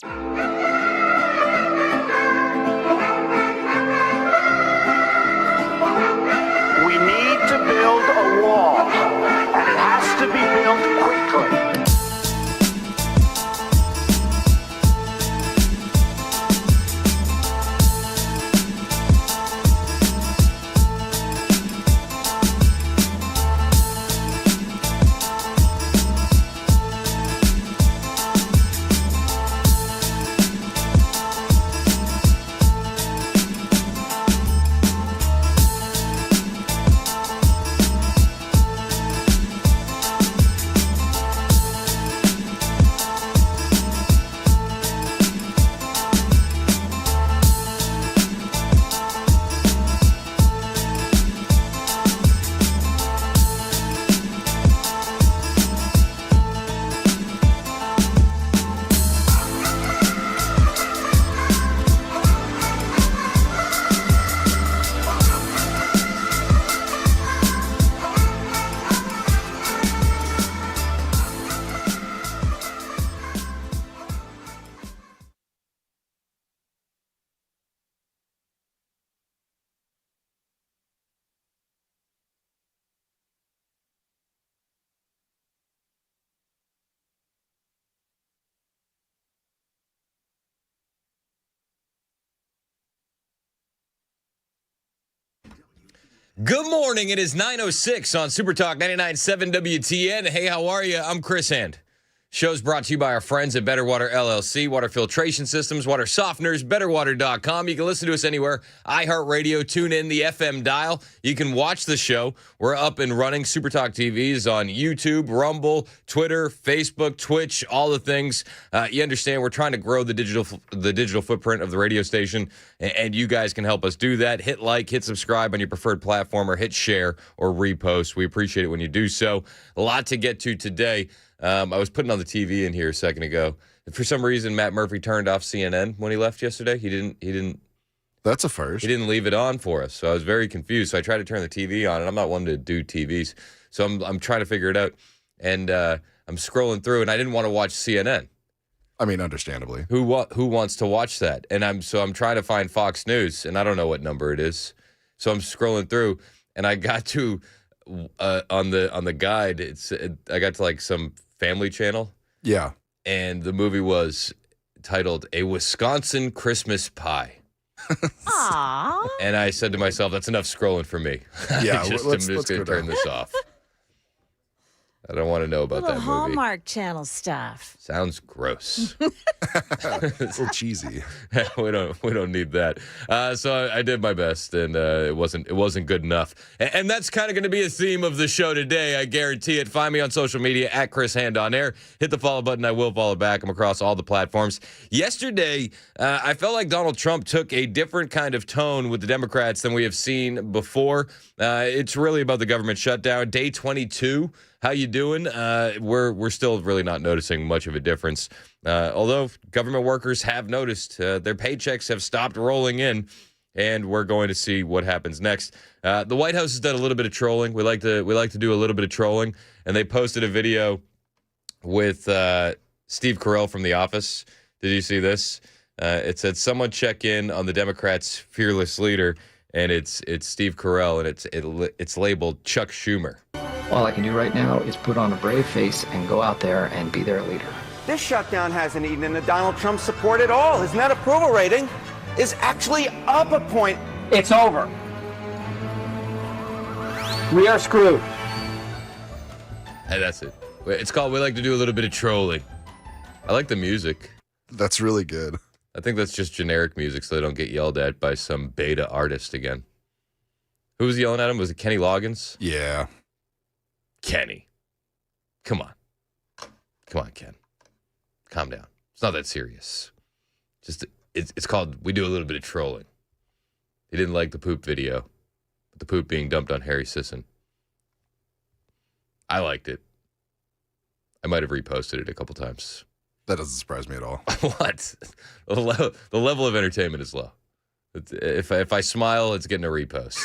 We need to build a wall, and it has to be built quickly. Good morning. It is 9:06 on Super Talk 99.7 WTN. Hey, how are you? I'm Chris Hand. Show's brought to you by our friends at Better Water LLC, water filtration systems, water softeners, betterwater.com. You can listen to us anywhere. iHeartRadio, tune in the FM dial. You can watch the show. We're up and running. Super Talk TV is on YouTube, Rumble, Twitter, Facebook, Twitch, all the things. You understand we're trying to grow the digital footprint of the radio station, and you guys can help us do that. Hit like, hit subscribe on your preferred platform, or hit share or repost. We appreciate it when you do so. A lot to get to today. I was putting on the TV in here a second ago. And for some reason, Matt Murphy turned off CNN when he left yesterday. He didn't. That's a first. He didn't leave it on for us, so I was very confused. So I tried to turn the TV on, and I'm not one to do TVs, so I'm trying to figure it out. And I'm scrolling through, and I didn't want to watch CNN. I mean, understandably. Who wants to watch that? And I'm trying to find Fox News, and I don't know what number it is. So I'm scrolling through, and I got to on the guide. I got to like some Family Channel. Yeah. And the movie was titled A Wisconsin Christmas Pie. Aww. And I said to myself, that's enough scrolling for me. Yeah, I'm just going to turn this off. I don't want to know about that movie. Hallmark Channel stuff. Sounds gross. A little cheesy. we don't need that. So I did my best, and it wasn't good enough. And that's kind of going to be a theme of the show today. I guarantee it. Find me on social media at Chris Hand on Air. Hit the follow button. I will follow back. I'm across all the platforms. Yesterday, I felt like Donald Trump took a different kind of tone with the Democrats than we have seen before. It's really about the government shutdown. Day 22. How you doing? We're still really not noticing much of a difference. Although government workers have noticed their paychecks have stopped rolling in, and we're going to see what happens next. The White House has done a little bit of trolling. We like to do a little bit of trolling, and they posted a video with Steve Carell from The Office. Did you see this? It said, "Someone check in on the Democrats' fearless leader," and it's Steve Carell, and it's labeled Chuck Schumer. All I can do right now is put on a brave face and go out there and be their leader. This shutdown hasn't eaten into Donald Trump's support at all. His net approval rating is actually up a point. It's over. We are screwed. Hey, that's it. It's called We Like to Do a Little Bit of Trolling. I like the music. That's really good. I think that's just generic music so they don't get yelled at by some beta artist again. Who was yelling at him? Was it Kenny Loggins? Yeah. Kenny. Come on. Come on, Ken. Calm down. It's not that serious. Just it's called We Do a Little Bit of Trolling. He didn't like the poop video. The poop being dumped on Harry Sisson. I liked it. I might have reposted it a couple times. That doesn't surprise me at all. What? The level of entertainment is low. If I smile, it's getting a repost.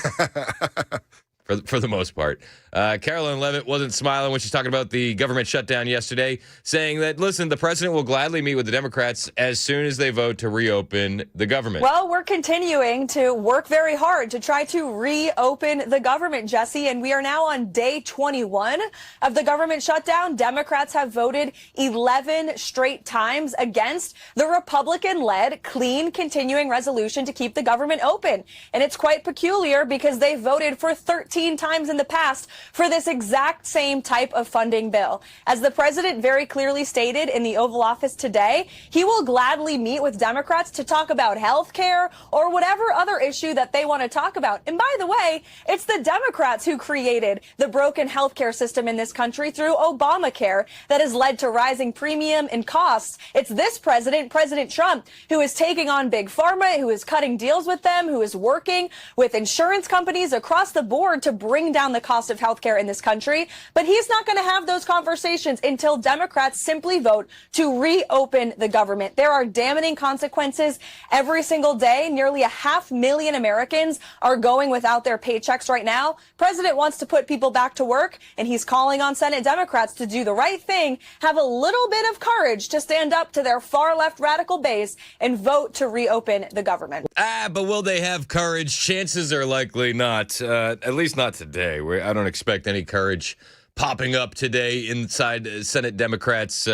for the most part. Caroline Leavitt wasn't smiling when she's talking about the government shutdown yesterday, saying that, listen, the president will gladly meet with the Democrats as soon as they vote to reopen the government. Well, we're continuing to work very hard to try to reopen the government, Jesse, and we are now on day 21 of the government shutdown. Democrats have voted 11 straight times against the Republican-led clean continuing resolution to keep the government open. And it's quite peculiar because they voted for 13 times in the past for this exact same type of funding bill. As the president very clearly stated in the Oval Office today, he will gladly meet with Democrats to talk about health care or whatever other issue that they want to talk about. And by the way, it's the Democrats who created the broken health care system in this country through Obamacare that has led to rising premium and costs. It's this president, President Trump, who is taking on big pharma, who is cutting deals with them, who is working with insurance companies across the board to bring down the cost of health care in this country. But he's not going to have those conversations until Democrats simply vote to reopen the government. There are damning consequences every single day. Nearly 500,000 Americans are going without their paychecks right now. President wants to put people back to work, and he's calling on Senate Democrats to do the right thing, have a little bit of courage to stand up to their far left radical base and vote to reopen the government. But will they have courage? Chances are likely not, at least not today. I don't expect any courage popping up today inside Senate Democrats'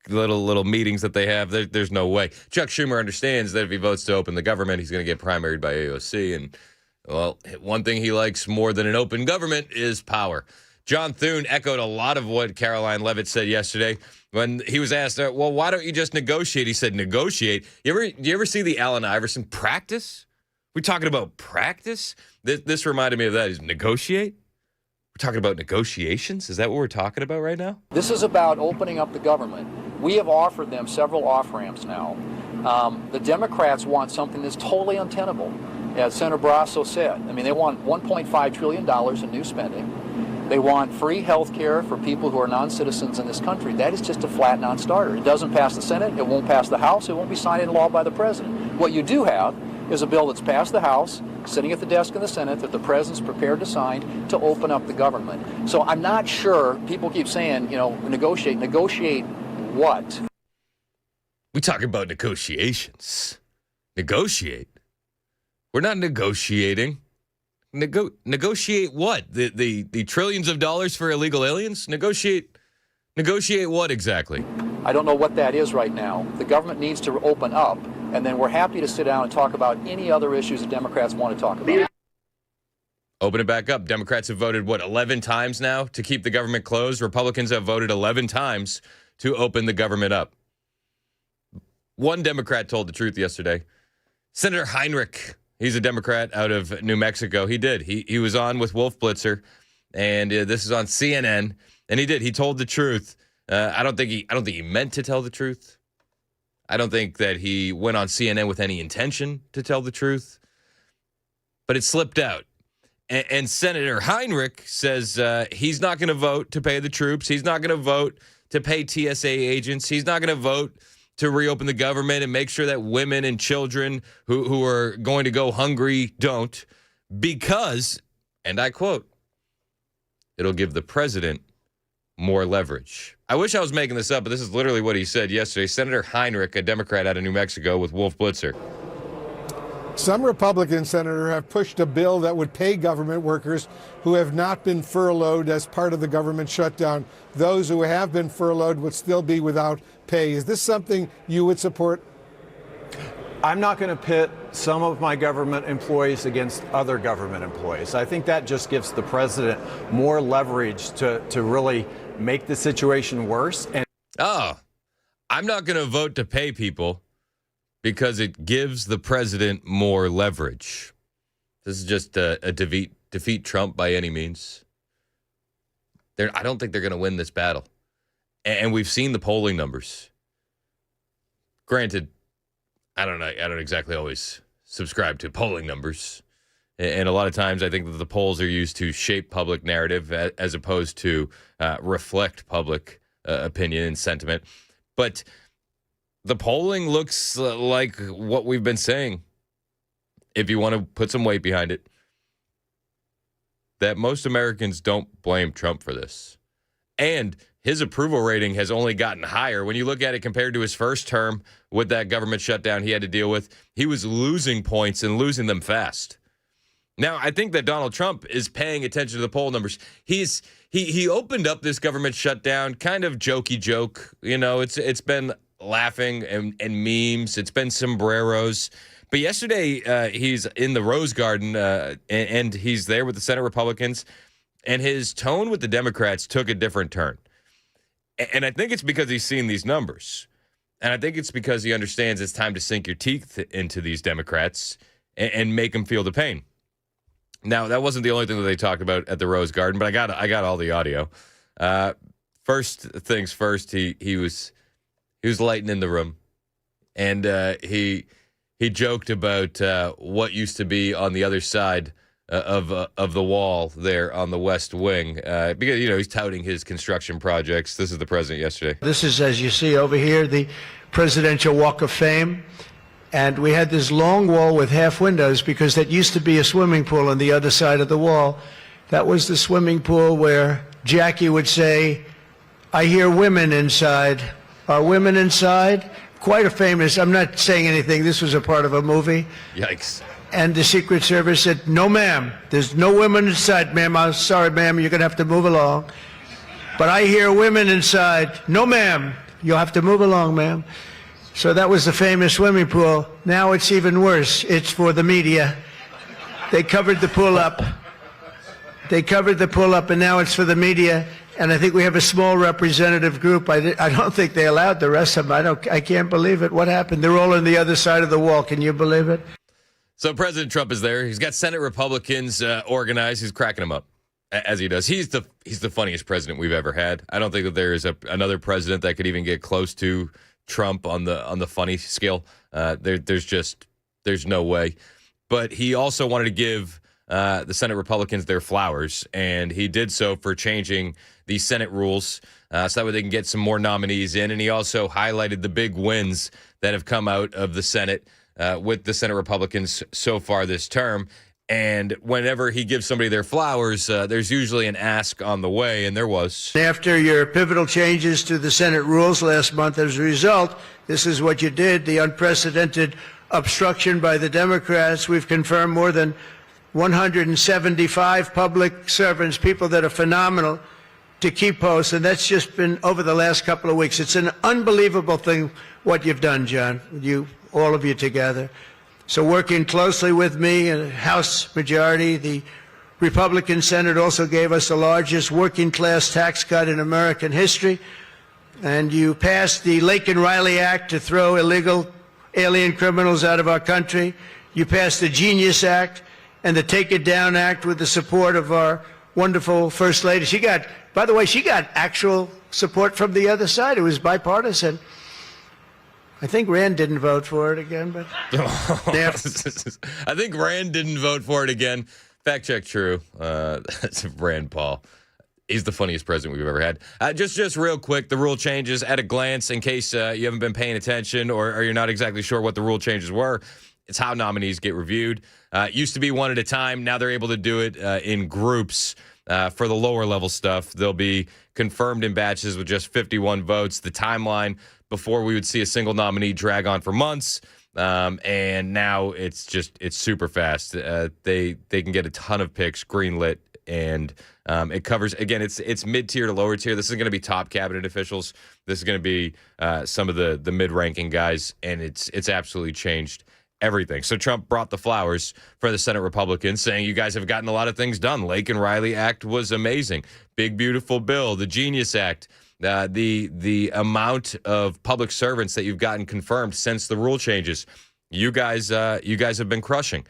little meetings that they have. There's no way. Chuck Schumer understands that if he votes to open the government, he's going to get primaried by AOC. And, well, one thing he likes more than an open government is power. John Thune echoed a lot of what Caroline Leavitt said yesterday when he was asked, well, why don't you just negotiate? He said, negotiate? You ever see the Allen Iverson practice? We're talking about practice? This reminded me of that. Is negotiate? We're talking about negotiations? Is that what we're talking about right now? This is about opening up the government. We have offered them several off-ramps now. The Democrats want something that's totally untenable, as Senator Barrasso said. I mean, they want $1.5 trillion in new spending. They want free health care for people who are non-citizens in this country. That is just a flat non-starter. It doesn't pass the Senate. It won't pass the House. It won't be signed into law by the president. What you do have is a bill that's passed the House, sitting at the desk in the Senate, that the president's prepared to sign to open up the government. So I'm not sure. People keep saying, negotiate. Negotiate what? We talk about negotiations. Negotiate? We're not negotiating. Negotiate what? The trillions of dollars for illegal aliens? Negotiate what exactly? I don't know what that is right now. The government needs to open up, and then we're happy to sit down and talk about any other issues that Democrats want to talk about. Open it back up. Democrats have voted, 11 times now to keep the government closed? Republicans have voted 11 times to open the government up. One Democrat told the truth yesterday. Senator Heinrich. He's a Democrat out of New Mexico. He did. He was on with Wolf Blitzer, and this is on CNN. And he did. He told the truth. I don't think he meant to tell the truth. I don't think that he went on CNN with any intention to tell the truth. But it slipped out. And Senator Heinrich says he's not going to vote to pay the troops. He's not going to vote to pay TSA agents. He's not going to vote to reopen the government and make sure that women and children who are going to go hungry don't, because, and I quote, it'll give the president more leverage. I wish I was making this up, but this is literally what he said yesterday. Senator Heinrich, a Democrat out of New Mexico with Wolf Blitzer. Some Republicans, Senator, have pushed a bill that would pay government workers who have not been furloughed as part of the government shutdown. Those who have been furloughed would still be without pay. Is this something you would support? I'm not going to pit some of my government employees against other government employees. I think that just gives the president more leverage to really make the situation worse. And I'm not going to vote to pay people because it gives the president more leverage. This is just a defeat Trump by any means. I don't think they're going to win this battle. And we've seen the polling numbers. Granted, I don't exactly always subscribe to polling numbers. And a lot of times I think that the polls are used to shape public narrative as opposed to reflect public opinion and sentiment. But the polling looks like what we've been saying, if you want to put some weight behind it. that most Americans don't blame Trump for this. And his approval rating has only gotten higher. When you look at it compared to his first term with that government shutdown he had to deal with, he was losing points and losing them fast. Now, I think that Donald Trump is paying attention to the poll numbers. He opened up this government shutdown kind of jokey joke. You know, it's been laughing and memes. It's been sombreros. But yesterday, he's in the Rose Garden, and he's there with the Senate Republicans, and his tone with the Democrats took a different turn. And I think it's because he's seen these numbers. And I think it's because he understands it's time to sink your teeth into these Democrats and make them feel the pain. Now, that wasn't the only thing that they talked about at the Rose Garden, but I got all the audio. First things first, he was lighting in the room, and he joked about what used to be on the other side of the wall there on the West Wing, because he's touting his construction projects. This is the president yesterday. This is, as you see over here, the Presidential Walk of Fame. And we had this long wall with half windows because that used to be a swimming pool on the other side of the wall. That was the swimming pool where Jackie would say, "I hear women inside." Are women inside? Quite a famous, I'm not saying anything, this was a part of a movie. Yikes. And the Secret Service said, "No, ma'am, there's no women inside, ma'am. I'm sorry, ma'am, you're going to have to move along. But I hear women inside." "No, ma'am, you'll have to move along, ma'am." So that was the famous swimming pool. Now it's even worse. It's for the media. They covered the pool up. And now it's for the media. And I think we have a small representative group. I don't think they allowed the rest of them. I can't believe it. What happened? They're all on the other side of the wall. Can you believe it? So President Trump is there. He's got Senate Republicans organized. He's cracking them up, as he does. He's the funniest president we've ever had. I don't think that there is another president that could even get close to Trump on the funny scale. There's no way. But he also wanted to give the Senate Republicans their flowers, and he did so for changing the Senate rules so that way they can get some more nominees in. And he also highlighted the big wins that have come out of the Senate with the Senate Republicans so far this term. And whenever he gives somebody their flowers, there's usually an ask on the way, and there was. After your pivotal changes to the Senate rules last month, as a result, this is what you did, the unprecedented obstruction by the Democrats. We've confirmed more than 175 public servants, people that are phenomenal, to key posts, and that's just been over the last couple of weeks. It's an unbelievable thing what you've done, John, all of you together. So working closely with me in House majority, the Republican Senate also gave us the largest working class tax cut in American history. And you passed the Laken Riley Act to throw illegal alien criminals out of our country. You passed the Genius Act and the Take It Down Act with the support of our wonderful First Lady. By the way, she got actual support from the other side. It was bipartisan. I think Rand didn't vote for it again, but I think Rand didn't vote for it again. Fact check true. That's Rand Paul. He's the funniest president we've ever had. Just real quick, the rule changes at a glance, in case you haven't been paying attention or you're not exactly sure what the rule changes were. It's how nominees get reviewed. It used to be one at a time. Now they're able to do it in groups. For the lower level stuff, they'll be confirmed in batches with just 51 votes. The timeline before we would see a single nominee drag on for months, and now it's super fast. They can get a ton of picks greenlit, and it covers, again, it's mid-tier to lower tier. This is going to be top cabinet officials. This is going to be some of the mid-ranking guys, and it's absolutely changed everything. So Trump brought the flowers for the Senate Republicans, saying you guys have gotten a lot of things done. Laken Riley Act was amazing. Big, beautiful bill. The Genius Act. The amount of public servants that you've gotten confirmed since the rule changes. You guys have been crushing.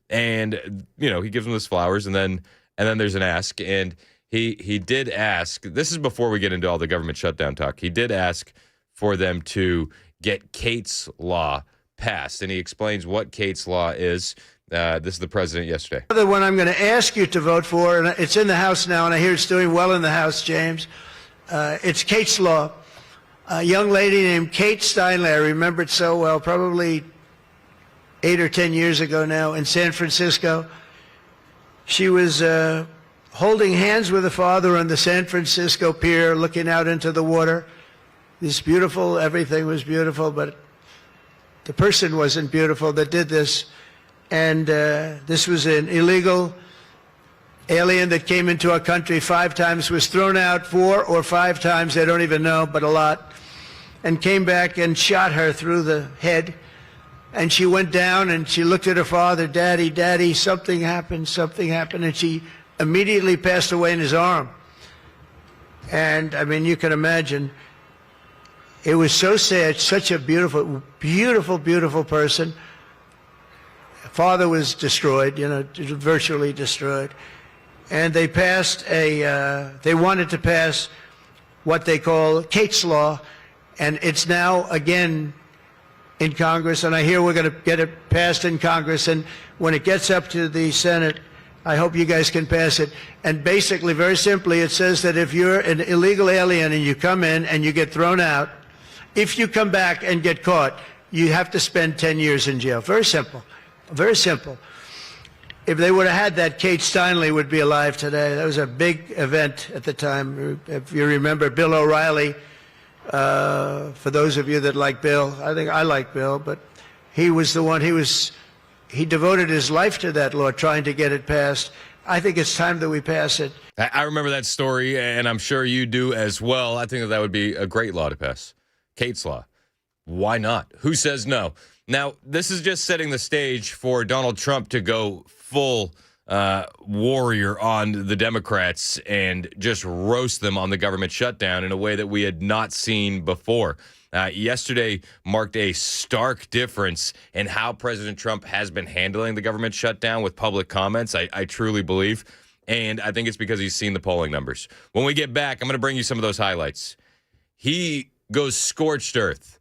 And, he gives them his flowers, and then there's an ask. And he did ask, this is before we get into all the government shutdown talk, he did ask for them to get Kate's Law passed, and he explains what Kate's Law is. This is the president yesterday. The one I'm going to ask you to vote for, and it's in the House now, and I hear it's doing well in the House, James. It's Kate's Law. A young lady named Kate Steinle, I remember it so well, probably 8 or 10 years ago now in San Francisco. She was holding hands with the father on the San Francisco pier, looking out into the water. This beautiful, everything was beautiful, but the person wasn't beautiful that did this. And this was an illegal alien that came into our country 5 times, was thrown out 4 or 5 times, they don't even know, but a lot, and came back and shot her through the head. And she went down and she looked at her father, Daddy, Daddy, something happened, and she immediately passed away in his arm. And I mean, you can imagine, it was so sad, such a beautiful, beautiful, beautiful person. Father was destroyed, virtually destroyed. And they passed they wanted to pass what they call Kate's Law, and it's now again in Congress, and I hear we're going to get it passed in Congress, and when it gets up to the Senate, I hope you guys can pass it. And basically, very simply, it says that if you're an illegal alien and you come in and you get thrown out, if you come back and get caught, you have to spend 10 years in jail. Very simple. Very simple. If they would have had that, Kate Steinle would be alive today. That was a big event at the time. If you remember Bill O'Reilly, for those of you that like Bill, I think I like Bill, but he was the one, he devoted his life to that law, trying to get it passed. I think it's time that we pass it. I remember that story, and I'm sure you do as well. I think that would be a great law to pass. Kate's Law. Why not? Who says no? Now, this is just setting the stage for Donald Trump to go full warrior on the Democrats and just roast them on the government shutdown in a way that we had not seen before. Yesterday marked a stark difference in how President Trump has been handling the government shutdown with public comments, I truly believe. And I think it's because he's seen the polling numbers. When we get back, I'm going to bring you some of those highlights. He goes scorched earth.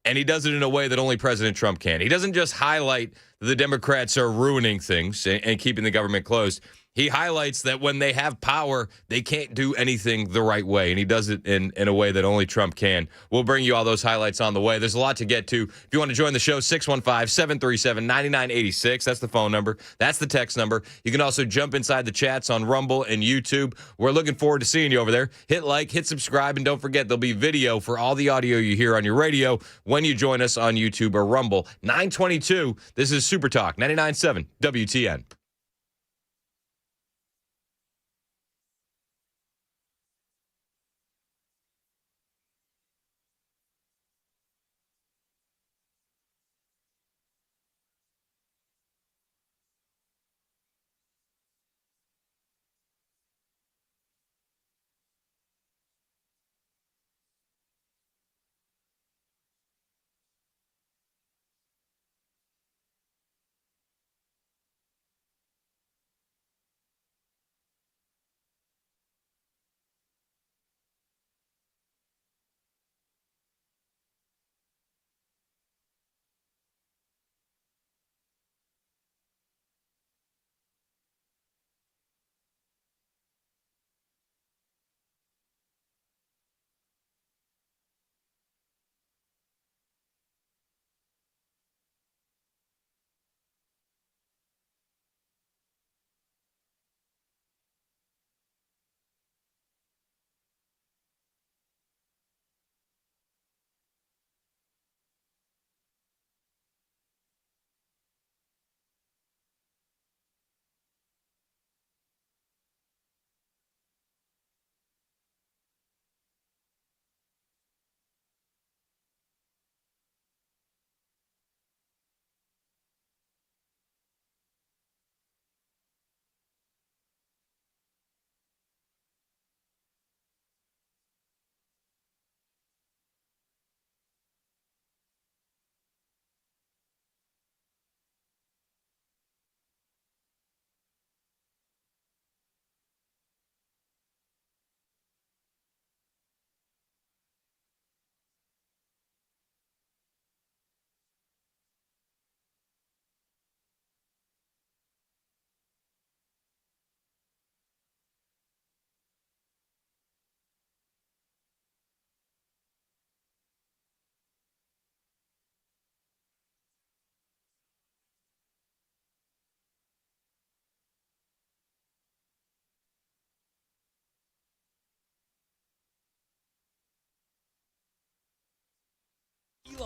And he does it in a way that only President Trump can. He doesn't just highlight the Democrats are ruining things and keeping the government closed. He highlights that when they have power, they can't do anything the right way. And he does it in a way that only Trump can. We'll bring you all those highlights on the way. There's a lot to get to. If you want to join the show, 615-737-9986. That's the phone number. That's the text number. You can also jump inside the chats on Rumble and YouTube. We're looking forward to seeing you over there. Hit like, hit subscribe, and don't forget there'll be video for all the audio you hear on your radio when you join us on YouTube or Rumble. 922, this is Super Talk, 99.7 WTN.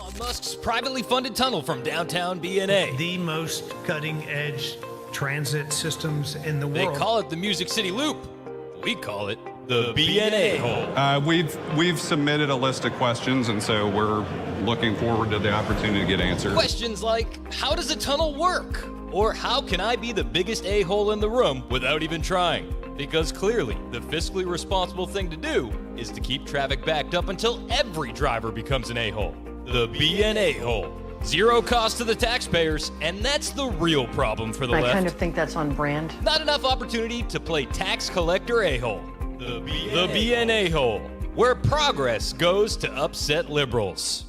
Elon Musk's privately funded tunnel from downtown BNA. The most cutting-edge transit systems in the world. They call it the Music City Loop. We call it the BNA hole. We've submitted a list of questions, and so we're looking forward to the opportunity to get answers. Questions like, how does a tunnel work? Or how can I be the biggest a-hole in the room without even trying? Because clearly, the fiscally responsible thing to do is to keep traffic backed up until every driver becomes an a-hole. The BNA hole. Zero cost to the taxpayers, and that's the real problem for the left. I kind of think that's on brand. Not enough opportunity to play tax collector a-hole. The BNA hole, where progress goes to upset liberals.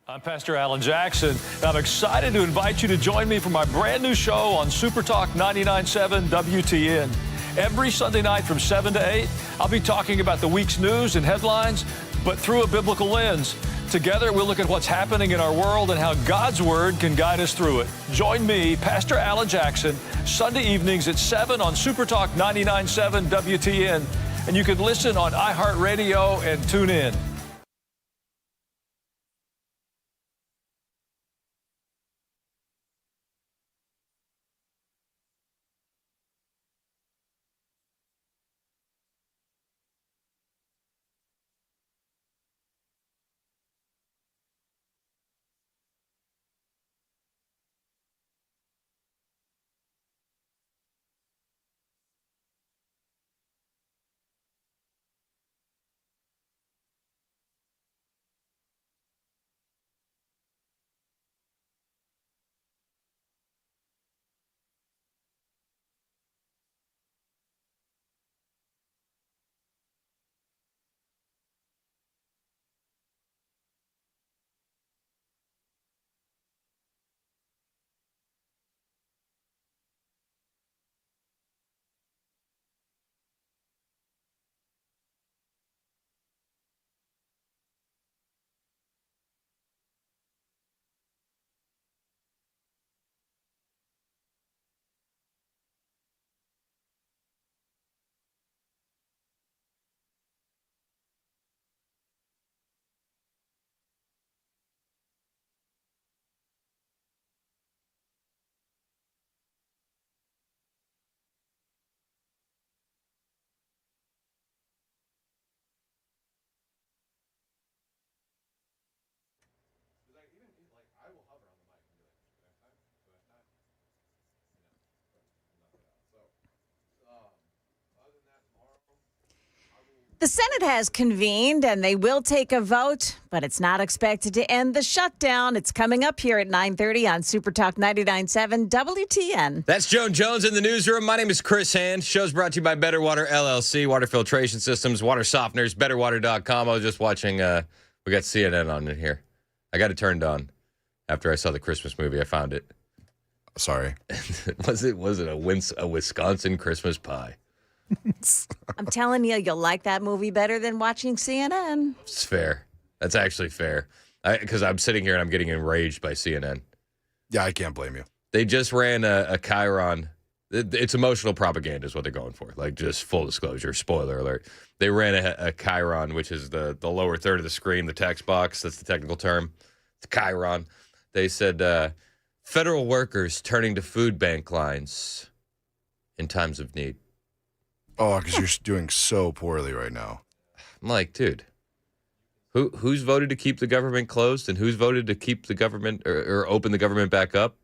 I'm Pastor Alan Jackson, and I'm excited to invite you to join me for my brand new show on Super Talk 99.7 WTN. Every Sunday night from 7 to 8, I'll be talking about the week's news and headlines, but through a biblical lens. Together, we'll look at what's happening in our world and how God's Word can guide us through it. Join me, Pastor Alan Jackson, Sunday evenings at 7 on Super Talk 99.7 WTN, and you can listen on iHeartRadio and tune in. The Senate has convened and they will take a vote, but it's not expected to end the shutdown. It's coming up here at 9:30 on Super Talk 99.7 WTN. That's Joan Jones in the newsroom. My name is Chris Hand. Show's brought to you by Better Water LLC, water filtration systems, water softeners, betterwater.com. I was just watching, we got CNN on in here. I got it turned on after I saw the Christmas movie. I found it. Sorry. Was it a Wisconsin Christmas pie? I'm telling you, you'll like that movie better than watching CNN. It's fair. That's actually fair. Because I'm sitting here and I'm getting enraged by CNN. Yeah, I can't blame you. They just ran a Chiron. It's emotional propaganda is what they're going for. Like, just full disclosure, spoiler alert. They ran a Chiron, which is the lower third of the screen, the text box. That's the technical term. It's Chiron. They said federal workers turning to food bank lines in times of need. Oh, because you're doing so poorly right now. I'm like, dude, who's voted to keep the government closed and who's voted to keep the government or open the government back up?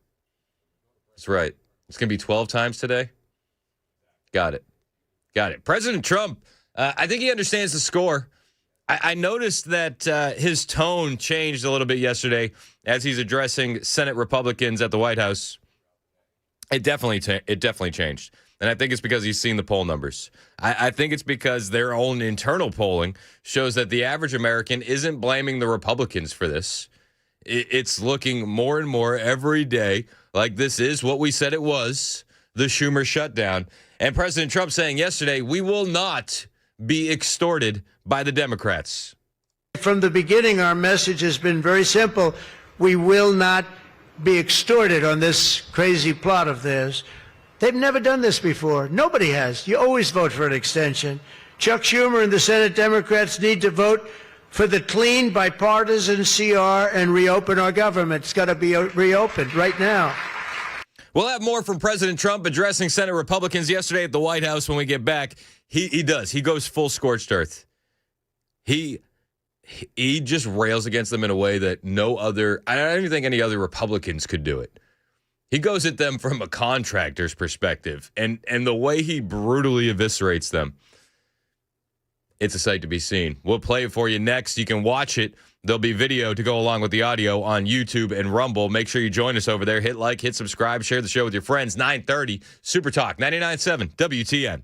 That's right. It's going to be 12 times today. Got it. President Trump, I think he understands the score. I noticed that his tone changed a little bit yesterday as he's addressing Senate Republicans at the White House. It definitely changed. And I think it's because he's seen the poll numbers. I think it's because their own internal polling shows that the average American isn't blaming the Republicans for this. It's looking more and more every day like this is what we said it was, the Schumer shutdown. And President Trump saying yesterday, we will not be extorted by the Democrats. From the beginning, our message has been very simple. We will not be extorted on this crazy plot of theirs. They've never done this before. Nobody has. You always vote for an extension. Chuck Schumer and the Senate Democrats need to vote for the clean, bipartisan CR and reopen our government. It's got to be reopened right now. We'll have more from President Trump addressing Senate Republicans yesterday at the White House when we get back. He does. He goes full scorched earth. He just rails against them in a way that no other, I don't even think any other Republicans could do it. He goes at them from a contractor's perspective, and the way he brutally eviscerates them. It's a sight to be seen. We'll play it for you next. You can watch it. There'll be video to go along with the audio on YouTube and Rumble. Make sure you join us over there. Hit like, hit subscribe, share the show with your friends. 9:30, Super Talk, 99.7 WTN.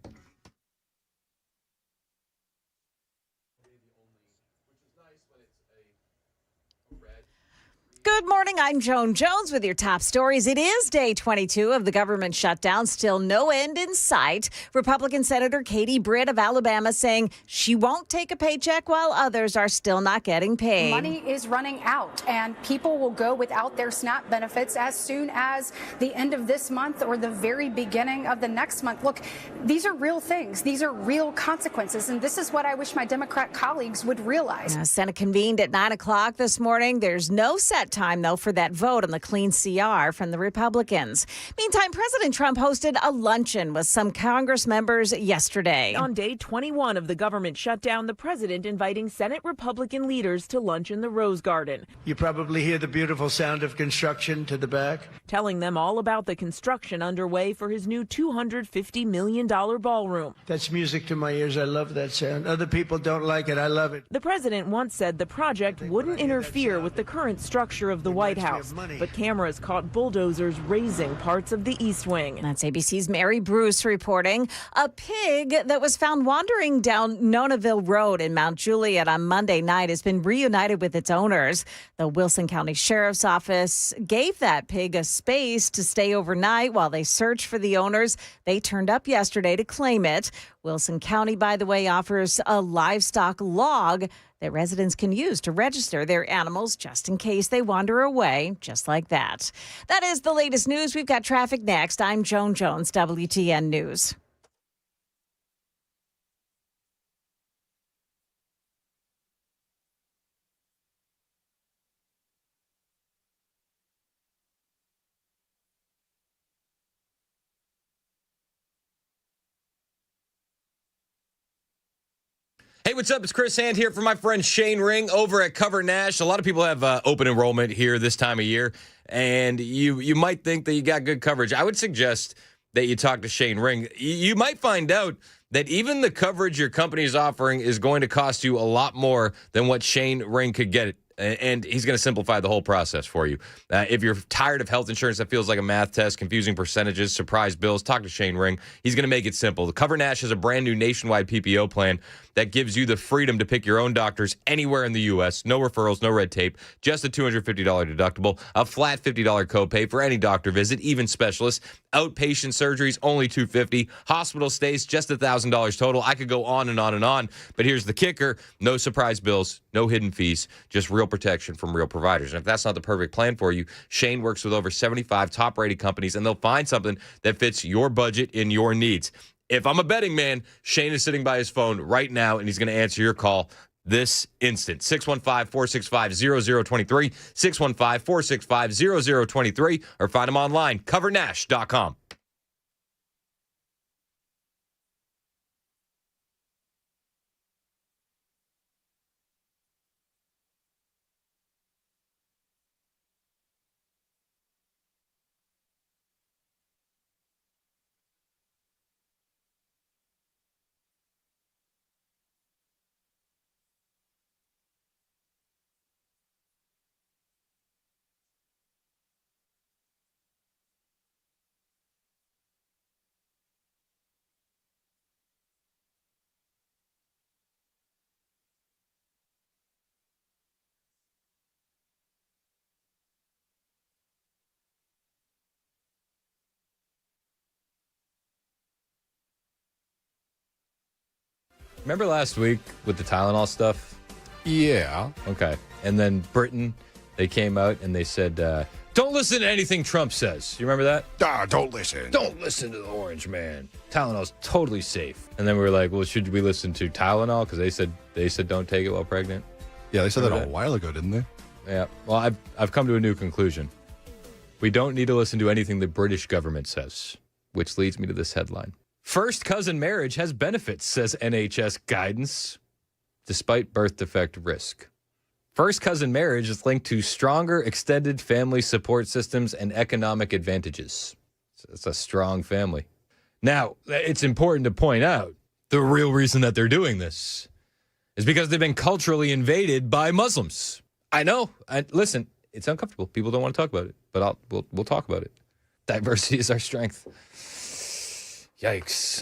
Good morning. I'm Joan Jones with your top stories. It is day 22 of the government shutdown. Still no end in sight. Republican Senator Katie Britt of Alabama saying she won't take a paycheck while others are still not getting paid. Money is running out, and people will go without their SNAP benefits as soon as the end of this month or the very beginning of the next month. Look, these are real things. These are real consequences, and this is what I wish my Democrat colleagues would realize. Senate convened at 9 o'clock this morning. There's no set time, though, for that vote on the clean CR from the Republicans. Meantime, President Trump hosted a luncheon with some Congress members yesterday. On day 21 of the government shutdown, the president inviting Senate Republican leaders to lunch in the Rose Garden. You probably hear the beautiful sound of construction to the back. Telling them all about the construction underway for his new $250 million ballroom. That's music to my ears. I love that sound. Other people don't like it. I love it. The president once said the project wouldn't interfere with the current structure of the White House, but cameras caught bulldozers razing parts of the East Wing. That's ABC's Mary Bruce reporting. A pig that was found wandering down Nonaville Road in Mount Juliet on Monday night has been reunited with its owners. The Wilson County Sheriff's Office gave that pig a space to stay overnight while they searched for the owners. They turned up yesterday to claim it. Wilson County, by the way, offers a livestock log that residents can use to register their animals just in case they wander away, just like that. That is the latest news. We've got traffic next. I'm Joan Jones, WTN News. Hey, what's up? It's Chris Hand here for my friend Shane Ring over at Cover Nash. A lot of people have open enrollment here this time of year, and you might think that you got good coverage. I would suggest that you talk to Shane Ring. You might find out that even the coverage your company is offering is going to cost you a lot more than what Shane Ring could get. And he's going to simplify the whole process for you. If you're tired of health insurance that feels like a math test, confusing percentages, surprise bills, talk to Shane Ring. He's going to make it simple. The Cover Nash is a brand new nationwide PPO plan that gives you the freedom to pick your own doctors anywhere in the U.S. No referrals, no red tape, just a $250 deductible, a flat $50 copay for any doctor visit, even specialists. Outpatient surgeries, only $250. Hospital stays, just $1,000 total. I could go on and on and on, but here's the kicker. No surprise bills, no hidden fees, just real protection from real providers. And if that's not the perfect plan for you, Shane works with over 75 top-rated companies, and they'll find something that fits your budget and your needs. If I'm a betting man, Shane is sitting by his phone right now, and he's going to answer your call this instant. 615-465-0023, 615-465-0023, or find him online, covernash.com. Remember last week with the Tylenol stuff? Yeah. Okay. And then Britain, they came out and they said Don't listen to anything Trump says. You remember that? Don't listen. Don't listen to the orange man. Tylenol's totally safe. And then we were like, well, should we listen to Tylenol? Because they said don't take it while pregnant. Yeah, they said Remember that a while ago, didn't they? Yeah. Well, I've come to a new conclusion. We don't need to listen to anything the British government says, which leads me to this headline. First cousin marriage has benefits, says NHS guidance, despite birth defect risk. First cousin marriage is linked to stronger extended family support systems and economic advantages. So it's a strong family. Now, it's important to point out the real reason that they're doing this is because they've been culturally invaded by Muslims. I know. Listen, it's uncomfortable. People don't want to talk about it, but we'll talk about it. Diversity is our strength. Yikes.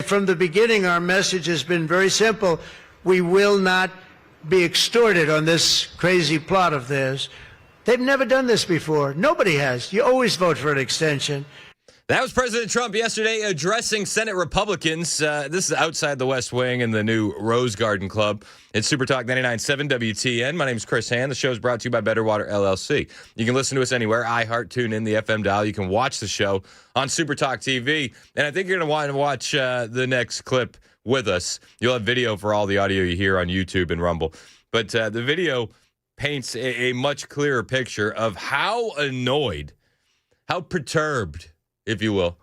From the beginning, our message has been very simple. We will not be extorted on this crazy plot of theirs. They've never done this before. Nobody has. You always vote for an extension. That was President Trump yesterday addressing Senate Republicans. This is outside the West Wing in the new Rose Garden Club. It's Super Talk 99.7 WTN. My name is Chris Hand. The show is brought to you by Better Water LLC. You can listen to us anywhere. iHeart, TuneIn, the FM dial. You can watch the show on Super Talk TV. And I think you're going to want to watch the next clip with us. You'll have video for all the audio you hear on YouTube and Rumble. But the video paints a much clearer picture of how annoyed, how perturbed, if you will,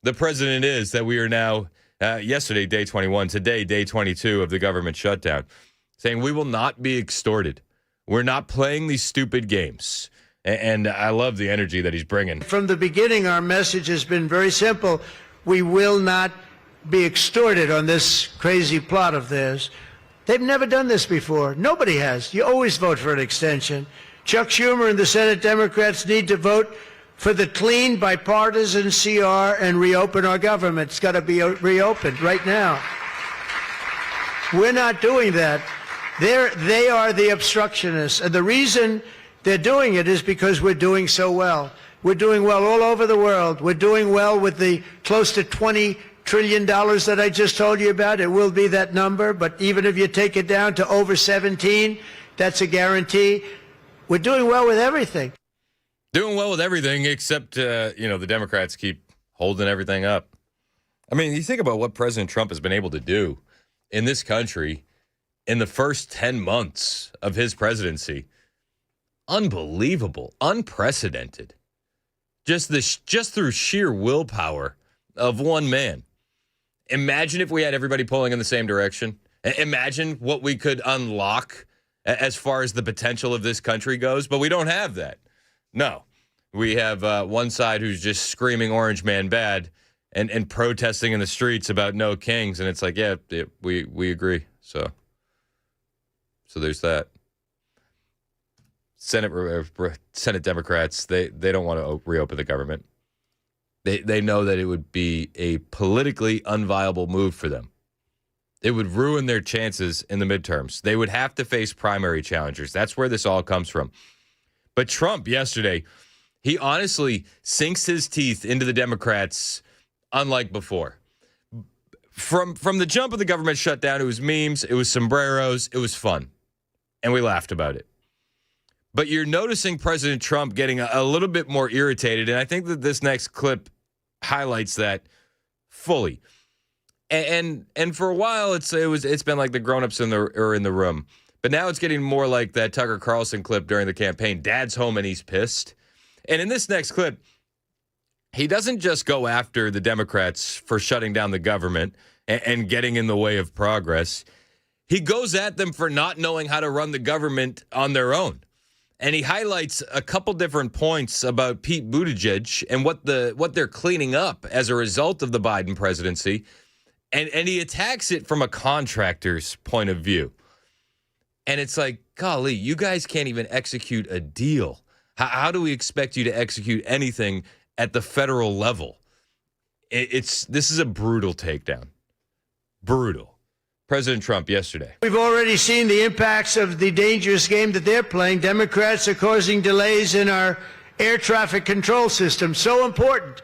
the president is that we are now, yesterday, day 21, today, day 22 of the government shutdown, saying we will not be extorted. We're not playing these stupid games. And I love the energy that he's bringing. From the beginning, our message has been very simple. We will not be extorted on this crazy plot of theirs. They've never done this before. Nobody has. You always vote for an extension. Chuck Schumer and the Senate Democrats need to vote for the clean, bipartisan CR and reopen our government. It's got to be reopened right now. We're not doing that. They are the obstructionists. And the reason they're doing it is because we're doing so well. We're doing well all over the world. We're doing well with the close to $20 trillion that I just told you about. It will be that number. But even if you take it down to over 17, that's a guarantee. We're doing well with everything. Doing well with everything except, the Democrats keep holding everything up. I mean, you think about what President Trump has been able to do in this country in the first 10 months of his presidency. Unbelievable, unprecedented. Just through sheer willpower of one man. Imagine if we had everybody pulling in the same direction. Imagine what we could unlock as far as the potential of this country goes, but we don't have that. No, we have one side who's just screaming orange man bad and protesting in the streets about no kings. And it's like, yeah, we agree. So there's that. Senate Democrats, they don't want to reopen the government. They know that it would be a politically unviable move for them. It would ruin their chances in the midterms. They would have to face primary challengers. That's where this all comes from. But Trump yesterday, he honestly sinks his teeth into the Democrats unlike before. From the jump of the government shutdown, it was memes, it was sombreros, it was fun. And we laughed about it. But you're noticing President Trump getting a little bit more irritated, and I think that this next clip highlights that fully. And for a while, it's been like the grown-ups in the room, but now it's getting more like that Tucker Carlson clip during the campaign. Dad's home and he's pissed. And in this next clip, he doesn't just go after the Democrats for shutting down the government and getting in the way of progress. He goes at them for not knowing how to run the government on their own. And he highlights a couple different points about Pete Buttigieg and what they're cleaning up as a result of the Biden presidency. And he attacks it from a contractor's point of view. And it's like, golly, you guys can't even execute a deal. How do we expect you to execute anything at the federal level? This is a brutal takedown. Brutal. President Trump yesterday. We've already seen the impacts of the dangerous game that they're playing. Democrats are causing delays in our air traffic control system. So important.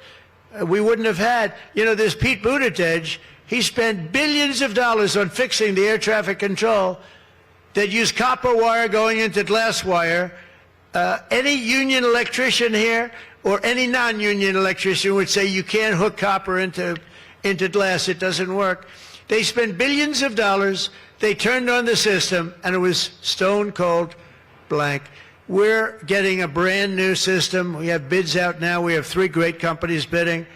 We wouldn't have had, this Pete Buttigieg, he spent billions of dollars on fixing the air traffic control that used copper wire going into glass wire. Any union electrician here or any non-union electrician would say you can't hook copper into glass. It doesn't work. They spent billions of dollars. They turned on the system, and it was stone cold blank. We're getting a brand new system. We have bids out now. We have 3 great companies bidding,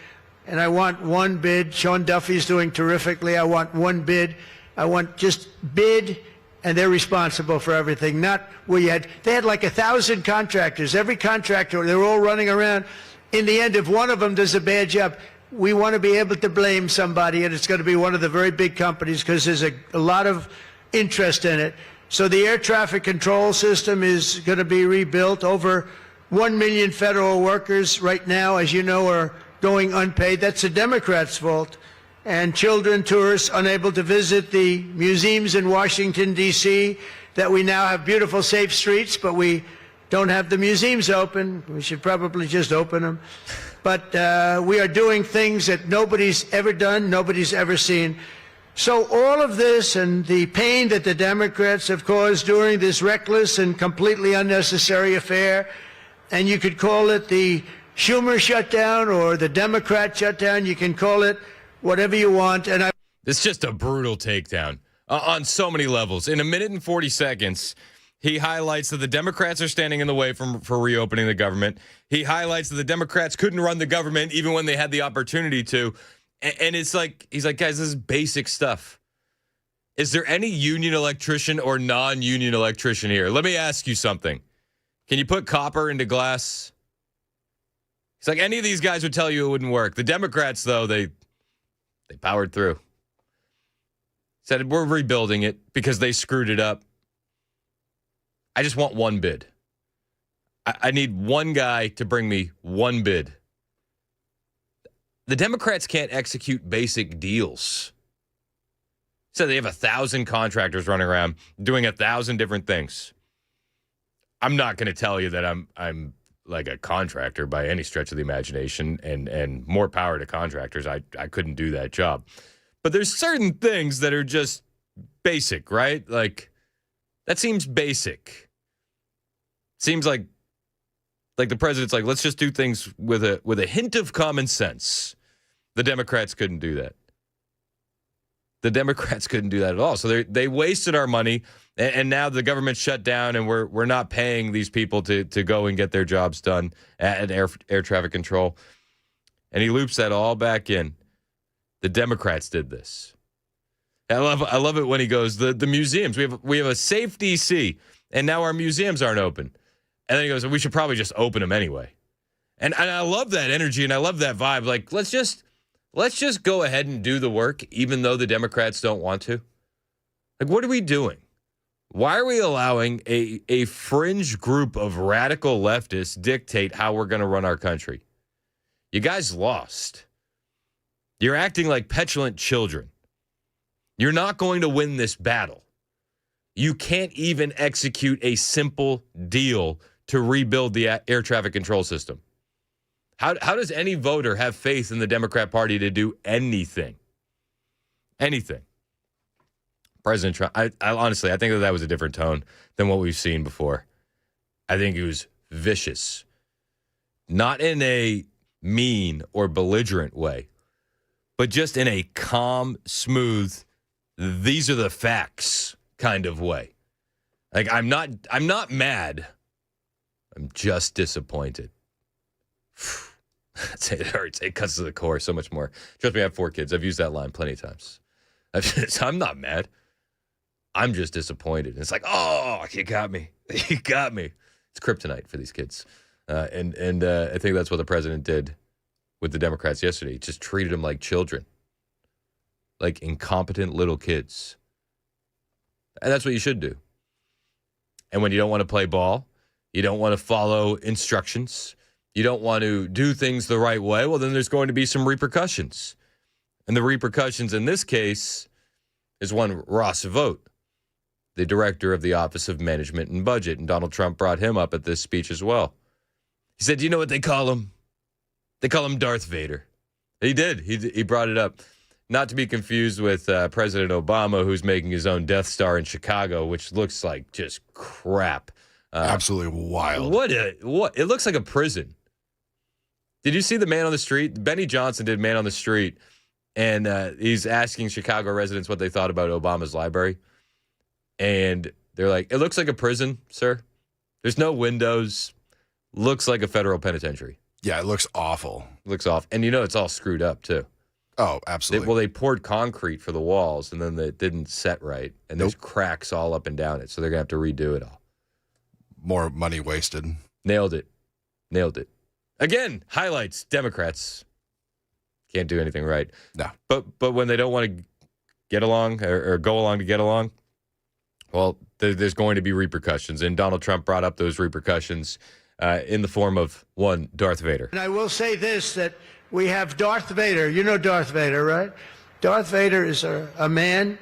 and I want one bid. Sean Duffy's doing terrifically. I want one bid. I want just bid, and they're responsible for everything. Not where they had like 1,000 contractors. Every contractor, they're all running around. In the end, if one of them does a bad job, we want to be able to blame somebody, and it's going to be one of the very big companies because there's a lot of interest in it. So the air traffic control system is going to be rebuilt. Over 1 million federal workers right now, as you know, are going unpaid. That's the Democrats' fault. And children, tourists unable to visit the museums in Washington, D.C., that we now have beautiful, safe streets, but we don't have the museums open. We should probably just open them. But we are doing things that nobody's ever done, nobody's ever seen. So all of this and the pain that the Democrats have caused during this reckless and completely unnecessary affair, and you could call it the Schumer shutdown or the Democrat shutdown, you can call it whatever you want. And It's just a brutal takedown on so many levels. In a minute and 40 seconds, he highlights that the Democrats are standing in the way for reopening the government. He highlights that the Democrats couldn't run the government even when they had the opportunity to. And it's like, he's like, guys, this is basic stuff. Is there any union electrician or non-union electrician here? Let me ask you something. Can you put copper into glass? He's like, any of these guys would tell you it wouldn't work. The Democrats, though, they powered through. Said, we're rebuilding it because they screwed it up. I just want one bid. I need one guy to bring me one bid. The Democrats can't execute basic deals. So they have 1,000 contractors running around doing 1,000 different things. I'm not going to tell you that I'm like a contractor by any stretch of the imagination, and more power to contractors. I couldn't do that job. But there's certain things that are just basic, right? Like, that seems basic. Seems like the president's like, let's just do things with a hint of common sense. The Democrats couldn't do that. The Democrats couldn't do that at all. So they wasted our money, and now the government shut down, and we're not paying these people to go and get their jobs done at air traffic control. And he loops that all back in. The Democrats did this. I love it when he goes, the museums. We have a safe DC, and now our museums aren't open. And then he goes, we should probably just open them anyway. And I love that energy, and I love that vibe. Like, let's just go ahead and do the work, even though the Democrats don't want to. Like, what are we doing? Why are we allowing a fringe group of radical leftists dictate how we're going to run our country? You guys lost. You're acting like petulant children. You're not going to win this battle. You can't even execute a simple deal to rebuild the air traffic control system. How does any voter have faith in the Democrat Party to do anything? anything. President Trump, I honestly, I think that was a different tone than what we've seen before. I think he was vicious. Not in a mean or belligerent way, but just in a calm, smooth, these are the facts kind of way. Like, I'm not mad. I'm just disappointed. It hurts. It cuts to the core so much more. Trust me, I have 4 kids. I've used that line plenty of times. I'm not mad. I'm just disappointed. It's like, oh, you got me. You got me. It's kryptonite for these kids. And I think that's what the president did with the Democrats yesterday. He just treated them like children, like incompetent little kids. And that's what you should do. And when you don't want to play ball, you don't want to follow instructions, you don't want to do things the right way, well, then there's going to be some repercussions. And the repercussions in this case is one Ross Vogt, the director of the Office of Management and Budget. And Donald Trump brought him up at this speech as well. He said, you know what they call him? They call him Darth Vader. He did. He brought it up. Not to be confused with President Obama, who's making his own Death Star in Chicago, which looks like just crap. Absolutely wild. What? It looks like a prison. Did you see the man on the street? Benny Johnson did Man on the Street, and he's asking Chicago residents what they thought about Obama's library. And they're like, it looks like a prison, sir. There's no windows. Looks like a federal penitentiary. Yeah, it looks awful. Looks off. And you know it's all screwed up, too. Oh, absolutely. They poured concrete for the walls, and then it didn't set right. And there's cracks all up and down it, so they're going to have to redo it all. More money wasted. Nailed it. Again, highlights, Democrats can't do anything right. No. But when they don't want to get along or go along to get along, well, there's going to be repercussions. And Donald Trump brought up those repercussions in the form of, one, Darth Vader. And I will say this, that we have Darth Vader. You know Darth Vader, right? Darth Vader is a man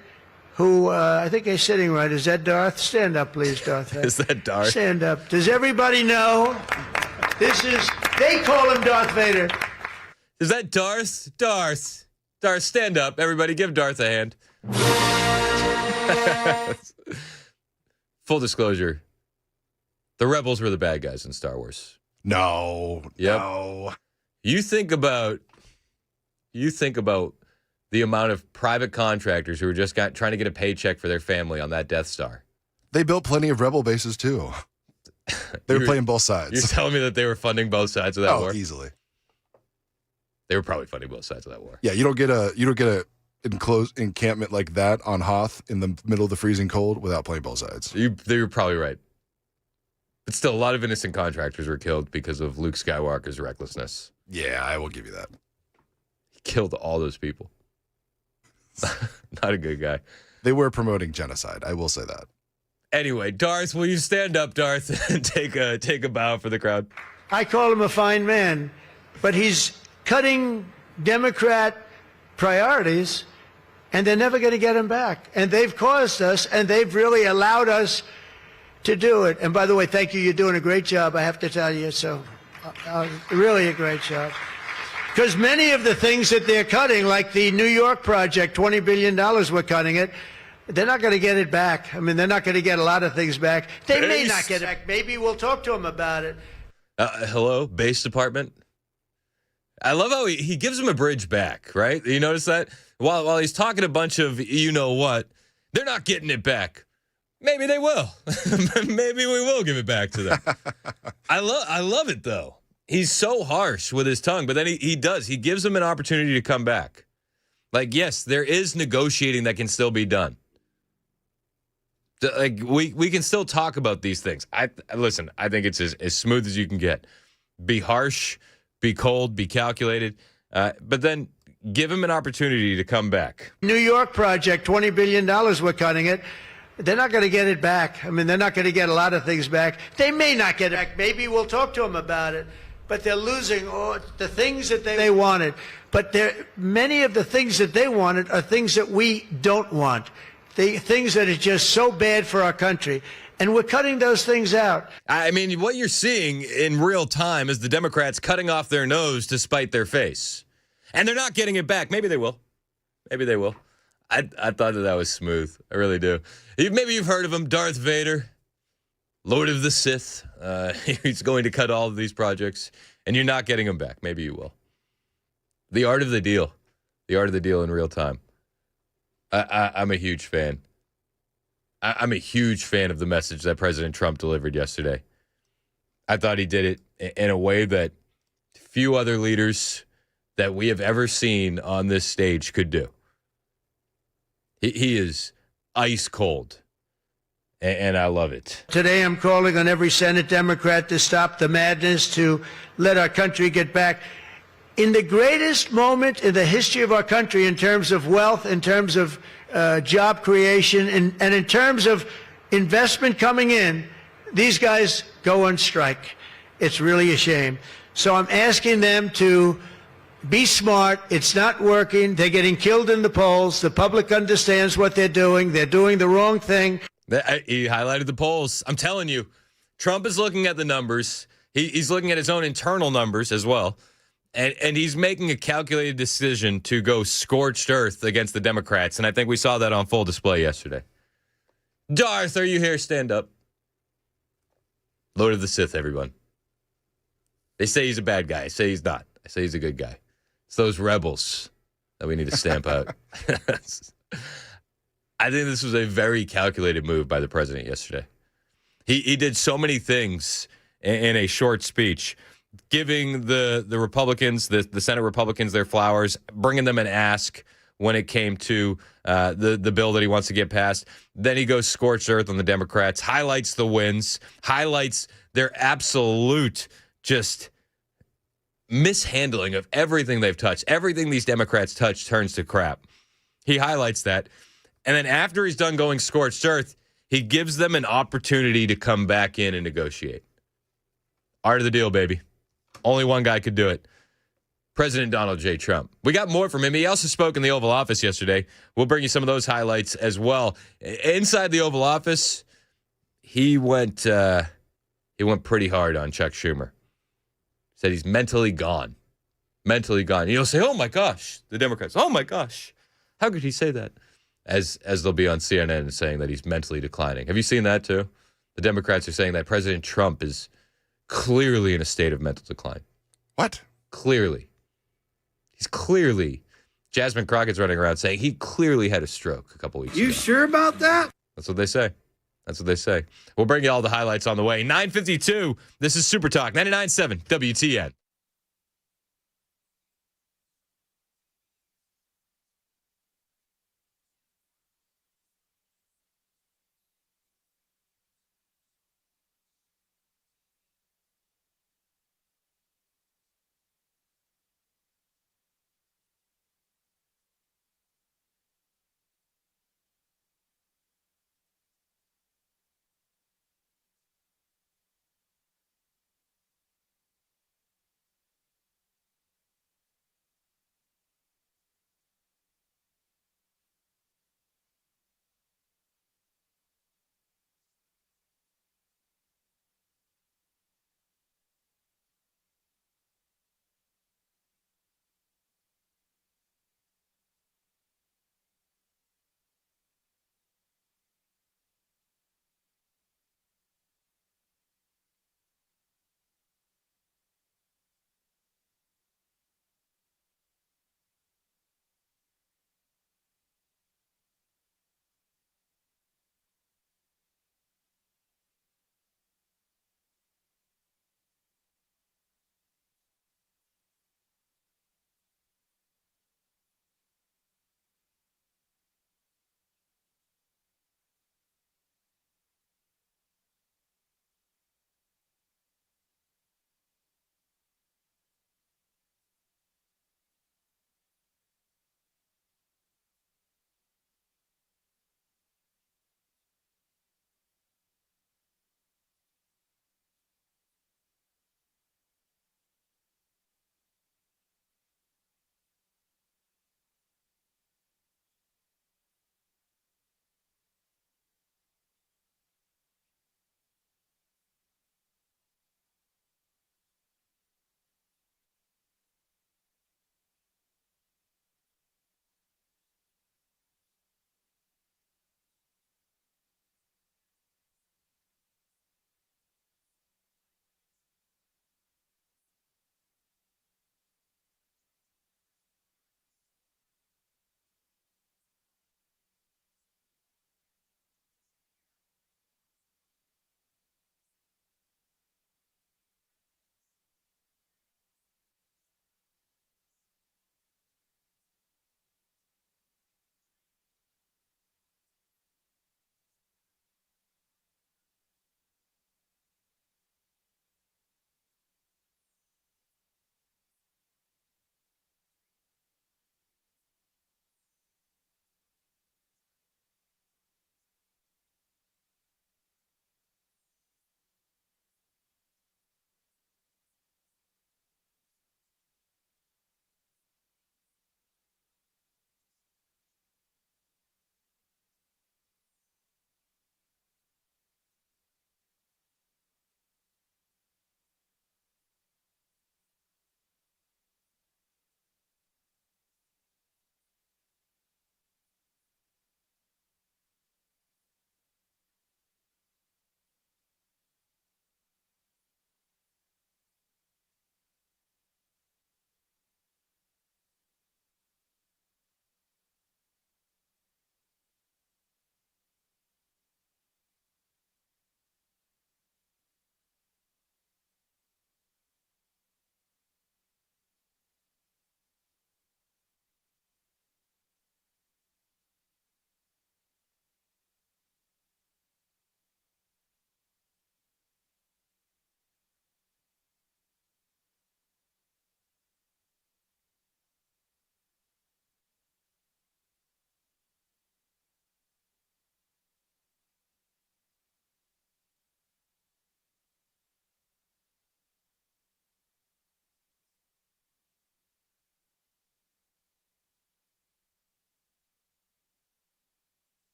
who, I think he's sitting right. Is that Darth? Stand up, please, Darth Vader. Is that Darth? Stand up. Does everybody know? They call him Darth Vader. Is that Darth? Darth, stand up. Everybody give Darth a hand. Full disclosure, the rebels were the bad guys in Star Wars. No. Yep. No. You think about the amount of private contractors who were just trying to get a paycheck for their family on that Death Star. They built plenty of rebel bases, too. They were playing both sides. You're telling me that they were funding both sides of that war? Oh, easily. They were probably funding both sides of that war. Yeah, you don't get a enclosed encampment like that on Hoth in the middle of the freezing cold without playing both sides. They were probably right. But still, a lot of innocent contractors were killed because of Luke Skywalker's recklessness. Yeah, I will give you that. He killed all those people. Not a good guy. They were promoting genocide. I will say that. Anyway, Darth, will you stand up, Darth, and take a bow for the crowd? I call him a fine man, but he's cutting Democrat priorities, and they're never going to get him back. And they've caused us, and they've really allowed us to do it. And by the way, thank you. You're doing a great job, I have to tell you. So really a great job. Because many of the things that they're cutting, like the New York project, $20 billion we're cutting it, they're not going to get it back. I mean, they're not going to get a lot of things back. They may not get it back. Maybe we'll talk to them about it. Hello, base department? I love how he gives him a bridge back, right? You notice that? While he's talking a bunch of you-know-what, they're not getting it back. Maybe they will. Maybe we will give it back to them. I love it, though. He's so harsh with his tongue, but then he does. He gives them an opportunity to come back. Like, yes, there is negotiating that can still be done. Like, we can still talk about these things. Listen, I think it's as smooth as you can get. Be harsh, be cold, be calculated, but then give him an opportunity to come back. New York project, $20 billion we're cutting it. They're not going to get it back. I mean, they're not going to get a lot of things back. They may not get it back. Maybe we'll talk to them about it. But they're losing all the things that they wanted. But many of the things that they wanted are things that we don't want. The things that are just so bad for our country. And we're cutting those things out. I mean, what you're seeing in real time is the Democrats cutting off their nose to spite their face. And they're not getting it back. Maybe they will. Maybe they will. I thought that was smooth. I really do. Maybe you've heard of him, Darth Vader, Lord of the Sith. He's going to cut all of these projects, and you're not getting them back. Maybe you will. The art of the deal. The art of the deal in real time. I'm a huge fan. I'm a huge fan of the message that President Trump delivered yesterday. I thought he did it in a way that few other leaders that we have ever seen on this stage could do. He is ice cold, and I love it. Today I'm calling on every Senate Democrat to stop the madness, to let our country get back. In the greatest moment in the history of our country in terms of wealth, in terms of job creation, and in terms of investment coming in, these guys go on strike. It's really a shame. So I'm asking them to be smart. It's not working. They're getting killed in the polls. The public understands what they're doing. They're doing the wrong thing. He highlighted the polls. I'm telling you, Trump is looking at the numbers. He's looking at his own internal numbers as well. And he's making a calculated decision to go scorched earth against the Democrats. And I think we saw that on full display yesterday. Darth, are you here? Stand up. Lord of the Sith, everyone. They say he's a bad guy. I say he's not. I say he's a good guy. It's those rebels that we need to stamp out. I think this was a very calculated move by the president yesterday. He did so many things in a short speech, giving the Republicans, the Senate Republicans, their flowers, bringing them an ask when it came to the bill that he wants to get passed. Then he goes scorched earth on the Democrats, highlights the wins, highlights their absolute just mishandling of everything they've touched. Everything these Democrats touch turns to crap. He highlights that. And then after he's done going scorched earth, he gives them an opportunity to come back in and negotiate. Art of the deal, baby. Only one guy could do it. President Donald J. Trump. We got more from him. He also spoke in the Oval Office yesterday. We'll bring you some of those highlights as well. Inside the Oval Office, he went pretty hard on Chuck Schumer. Said he's mentally gone. Mentally gone. You'll say, oh my gosh, the Democrats, oh my gosh. How could he say that? As they'll be on CNN saying that he's mentally declining. Have you seen that too? The Democrats are saying that President Trump is clearly in a state of mental decline. What? Clearly. He's clearly. Jasmine Crockett's running around saying he clearly had a stroke a couple weeks ago. You sure about that? That's what they say. That's what they say. We'll bring you all the highlights on the way. 9:52. This is Super Talk 99.7 WTN.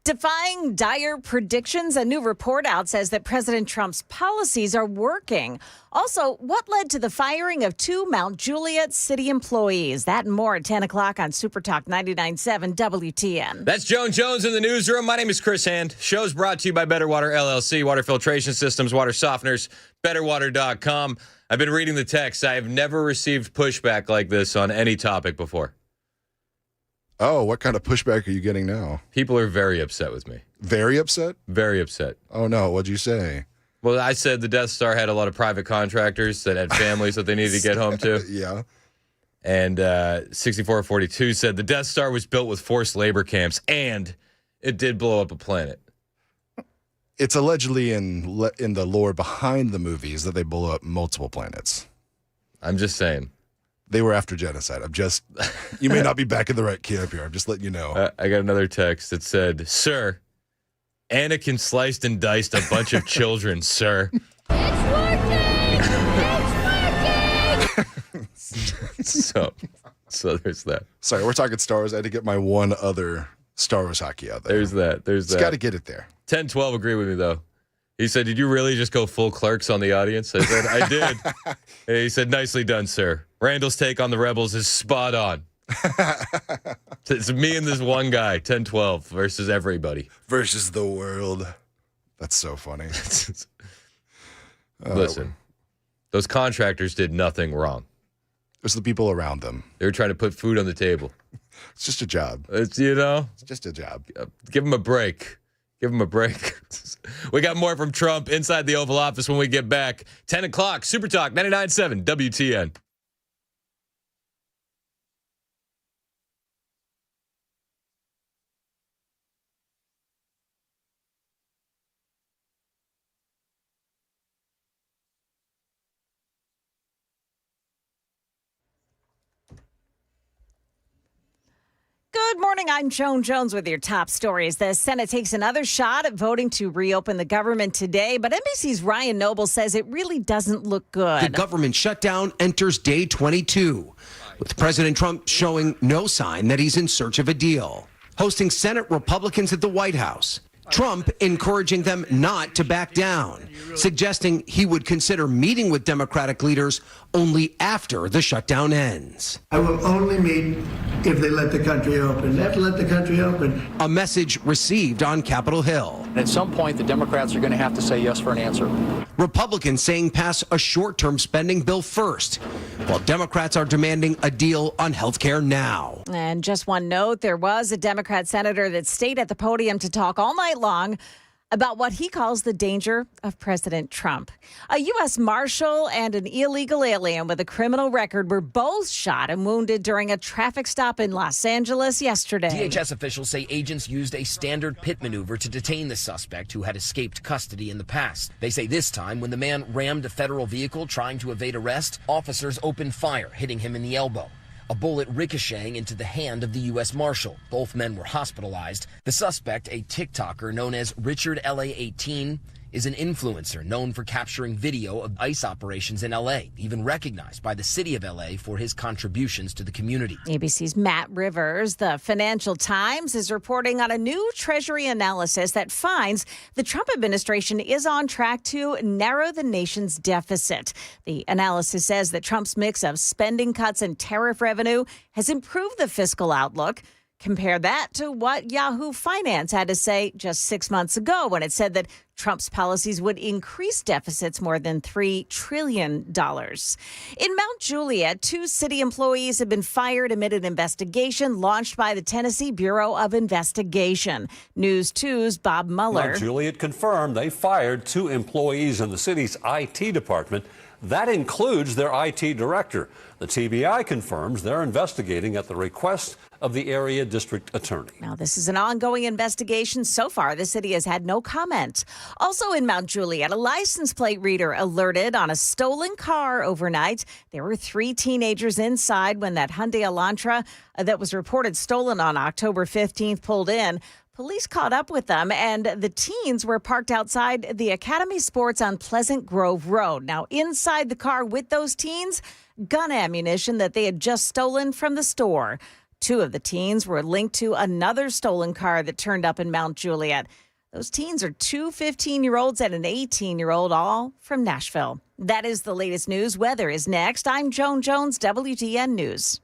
Defying dire predictions, a new report out says that President Trump's policies are working. Also, what led to the firing of 2 Mount Juliet city employees? That and more at 10 o'clock on Super Talk 99.7 WTN. That's Joan Jones in the newsroom. My name is Chris Hand. Show's brought to you by Better Water LLC, water filtration systems, water softeners, betterwater.com. I've been reading the text. I have never received pushback like this on any topic before. Oh, what kind of pushback are you getting now? People are very upset with me. Very upset? Very upset. Oh, no. What'd you say? Well, I said the Death Star had a lot of private contractors that had families that they needed to get home to. Yeah. And 6442 said the Death Star was built with forced labor camps, and it did blow up a planet. It's allegedly in the lore behind the movies that they blow up multiple planets. I'm just saying. They were after genocide. You may not be back in the right camp here. I'm just letting you know. I got another text that said, "Sir, Anakin sliced and diced a bunch of children, sir." It's working! It's working! So there's that. Sorry, we're talking Star Wars. I had to get my one other Star Wars hockey out there. There's that. Just got to get it there. 1012 agree with me, though. He said, "Did you really just go full Clerks on the audience?" I said, "I did." And he said, "Nicely done, sir. Randall's take on the Rebels is spot on." It's me and this one guy, 1012 versus everybody. Versus the world. That's so funny. Listen, those contractors did nothing wrong. It was the people around them. They were trying to put food on the table. It's just a job. It's just a job. Give them a break. Give him a break. We got more from Trump inside the Oval Office when we get back. 10 o'clock, Super Talk 99.7 WTN. Good morning. I'm Joan Jones with your top stories. The Senate takes another shot at voting to reopen the government today, but NBC's Ryan Noble says it really doesn't look good. The government shutdown enters day 22, with President Trump showing no sign that he's in search of a deal. Hosting Senate Republicans at the White House, Trump encouraging them not to back down, suggesting he would consider meeting with Democratic leaders only after the shutdown ends. I will only meet if they let the country open. They have to let the country open. A message received on Capitol Hill. At some point, the Democrats are going to have to say yes for an answer. Republicans saying pass a short-term spending bill first, while Democrats are demanding a deal on health care now. And just one note, there was a Democrat senator that stayed at the podium to talk all night long about what he calls the danger of President Trump. A U.S. Marshal and an illegal alien with a criminal record were both shot and wounded during a traffic stop in Los Angeles yesterday. DHS officials say agents used a standard pit maneuver to detain the suspect who had escaped custody in the past. They say this time, when the man rammed a federal vehicle trying to evade arrest, officers opened fire, hitting him in the elbow. A bullet ricocheting into the hand of the U.S. Marshal. Both men were hospitalized. The suspect, a TikToker known as Richard LA18, is an influencer known for capturing video of ICE operations in L.A., even recognized by the city of L.A. for his contributions to the community. ABC's Matt Rivers. The Financial Times is reporting on a new Treasury analysis that finds the Trump administration is on track to narrow the nation's deficit. The analysis says that Trump's mix of spending cuts and tariff revenue has improved the fiscal outlook. Compare that to what Yahoo Finance had to say just 6 months ago when it said that Trump's policies would increase deficits more than $3 trillion. In Mount Juliet, 2 city employees have been fired amid an investigation launched by the Tennessee Bureau of Investigation. News 2's Bob Mueller. Mount Juliet confirmed they fired 2 employees in the city's IT department. That includes their IT director. The TBI confirms they're investigating at the request of the area district attorney. Now, this is an ongoing investigation. So far, the city has had no comment. Also in Mount Juliet, a license plate reader alerted on a stolen car overnight. There were 3 teenagers inside when that Hyundai Elantra that was reported stolen on October 15th pulled in. Police caught up with them, and the teens were parked outside the Academy Sports on Pleasant Grove Road. Now, inside the car with those teens, gun ammunition that they had just stolen from the store. Two of the teens were linked to another stolen car that turned up in Mount Juliet. Those teens are two 15-year-olds and an 18-year-old, all from Nashville. That is the latest news. Weather is next. I'm Joan Jones, WTN News.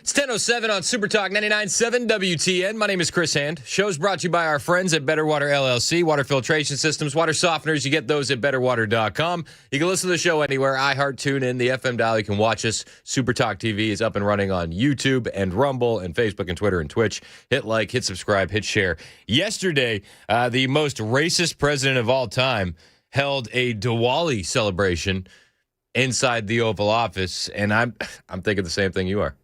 It's 10:07 on Super Talk 99.7 WTN. My name is Chris Hand. Show's brought to you by our friends at Better Water LLC. Water filtration systems, water softeners. You get those at betterwater.com. You can listen to the show anywhere. iHeart, TuneIn, the FM dial. You can watch us. Super Talk TV is up and running on YouTube and Rumble and Facebook and Twitter and Twitch. Hit like, hit subscribe, hit share. Yesterday, the most racist president of all time held a Diwali celebration inside the Oval Office, and I'm thinking the same thing you are.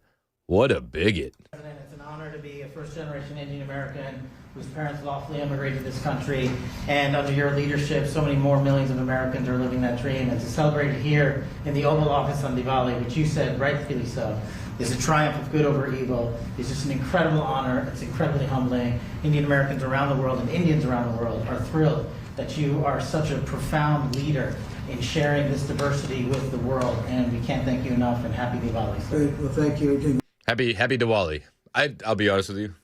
What a bigot. It's an honor to be a first-generation Indian American whose parents lawfully immigrated to this country, and under your leadership, so many more millions of Americans are living that dream. And to celebrate it here in the Oval Office on Diwali, which you said, rightfully so, is a triumph of good over evil. It's just an incredible honor. It's incredibly humbling. Indian Americans around the world and Indians around the world are thrilled that you are such a profound leader in sharing this diversity with the world, and we can't thank you enough, and happy Diwali. Well, thank you. Happy Diwali. I'll be honest with you.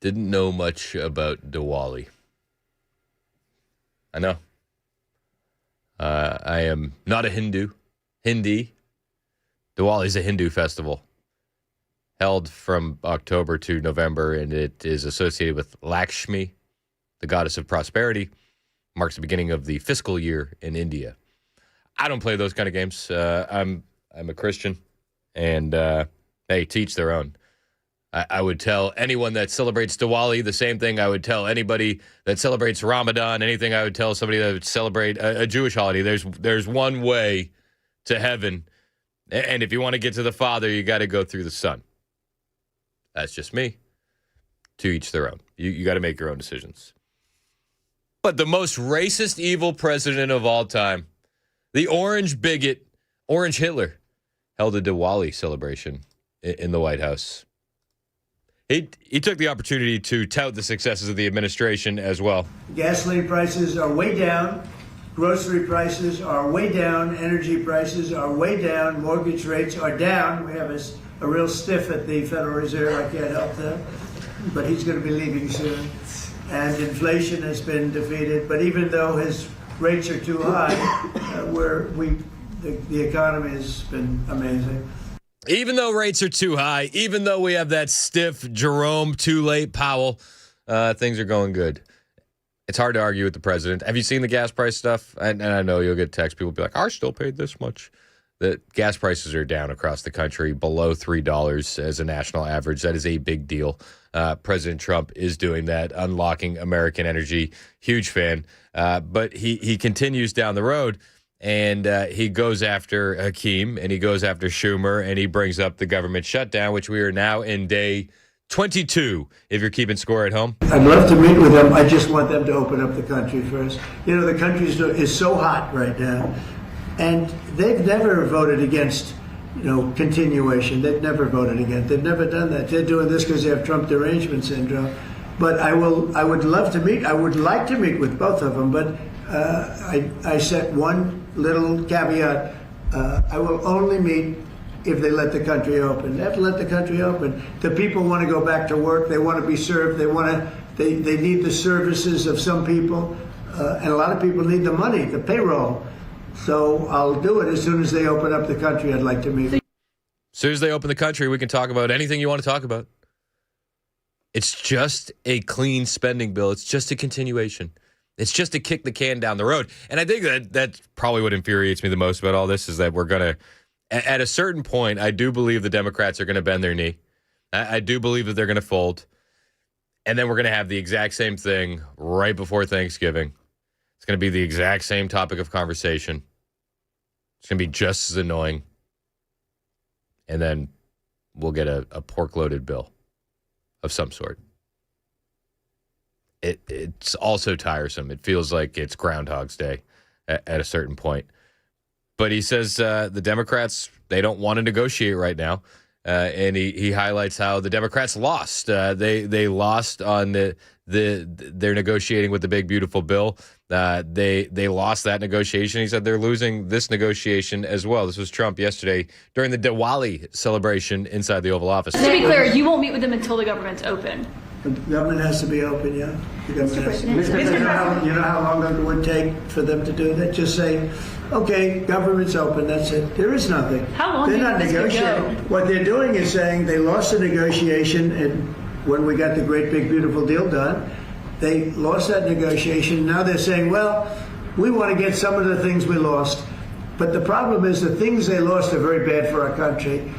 Didn't know much about Diwali. I know. I am not a Hindi. Diwali is a Hindu festival held from October to November, and it is associated with Lakshmi, the goddess of prosperity. Marks the beginning of the fiscal year in India. I don't play those kind of games. I'm a Christian. And, hey, teach their own. I would tell anyone that celebrates Diwali the same thing I would tell anybody that celebrates Ramadan, anything I would tell somebody that would celebrate a Jewish holiday. There's one way to heaven, and if you want to get to the Father, you got to go through the Son. That's just me. To each their own. You got to make your own decisions. But the most racist, evil president of all time, the orange bigot, Orange Hitler, held a Diwali celebration in the White House. He took the opportunity to tout the successes of the administration as well. Gasoline prices are way down. Grocery prices are way down. Energy prices are way down. Mortgage rates are down. We have a real stiff at the Federal Reserve. I can't help that. But he's going to be leaving soon. And inflation has been defeated. But even though his rates are too high, the economy has been amazing. Even though rates are too high, even though we have that stiff Jerome too late Powell, things are going good. It's hard to argue with the president. Have you seen the gas price stuff? And I know you'll get text. People be like, I still paid this much. The gas prices are down across the country, below $3 as a national average. That is a big deal. President Trump is doing that, unlocking American energy. Huge fan. But he continues down the road. And he goes after Hakeem, and he goes after Schumer, and he brings up the government shutdown, which we are now in day 22, if you're keeping score at home. I'd love to meet with them. I just want them to open up the country first. You know, the country is so hot right now, and they've never voted against, continuation. They've never voted against. They've never done that. They're doing this because they have Trump derangement syndrome. But I would love to meet. I would like to meet with both of them, but I set one little caveat. I will only meet if they let the country open. They have to let the country open. The people want to go back to work. They want to be served. They need the services of some people. And a lot of people need the money, the payroll. So I'll do it as soon as they open up the country. I'd like to meet. As soon as they open the country, we can talk about anything you want to talk about. It's just a clean spending bill. It's just a continuation. It's just to kick the can down the road. And I think that's probably what infuriates me the most about all this is that we're going to, at a certain point, I do believe the Democrats are going to bend their knee. I do believe that they're going to fold. And then we're going to have the exact same thing right before Thanksgiving. It's going to be the exact same topic of conversation. It's going to be just as annoying. And then we'll get a pork-loaded bill of some sort. It's also tiresome. It feels like it's Groundhog's Day at a certain point. But he says the Democrats, they don't want to negotiate right now. And he highlights how the Democrats lost. They lost on they're negotiating with the big, beautiful bill. They lost that negotiation. He said they're losing this negotiation as well. This was Trump yesterday during the Diwali celebration inside the Oval Office. To be clear, you won't meet with them until the government's open. The government has to be open, yeah. The government has to be. You know how long it would take for them to do that? Just say, okay, government's open, that's it. There is nothing. How long They're do you not think this could negotiating. go? What they're doing is saying they lost the negotiation, and when we got the great big beautiful deal done, they lost that negotiation. Now they're saying, well, we want to get some of the things we lost. But the problem is the things they lost are very bad for our country.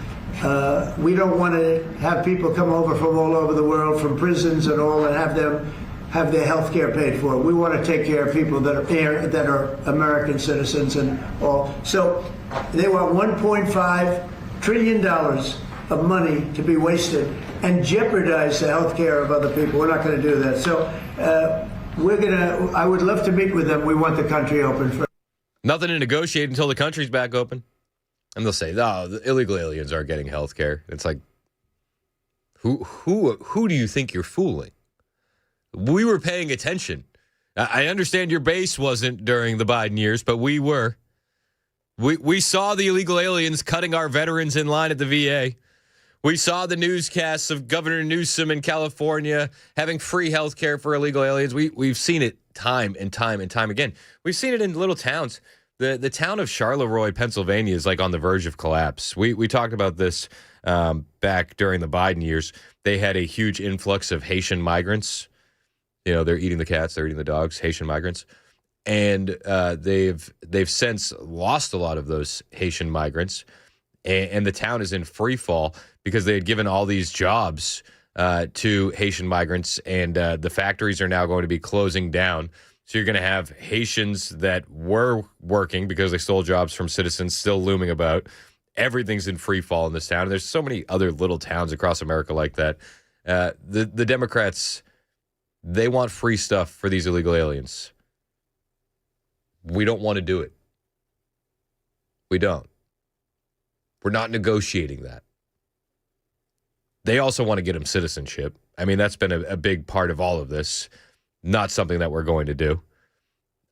We don't want to have people come over from all over the world, from prisons and all, and have them have their health care paid for. We want to take care of people that are American citizens and all. So they want $1.5 trillion of money to be wasted and jeopardize the health care of other people. We're not going to do that. So I would love to meet with them. We want the country open first. Nothing to negotiate until the country's back open. And they'll say, "Oh, the illegal aliens aren't getting health care." It's like, who do you think you're fooling? We were paying attention. I understand your base wasn't during the Biden years, but we were. We saw the illegal aliens cutting our veterans in line at the VA. We saw the newscasts of Governor Newsom in California having free health care for illegal aliens. We've seen it time and time and time again. We've seen it in little towns. The town of Charleroi, Pennsylvania is like on the verge of collapse. We talked about this back during the Biden years. They had a huge influx of Haitian migrants. You know, they're eating the cats, they're eating the dogs, Haitian migrants. And they've since lost a lot of those Haitian migrants. And the town is in free fall because they had given all these jobs to Haitian migrants. And the factories are now going to be closing down. So you're going to have Haitians that were working because they stole jobs from citizens still looming about. Everything's in free fall in this town. And there's so many other little towns across America like that. The Democrats, They want free stuff for these illegal aliens. We don't want to do it. We don't. We're not negotiating that. They also want to get them citizenship. I mean, that's been a big part of all of this. Not something that we're going to do.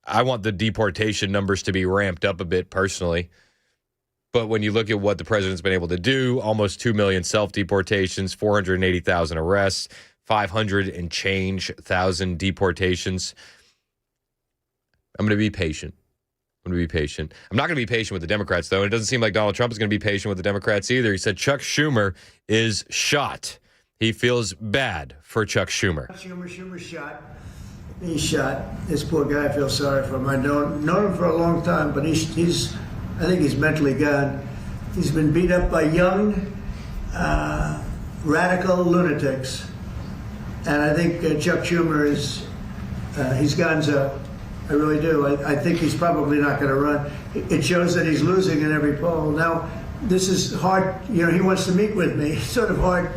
I want the deportation numbers to be ramped up a bit personally. But when you look at what the president's been able to do, almost 2 million self-deportations, 480,000 arrests, 500 and change thousand deportations. I'm going to be patient. I'm not going to be patient with the Democrats, though. And it doesn't seem like Donald Trump is going to be patient with the Democrats either. He said Chuck Schumer is shot. He feels bad for Chuck Schumer. Schumer's shot. He's shot. This poor guy, I feel sorry for him. I've known him for a long time, but I think he's mentally gone. He's been beat up by young, radical lunatics. And I think Chuck Schumer he's gonzo. I really do. I think he's probably not going to run. It shows that he's losing in every poll. Now, this is hard. He wants to meet with me. It's sort of hard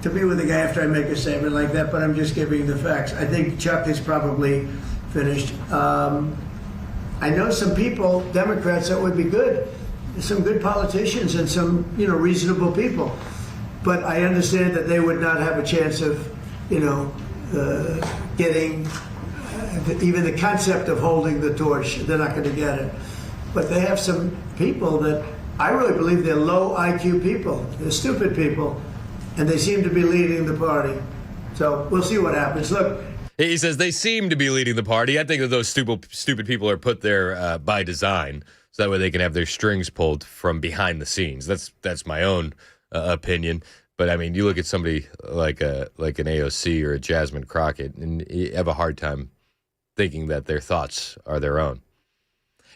to meet with a guy after I make a statement like that, but I'm just giving the facts. I think Chuck is probably finished. I know some people, Democrats, that would be good. Some good politicians and some, reasonable people. But I understand that they would not have a chance of, getting even the concept of holding the torch. They're not going to get it. But they have some people that I really believe they're low IQ people. They're stupid people. And they seem to be leading the party. So we'll see what happens. Look. He says they seem to be leading the party. I think that those stupid people are put there by design. So that way they can have their strings pulled from behind the scenes. That's my own opinion. But, I mean, you look at somebody like an AOC or a Jasmine Crockett, and you have a hard time thinking that their thoughts are their own.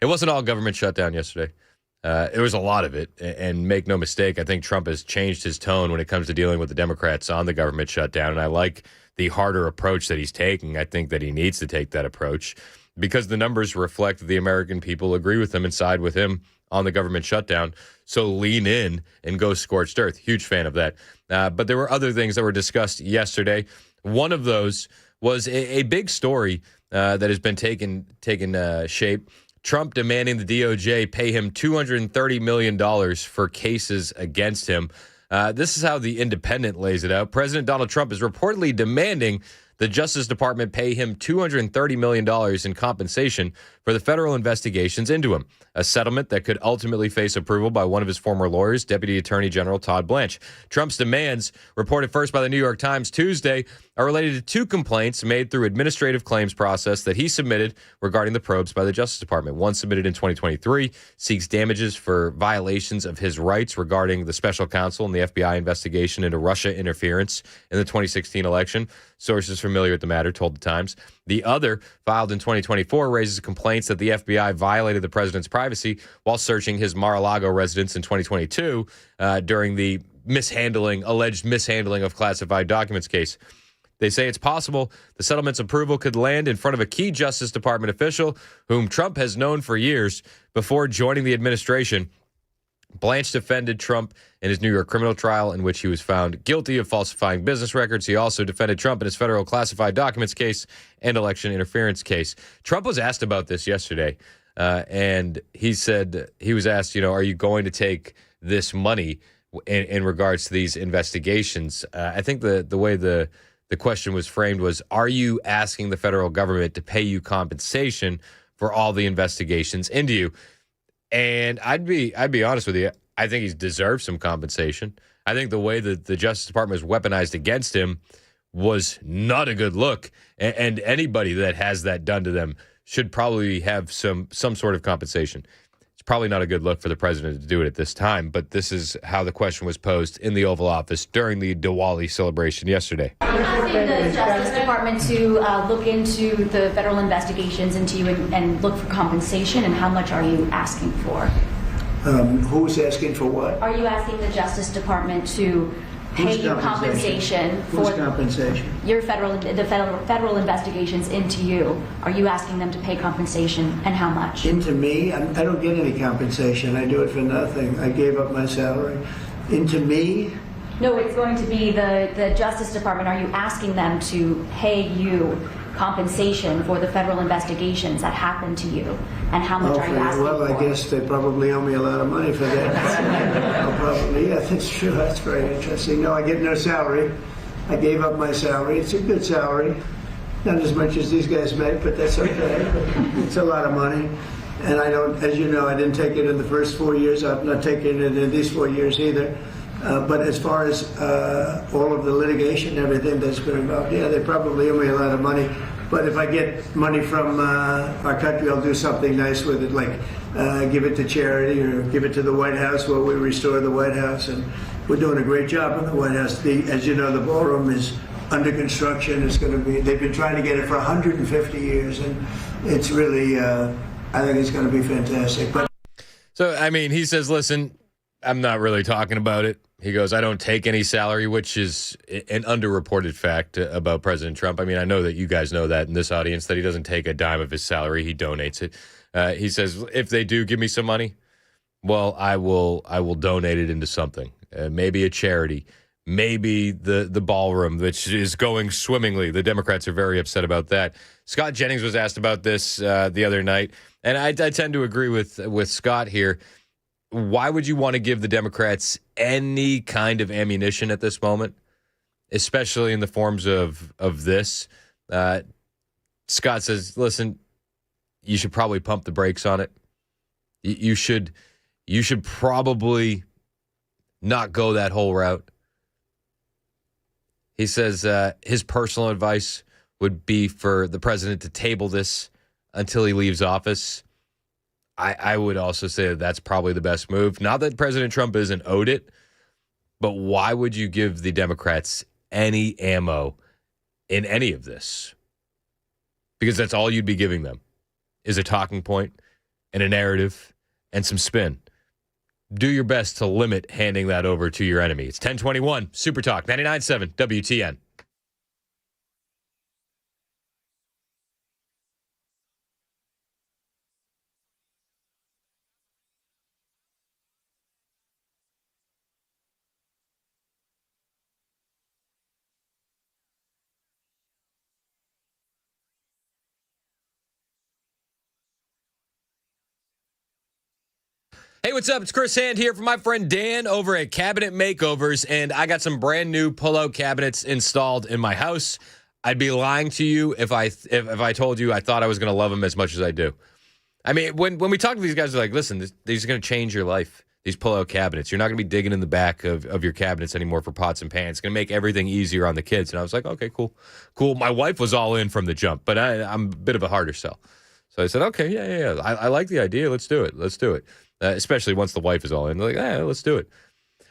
It wasn't all government shutdown yesterday. It was a lot of it. And make no mistake, I think Trump has changed his tone when it comes to dealing with the Democrats on the government shutdown. And I like the harder approach that he's taking. I think that he needs to take that approach because the numbers reflect that the American people agree with him and side with him on the government shutdown. So lean in and go scorched earth. Huge fan of that. But there were other things that were discussed yesterday. One of those was a big story that has been taken shape. Trump demanding the DOJ pay him $230 million for cases against him. This is how The Independent lays it out. President Donald Trump is reportedly demanding the Justice Department pay him $230 million in compensation for the federal investigations into him, a settlement that could ultimately face approval by one of his former lawyers, Deputy Attorney General Todd Blanche. Trump's demands, reported first by the New York Times Tuesday, are related to two complaints made through administrative claims process that he submitted regarding the probes by the Justice Department. One submitted in 2023 seeks damages for violations of his rights regarding the special counsel and the FBI investigation into Russia interference in the 2016 election. Sources familiar with the matter told the Times. The other, filed in 2024, raises complaints that the FBI violated the president's privacy while searching his Mar-a-Lago residence in 2022 during the alleged mishandling of classified documents case. They say it's possible the settlement's approval could land in front of a key Justice Department official whom Trump has known for years before joining the administration. Blanche defended Trump in his New York criminal trial in which he was found guilty of falsifying business records. He also defended Trump in his federal classified documents case and election interference case. Trump was asked about this yesterday, and he said he was asked, are you going to take this money in regards to these investigations? I think the way the question was framed was, are you asking the federal government to pay you compensation for all the investigations into you? And I'd be honest with you. I think he's deserved some compensation. I think the way that the Justice Department was weaponized against him was not a good look. And anybody that has that done to them should probably have some sort of compensation. It's probably not a good look for the president to do it at this time, but this is how the question was posed in the Oval Office during the Diwali celebration yesterday. Are you asking the Justice Department to look into the federal investigations into you and look for compensation, and how much are you asking for? Who's asking for what? Are you asking the Justice Department to pay you compensation for your federal investigations into you? Are you asking them to pay compensation, and how much? Into me? I don't get any compensation. I do it for nothing. I gave up my salary. Into me? No, it's going to be the Justice Department. Are you asking them to pay you compensation for the federal investigations that happened to you? And how much are you asking well, for? I guess they probably owe me a lot of money for that. I'll probably, yeah, that's true. That's very interesting. No, I get no salary. I gave up my salary. It's a good salary. Not as much as these guys make, but that's okay. It's a lot of money. And I don't, as you know, I didn't take it in the first 4 years. I'm not taking it in these 4 years either. But as far as all of the litigation, everything that's been involved, yeah, they probably owe me a lot of money. But if I get money from our country, I'll do something nice with it, like give it to charity or give it to the White House where we restore the White House. And we're doing a great job in the White House. As you know, the ballroom is under construction. It's going to be, they've been trying to get it for 150 years. And it's really, I think it's going to be fantastic. But So, I mean, he says, listen, I'm not really talking about it. He goes, I don't take any salary, which is an underreported fact about President Trump. I mean, I know that you guys know that in this audience, that he doesn't take a dime of his salary. He donates it. He says, if they do give me some money, well, I will donate it into something, maybe a charity, maybe the ballroom, which is going swimmingly. The Democrats are very upset about that. Scott Jennings was asked about this the other night, and I tend to agree with Scott here. Why would you want to give the Democrats any kind of ammunition at this moment, especially in the forms of this? Scott says, listen, you should probably pump the brakes on it. You should probably not go that whole route. He says his personal advice would be for the president to table this until he leaves office. I would also say that that's probably the best move. Not that President Trump isn't owed it, but why would you give the Democrats any ammo in any of this? Because that's all you'd be giving them is a talking point and a narrative and some spin. Do your best to limit handing that over to your enemy. It's 1021 Super Talk 99.7 WTN. Hey, what's up? It's Chris Hand here from my friend Dan over at Cabinet Makeovers, and I got some brand new pull-out cabinets installed in my house. I'd be lying to you if I told you I thought I was going to love them as much as I do. I mean, when we talk to these guys, they're like, listen, these are going to change your life, these pull-out cabinets. You're not going to be digging in the back of your cabinets anymore for pots and pans. It's going to make everything easier on the kids. And I was like, okay, cool. My wife was all in from the jump, but I'm a bit of a harder sell. So I said, okay, yeah. I like the idea. Let's do it. Especially once the wife is all in. They're like, let's do it.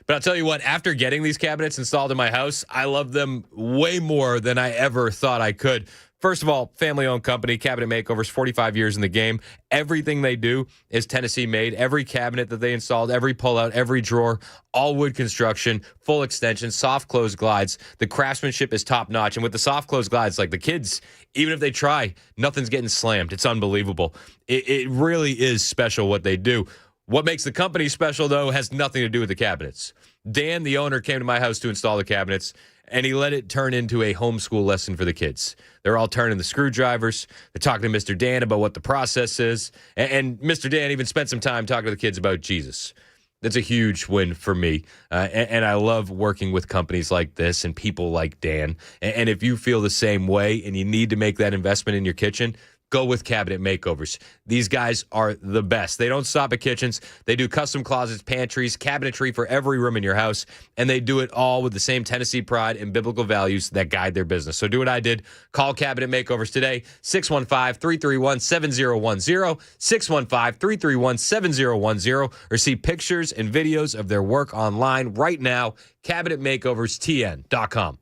But I'll tell you what, after getting these cabinets installed in my house, I love them way more than I ever thought I could. First of all, family-owned company, Cabinet Makeovers, 45 years in the game. Everything they do is Tennessee-made. Every cabinet that they installed, every pull-out, every drawer, all wood construction, full extension, soft-close glides. The craftsmanship is top-notch. And with the soft-close glides, like the kids, even if they try, nothing's getting slammed. It's unbelievable. It really is special what they do. What makes the company special, though, has nothing to do with the cabinets. Dan, the owner, came to my house to install the cabinets, and he let it turn into a homeschool lesson for the kids. They're all turning the screwdrivers. They're talking to Mr. Dan about what the process is. And Mr. Dan even spent some time talking to the kids about Jesus. That's a huge win for me. And I love working with companies like this and people like Dan. And if you feel the same way and you need to make that investment in your kitchen, go with Cabinet Makeovers. These guys are the best. They don't stop at kitchens. They do custom closets, pantries, cabinetry for every room in your house, and they do it all with the same Tennessee pride and biblical values that guide their business. So do what I did. Call Cabinet Makeovers today, 615-331-7010, 615-331-7010, or see pictures and videos of their work online right now, cabinetmakeoverstn.com.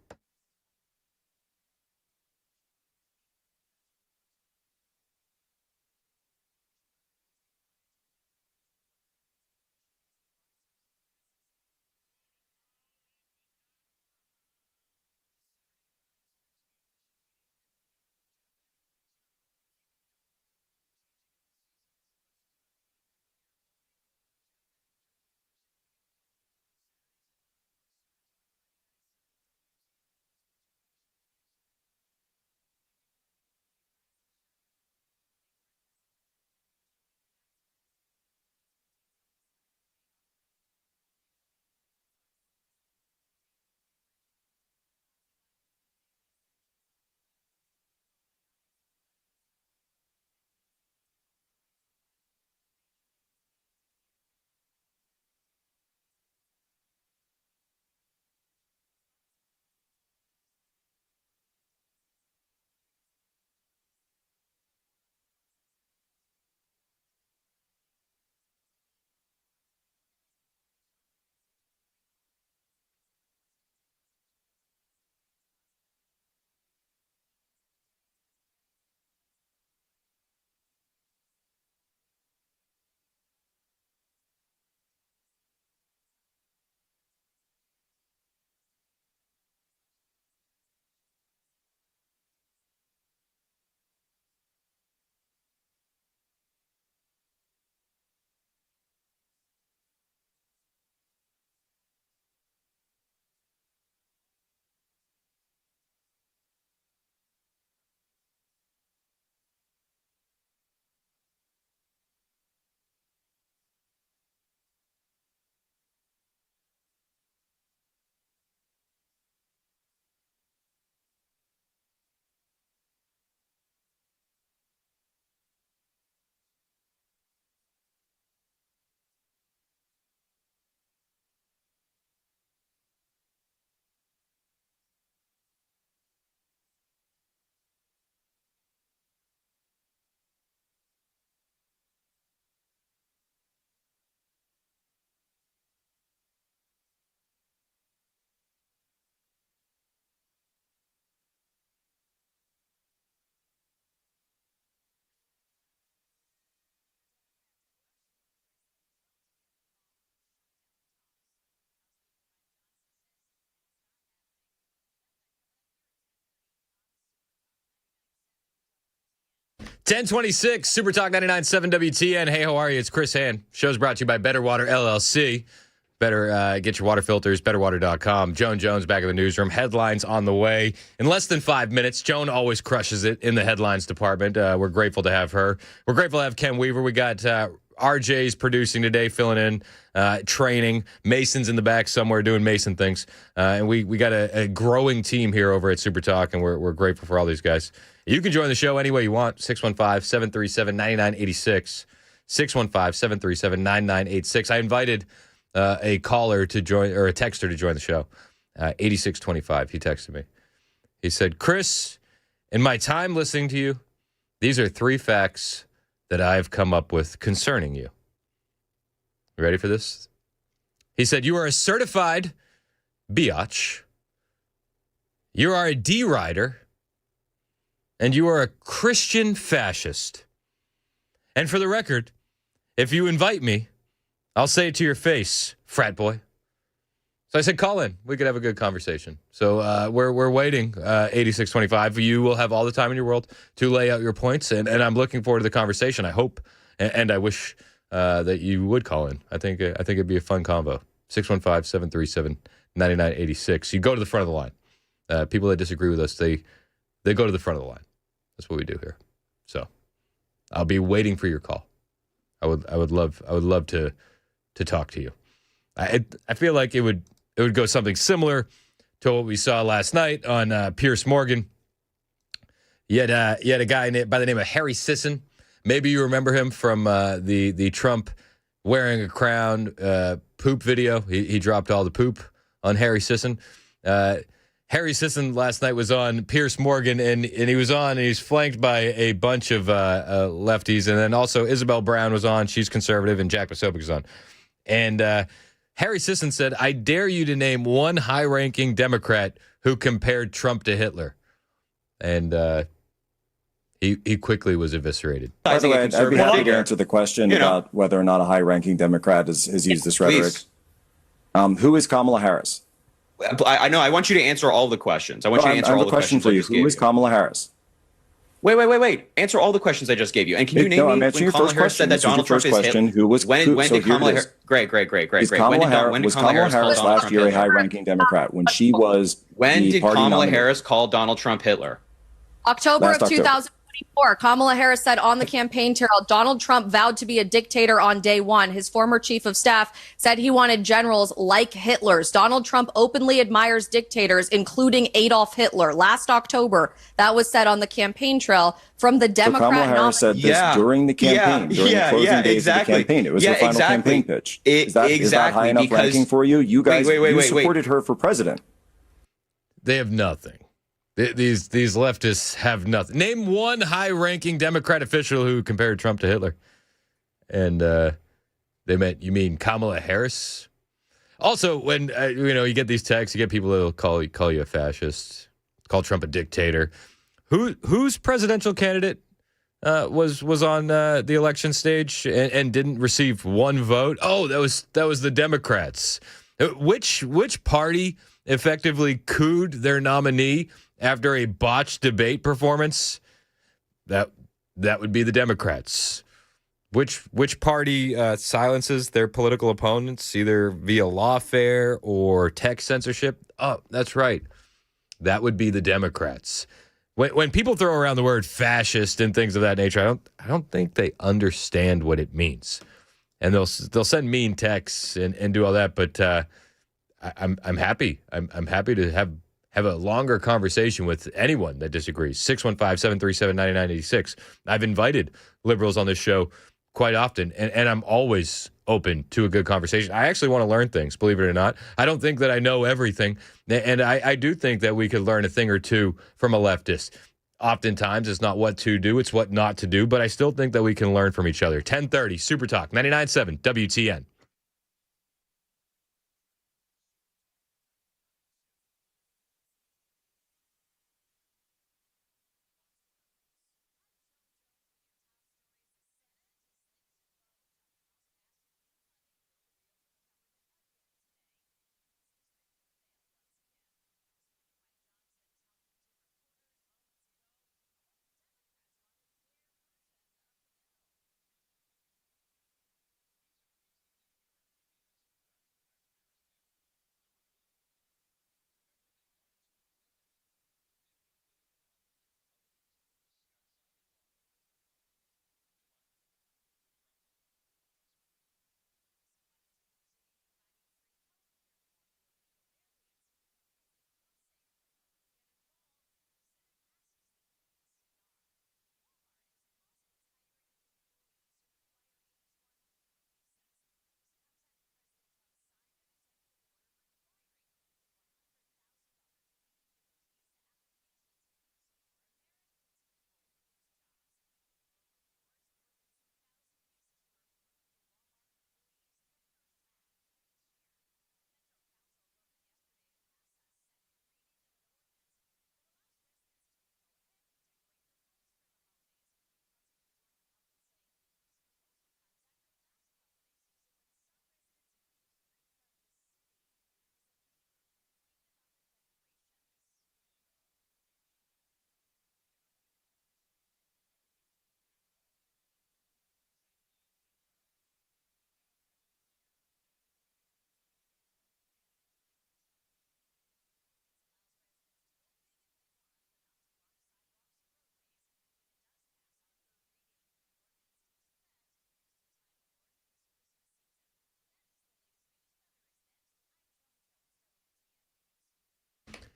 1026, Super Talk 99.7 WTN. Hey, how are you? It's Chris Hand. Show's brought to you by Better Water LLC. Better get your water filters, betterwater.com. Joan Jones back in the newsroom. Headlines on the way in less than 5 minutes. Joan always crushes it in the headlines department. We're grateful to have her. We're grateful to have Ken Weaver. We got RJ's producing today, filling in, training. Mason's in the back somewhere doing Mason things. And we got a growing team here over at Super Talk, and we're grateful for all these guys. You can join the show any way you want. 615-737-9986. 615-737-9986. I invited a caller to join, or a texter to join the show. 8625. He texted me. He said, Chris, in my time listening to you, these are 3 facts that I've come up with concerning you. You ready for this? He said, you are a certified biatch. You are a D-rider. And you are a Christian fascist. And for the record, if you invite me, I'll say it to your face, frat boy. So I said, call in. We could have a good conversation. So we're waiting, 8625. You will have all the time in your world to lay out your points, and I'm looking forward to the conversation. I hope, and I wish that you would call in. I think it'd be a fun convo. 615-737-9986. You go to the front of the line. People that disagree with us, they go to the front of the line. That's what we do here. So I'll be waiting for your call. I would love to talk to you. I feel like it would go something similar to what we saw last night on Piers Morgan. You had a guy by the name of Harry Sisson. Maybe you remember him from the Trump wearing a crown poop video. He dropped all the poop on Harry Sisson. Harry Sisson last night was on Piers Morgan, and he's flanked by a bunch of lefties, and then also Isabel Brown was on. She's conservative, and Jack Posobiec was on. And Harry Sisson said, I dare you to name one high-ranking Democrat who compared Trump to Hitler. And he quickly was eviscerated. By the way, I'd be happy to answer the question about whether or not a high-ranking Democrat has used this rhetoric. Who is Kamala Harris? I know. I want you to answer all the questions. I want you to answer all the questions for you. Who is Kamala Harris? Wait. Answer all the questions I just gave you. And can you name me when Kamala Harris said that Donald Trump is Hitler? When did Kamala Harris? Great. Was Kamala Harris last year a high-ranking Democrat when she was? When did Kamala Harris call Donald Trump Hitler? October of 2024. Kamala Harris said on the campaign trail, Donald Trump vowed to be a dictator on day one. His former chief of staff said he wanted generals like Hitler's. Donald Trump openly admires dictators, including Adolf Hitler. Last October, that was said on the campaign trail from the Democrat. So Kamala Harris said this during the campaign, during the closing days of the campaign. It was her final campaign pitch. Is that high enough ranking for you? You guys you supported her for president. They have nothing. These leftists have nothing. Name one high-ranking Democrat official who compared Trump to Hitler. And you mean Kamala Harris? Also, when you get these texts, you get people that'll call you a fascist, call Trump a dictator. Whose presidential candidate was on the election stage and didn't receive one vote? Oh, that was the Democrats. Which party effectively cooed their nominee after a botched debate performance? That would be the Democrats. Which party silences their political opponents either via lawfare or tech censorship? Oh, that's right. That would be the Democrats. When people throw around the word fascist and things of that nature, I don't think they understand what it means. And they'll send mean texts and do all that, but I'm happy. I'm happy to have a longer conversation with anyone that disagrees. 615-737-9986. I've invited liberals on this show quite often, and I'm always open to a good conversation. I actually want to learn things, believe it or not. I don't think that I know everything, and I do think that we could learn a thing or two from a leftist. Oftentimes, it's not what to do, it's what not to do, but I still think that we can learn from each other. 1030, Super Talk, 99.7 WTN.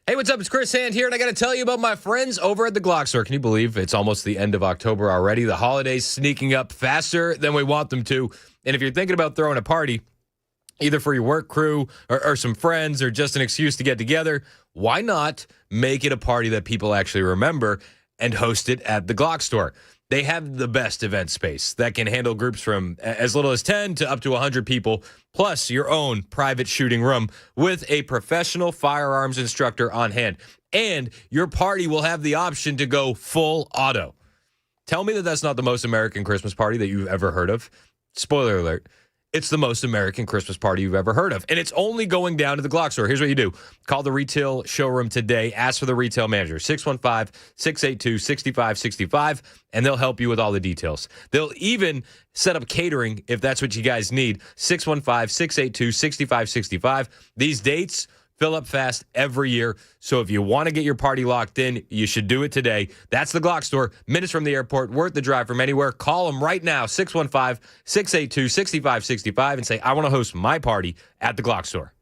Hey, what's up? It's Chris Hand here, and I got to tell you about my friends over at the Glock Store. Can you believe it's almost the end of October already? The holidays sneaking up faster than we want them to. And if you're thinking about throwing a party, either for your work crew or some friends or just an excuse to get together, why not make it a party that people actually remember and host it at the Glock Store? They have the best event space that can handle groups from as little as 10 to up to 100 people, plus your own private shooting room with a professional firearms instructor on hand. And your party will have the option to go full auto. Tell me that that's not the most American Christmas party that you've ever heard of. Spoiler alert. It's the most American Christmas party you've ever heard of. And it's only going down to the Glock Store. Here's what you do. Call the retail showroom today. Ask for the retail manager, 615-682-6565, and they'll help you with all the details. They'll even set up catering if that's what you guys need, 615-682-6565. These dates fill up fast every year. So if you want to get your party locked in, you should do it today. That's the Glock Store, minutes from the airport, worth the drive from anywhere. Call them right now, 615-682-6565, and say, I want to host my party at the Glock Store.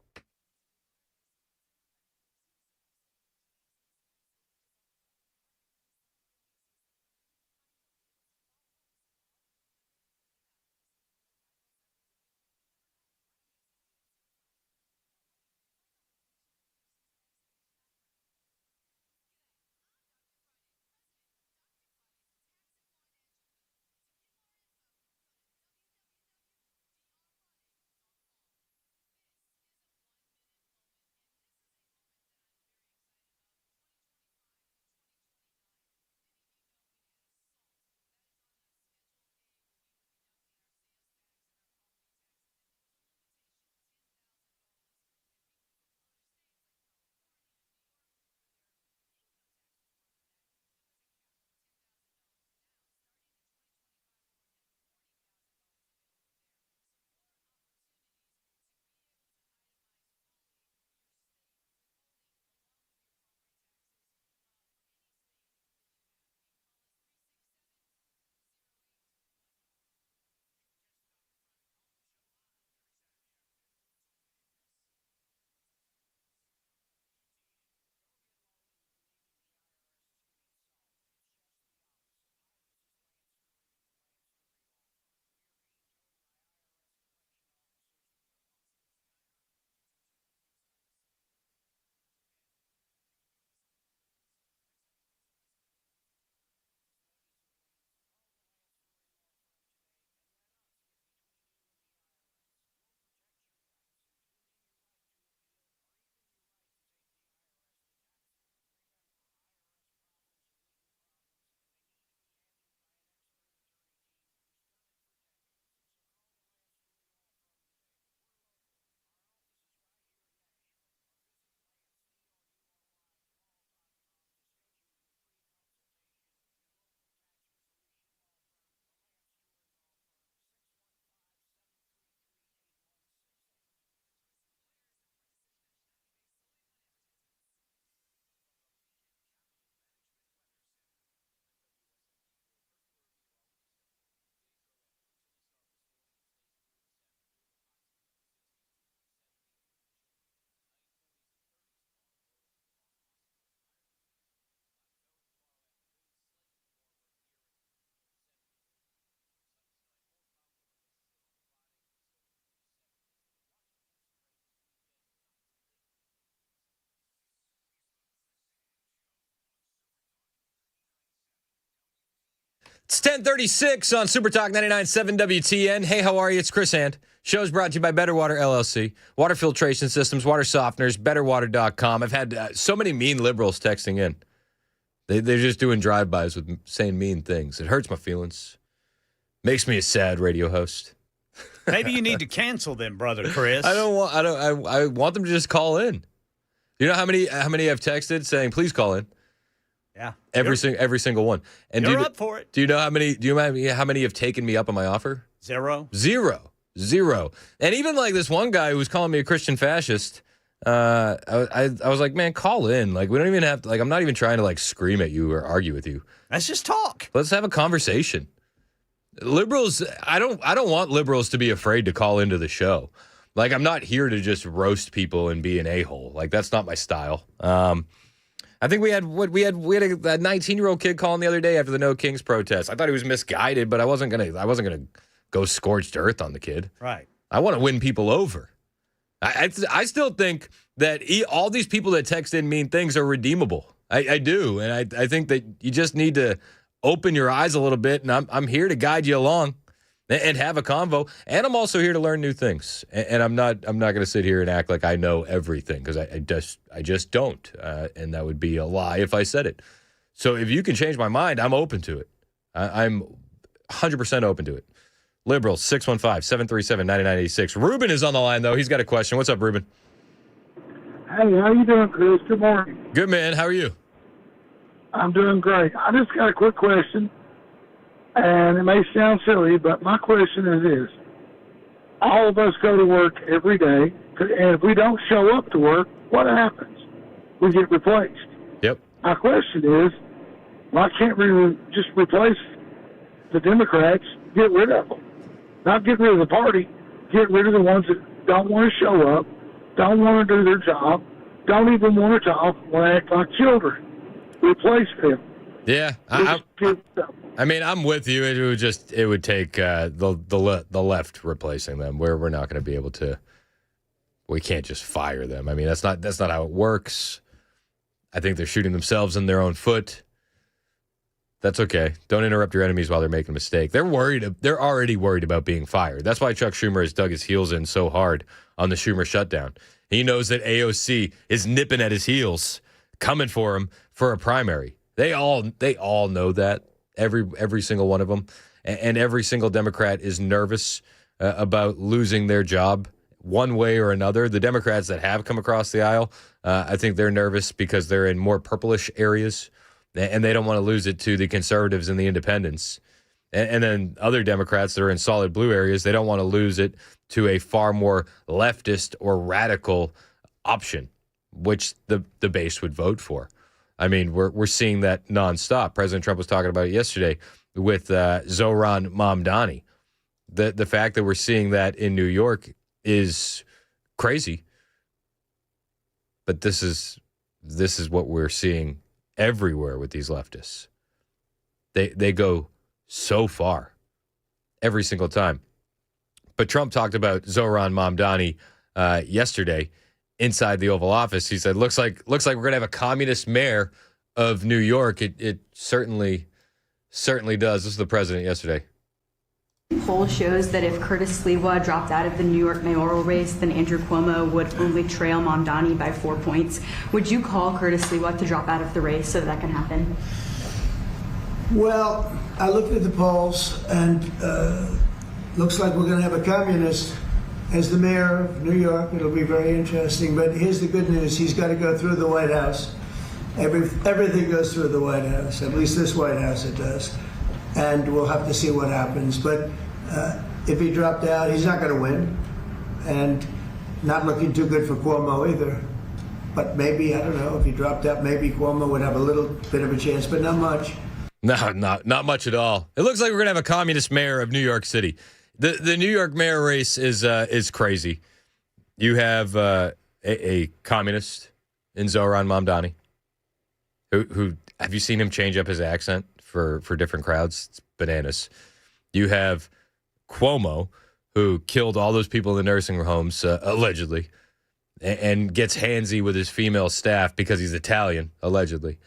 It's 10:36 on Super Talk 99.7 WTN. Hey, how are you? It's Chris Hand. Show's brought to you by Better Water LLC. Water filtration systems, water softeners, betterwater.com. I've had so many mean liberals texting in. They're just doing drive-bys with saying mean things. It hurts my feelings. Makes me a sad radio host. Maybe you need to cancel them, brother Chris. I want them to just call in. You know how many I've texted saying, please call in? Yeah. Every single one. And you're up for it. Do you know how many have taken me up on my offer? Zero. And even like this one guy who was calling me a Christian fascist, I was like, man, call in. Like, we don't even have to, like, I'm not even trying to like scream at you or argue with you. Let's just talk. Let's have a conversation. Liberals, I don't want liberals to be afraid to call into the show. Like, I'm not here to just roast people and be an a-hole. Like, that's not my style. I think we had a 19-year-old kid calling the other day after the No Kings protest. I thought he was misguided, but I wasn't gonna go scorched earth on the kid. Right. I want to win people over. I still think that all these people that text in mean things are redeemable. I do, and I think that you just need to open your eyes a little bit, and I'm here to guide you along and have a convo. And I'm also here to learn new things. And I'm not going to sit here and act like I know everything, because I just don't. And that would be a lie if I said it. So if you can change my mind, I'm open to it. I'm 100% open to it. Liberals, 615-737-9986. Ruben is on the line, though. He's got a question. What's up, Ruben? Hey, how you doing, Chris? Good morning. Good, man. How are you? I'm doing great. I just got a quick question, and it may sound silly, but my question is this. All of us go to work every day, and if we don't show up to work, what happens? We get replaced. Yep. My question is, why can't we just replace the Democrats, get rid of them? Not get rid of the party, get rid of the ones that don't want to show up, don't want to do their job, don't even want to talk, want to act like children. Replace them. Yeah, I mean, I'm with you. It would take the left replacing them. We're not going to be able to. We can't just fire them. I mean, that's not how it works. I think they're shooting themselves in their own foot. That's okay. Don't interrupt your enemies while they're making a mistake. They're worried. They're already worried about being fired. That's why Chuck Schumer has dug his heels in so hard on the Schumer shutdown. He knows that AOC is nipping at his heels, coming for him for a primary. They all know that. Every single one of them, and every single Democrat is nervous about losing their job one way or another. The Democrats that have come across the aisle, I think they're nervous because they're in more purplish areas, and they don't want to lose it to the conservatives and the independents. And then other Democrats that are in solid blue areas, they don't want to lose it to a far more leftist or radical option, which the base would vote for. I mean, we're seeing that nonstop. President Trump was talking about it yesterday with Zohran Mamdani. The fact that we're seeing that in New York is crazy. But this is what we're seeing everywhere with these leftists. They go so far every single time. But Trump talked about Zohran Mamdani yesterday inside the Oval Office. He said, looks like we're going to have a communist mayor of New York. It certainly does. This is the president yesterday. Poll shows that if Curtis Sliwa dropped out of the New York mayoral race, then Andrew Cuomo would only trail Mamdani by 4 points. Would you call Curtis Sliwa to drop out of the race so that can happen? Well, I looked at the polls, and looks like we're going to have a communist as the mayor of New York. It'll be very interesting. But here's the good news. He's got to go through the White House. Everything goes through the White House. At least this White House it does. And we'll have to see what happens. But if he dropped out, he's not going to win. And not looking too good for Cuomo either. But maybe, I don't know, if he dropped out, maybe Cuomo would have a little bit of a chance, but not much. No, not much at all. It looks like we're going to have a communist mayor of New York City. The New York mayor race is crazy. You have a communist in Zohran Mamdani, who have you seen him change up his accent for different crowds? It's bananas. You have Cuomo, who killed all those people in the nursing homes, allegedly, and gets handsy with his female staff because he's Italian, allegedly.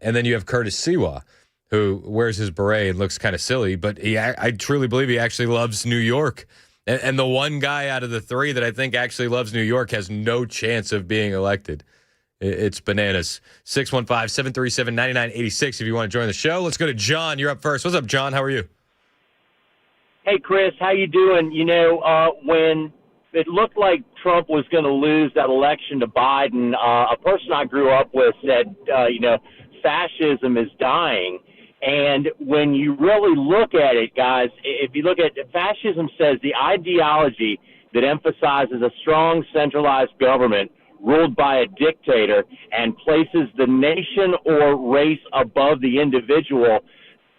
And then you have Curtis Sliwa, who wears his beret and looks kind of silly, but I truly believe he actually loves New York. And the one guy out of the three that I think actually loves New York has no chance of being elected. It's bananas. 615-737-9986 if you want to join the show. Let's go to John. You're up first. What's up, John? How are you? Hey, Chris. How you doing? You know, when it looked like Trump was going to lose that election to Biden, a person I grew up with said, fascism is dying. And when you really look at it, guys, if you look at it, fascism says the ideology that emphasizes a strong centralized government ruled by a dictator and places the nation or race above the individual.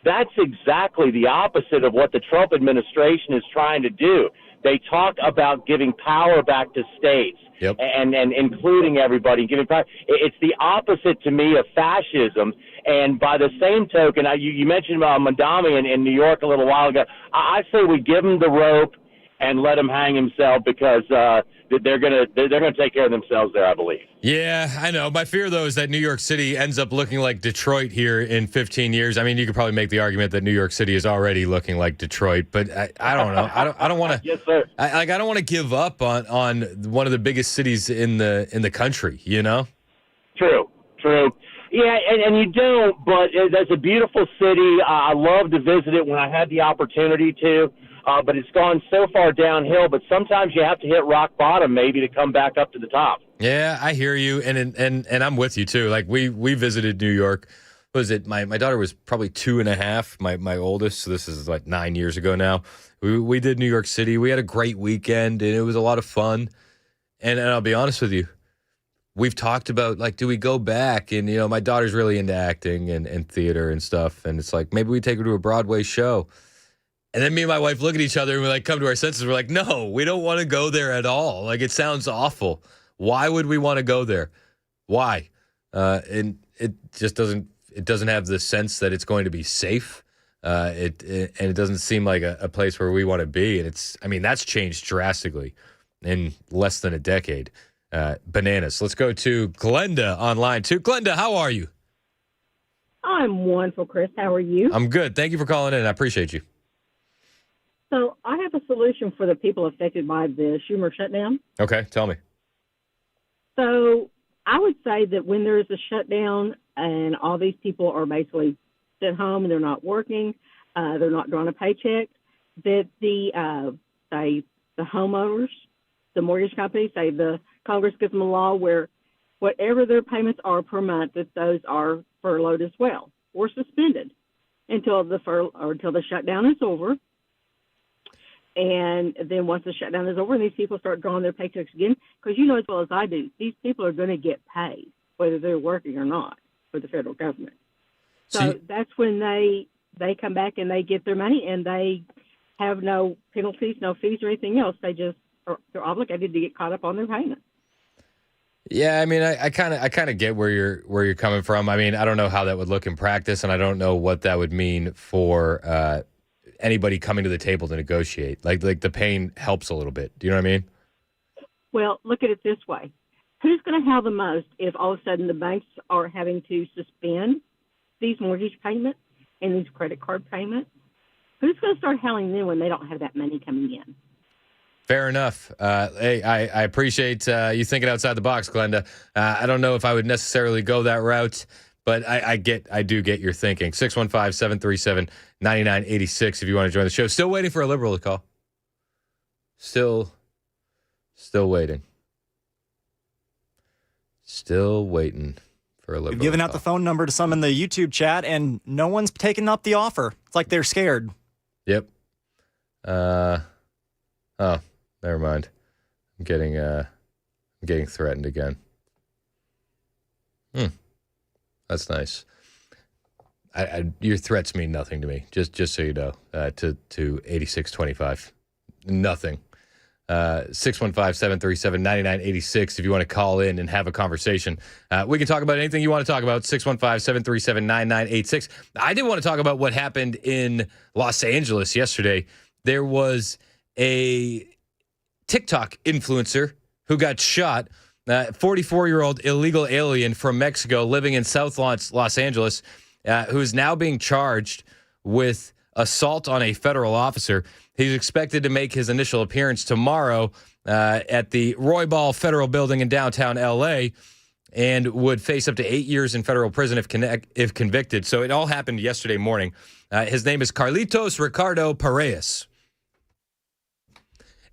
That's exactly the opposite of what the Trump administration is trying to do. They talk about giving power back to states. Yep. And including everybody, giving power. It's the opposite to me of fascism. And by the same token, you mentioned about Mondani in New York a little while ago. I say we give him the rope and let him hang himself because they're gonna take care of themselves there, I believe. Yeah, I know. My fear, though, is that New York City ends up looking like Detroit here in 15 years. I mean, you could probably make the argument that New York City is already looking like Detroit, but I don't know. I don't want to. Yes, sir. I don't want to give up on one of the biggest cities in the country. You know. True. Yeah, and you don't, but that's a beautiful city. I love to visit it when I had the opportunity to. But it's gone so far downhill. But sometimes you have to hit rock bottom maybe to come back up to the top. Yeah, I hear you, and I'm with you too. Like we visited New York. What was it? My daughter was probably 2.5. My oldest. So this is like 9 years ago now. We did New York City. We had a great weekend, and it was a lot of fun. And I'll be honest with you, we've talked about like, do we go back? And my daughter's really into acting and theater and stuff, and it's like maybe we take her to a Broadway show. And then me and my wife look at each other and we like come to our senses. We're like, no, we don't want to go there at all. Like, it sounds awful. Why would we want to go there? Why? And it just doesn't have the sense that it's going to be safe. And it doesn't seem like a place where we want to be. And that's changed drastically in less than a decade. Bananas. Let's go to Glenda online too. Glenda, how are you? I'm wonderful, Chris. How are you? I'm good. Thank you for calling in. I appreciate you. So I have a solution for the people affected by the Schumer shutdown. Okay, tell me. So I would say that when there is a shutdown and all these people are basically at home and they're not working, they're not drawing a paycheck, that the homeowners, the mortgage companies, say the Congress gives them a law where whatever their payments are per month, that those are furloughed as well or suspended until the shutdown is over. And then once the shutdown is over and these people start drawing their paychecks again, because you know as well as I do, these people are going to get paid, whether they're working or not, for the federal government. So that's when they come back and they get their money and they have no penalties, no fees or anything else. They're obligated to get caught up on their payments. Yeah, I kind of get where you're coming from. I don't know how that would look in practice, and I don't know what that would mean for anybody coming to the table to negotiate. Like the pain helps a little bit. Do you know what I mean? Well, look at it this way. Who's going to have the most if all of a sudden the banks are having to suspend these mortgage payments and these credit card payments? Who's going to start howling them when they don't have that money coming in? Fair enough. Hey, I appreciate you thinking outside the box, Glenda. I don't know if I would necessarily go that route, but I do get your thinking. 615-737-9986 if you want to join the show. Still waiting for a liberal to call. Still waiting. Still waiting for a liberal. You've given out the phone number to some in the YouTube chat, and no one's taken up the offer. It's like they're scared. Yep. Oh, never mind. I'm getting threatened again. That's nice. Your threats mean nothing to me. Just so you know. To 8625, nothing. 615-737-9986 if you want to call in and have a conversation. We can talk about anything you want to talk about. 615-737-9986. I did want to talk about what happened in Los Angeles yesterday. There was a TikTok influencer who got shot. 44-year-old illegal alien from Mexico living in South Los Angeles, who is now being charged with assault on a federal officer. He's expected to make his initial appearance tomorrow at the Roybal Federal Building in downtown L.A. and would face up to 8 years in federal prison if convicted. So it all happened yesterday morning. His name is Carlitos Ricardo Paredes.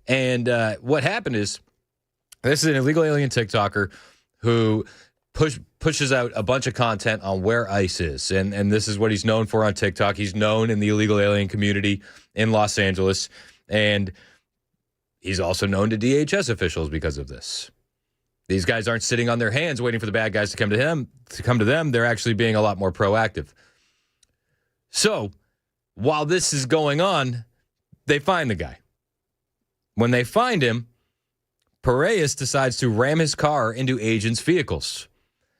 And what happened is, this is an illegal alien TikToker who pushes out a bunch of content on where ICE is. And this is what he's known for on TikTok. He's known in the illegal alien community in Los Angeles. And he's also known to DHS officials because of this. These guys aren't sitting on their hands waiting for the bad guys to come to them. They're actually being a lot more proactive. So while this is going on, they find the guy. When they find him, Piraeus decides to ram his car into agents' vehicles.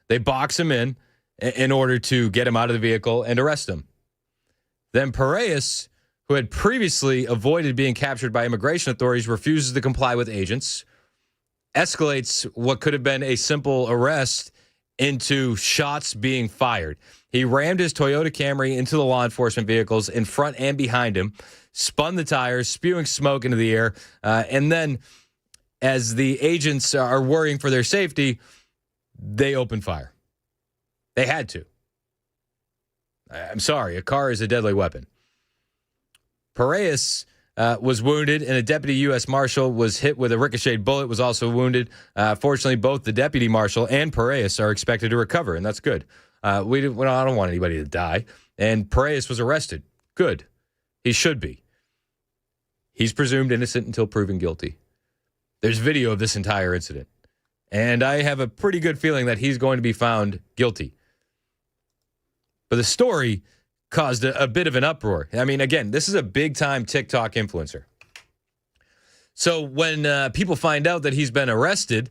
They box him in order to get him out of the vehicle and arrest him. Then Piraeus, who had previously avoided being captured by immigration authorities, refuses to comply with agents, escalates what could have been a simple arrest into shots being fired. He rammed his Toyota Camry into the law enforcement vehicles in front and behind him, spun the tires, spewing smoke into the air, and then as the agents are worrying for their safety, they open fire. They had to. I'm sorry, a car is a deadly weapon. Piraeus was wounded, and a deputy U.S. Marshal was hit with a ricocheted bullet, was also wounded. Fortunately, both the deputy marshal and Piraeus are expected to recover, and that's good. I don't want anybody to die. And Piraeus was arrested. Good. He should be. He's presumed innocent until proven guilty. There's video of this entire incident. And I have a pretty good feeling that he's going to be found guilty. But the story caused a bit of an uproar. I mean, again, this is a big-time TikTok influencer. So when people find out that he's been arrested,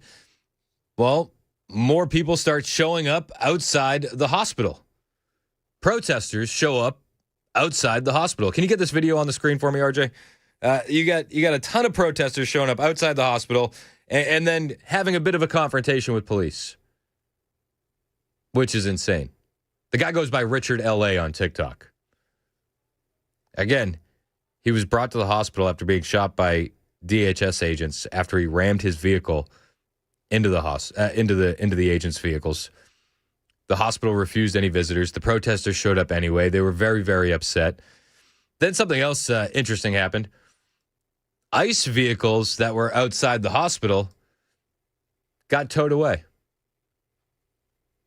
well, more people start showing up outside the hospital. Protesters show up outside the hospital. Can you get this video on the screen for me, RJ? You got a ton of protesters showing up outside the hospital and then having a bit of a confrontation with police, which is insane. The guy goes by Richard L.A. on TikTok. Again, he was brought to the hospital after being shot by DHS agents after he rammed his vehicle into the agents' vehicles. The hospital refused any visitors. The protesters showed up anyway. They were very, very upset. Then something else interesting happened. ICE vehicles that were outside the hospital got towed away.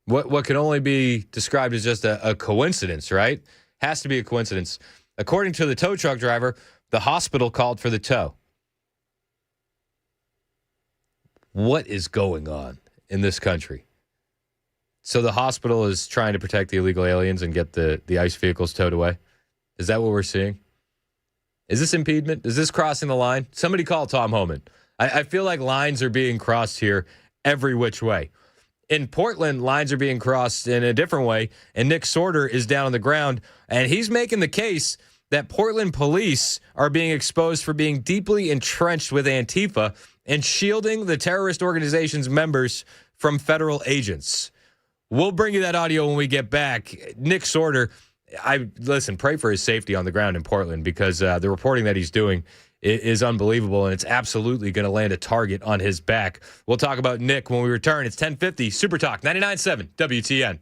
What can only be described as just a coincidence, right? Has to be a coincidence. According to the tow truck driver, the hospital called for the tow. What is going on in this country? So the hospital is trying to protect the illegal aliens and get the ICE vehicles towed away? Is that what we're seeing? Is this impediment? Is this crossing the line? Somebody call Tom Homan. I feel like lines are being crossed here every which way. In Portland, lines are being crossed in a different way, and Nick Sorter is down on the ground, and he's making the case that Portland police are being exposed for being deeply entrenched with Antifa and shielding the terrorist organization's members from federal agents. We'll bring you that audio when we get back. Nick Sorter, pray for his safety on the ground in Portland because the reporting that he's doing is unbelievable, and it's absolutely going to land a target on his back. We'll talk about Nick when we return. It's 10:50, Super Talk 99.7 WTN.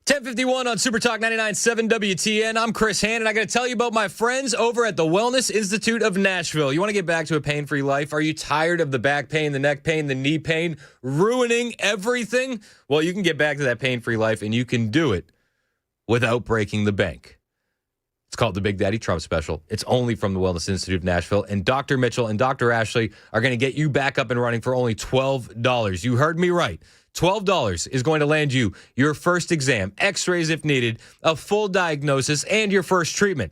.51 on Super Talk 99.7 WTN. I'm Chris Hand, and I got to tell you about my friends over at the Wellness Institute of Nashville. You want to get back to a pain-free life? Are you tired of the back pain, the neck pain, the knee pain, ruining everything? Well, you can get back to that pain-free life, and you can do it without breaking the bank. It's called the Big Daddy Trump Special. It's only from the Wellness Institute of Nashville, and Dr. Mitchell and Dr. Ashley are going to get you back up and running for only $12. You heard me right. $12 is going to land you your first exam, x-rays if needed, a full diagnosis, and your first treatment.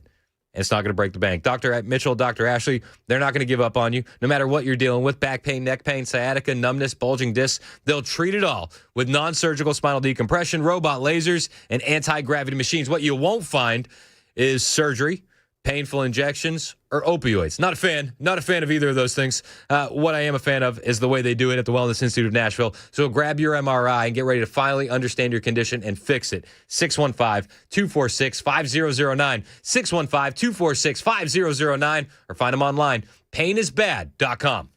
And it's not going to break the bank. Dr. Mitchell, Dr. Ashley, they're not going to give up on you. No matter what you're dealing with, back pain, neck pain, sciatica, numbness, bulging discs, they'll treat it all with non-surgical spinal decompression, robot lasers, and anti-gravity machines. What you won't find is surgery, painful injections, or opioids. Not a fan of either of those things. What I am a fan of is the way they do it at the Wellness Institute of Nashville. So grab your MRI and get ready to finally understand your condition and fix it. 615-246-5009. 615-246-5009. Or find them online, painisbad.com.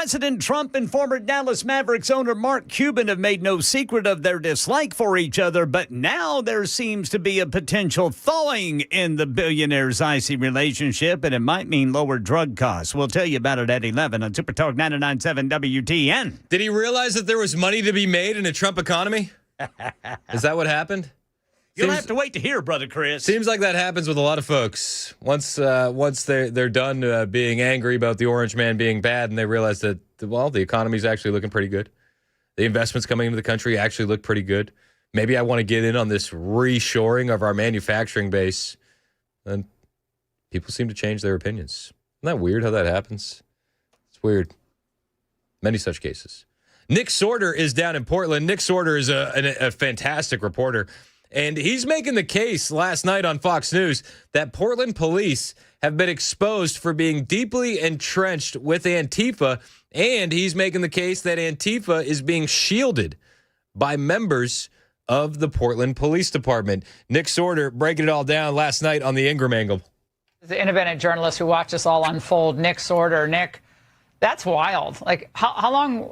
President Trump and former Dallas Mavericks owner Mark Cuban have made no secret of their dislike for each other, but now there seems to be a potential thawing in the billionaire's icy relationship, and it might mean lower drug costs. We'll tell you about it at 11 on Super Talk 99.7 WTN. Did he realize that there was money to be made in a Trump economy? Is that what happened? You'll have to wait to hear, Brother Chris. Seems like that happens with a lot of folks. Once they're done being angry about the orange man being bad, and they realize that, well, the economy's actually looking pretty good. The investments coming into the country actually look pretty good. Maybe I want to get in on this reshoring of our manufacturing base. And people seem to change their opinions. Isn't that weird how that happens? It's weird. Many such cases. Nick Sorter is down in Portland. Nick Sorter is a fantastic reporter. And he's making the case last night on Fox News that Portland police have been exposed for being deeply entrenched with Antifa. And he's making the case that Antifa is being shielded by members of the Portland Police Department. Nick Sorter breaking it all down last night on the Ingram Angle. The independent journalist who watched this all unfold, Nick Sorter. Nick, that's wild. Like, how long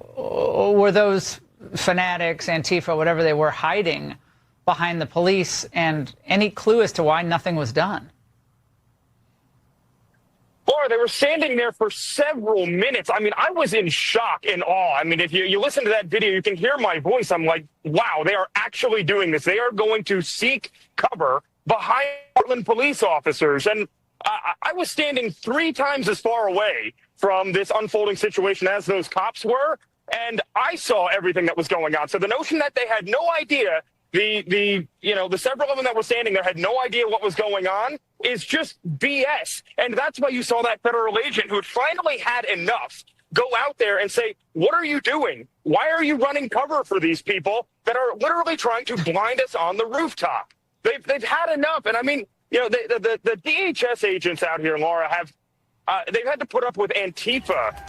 were those fanatics, Antifa, whatever they were, hiding behind the police, and any clue as to why nothing was done? Laura, they were standing there for several minutes. I mean, I was in shock and awe. I mean, if you listen to that video, you can hear my voice. I'm like, wow, they are actually doing this. They are going to seek cover behind Portland police officers. And I was standing 3 times as far away from this unfolding situation as those cops were, and I saw everything that was going on. So the notion that they had no idea, the several of them that were standing there had no idea what was going on is just BS. And that's why you saw that federal agent who had finally had enough go out there and say, what are you doing? Why are you running cover for these people that are literally trying to blind us on the rooftop? They've had enough. And I mean, the DHS agents out here, Laura, they've had to put up with Antifa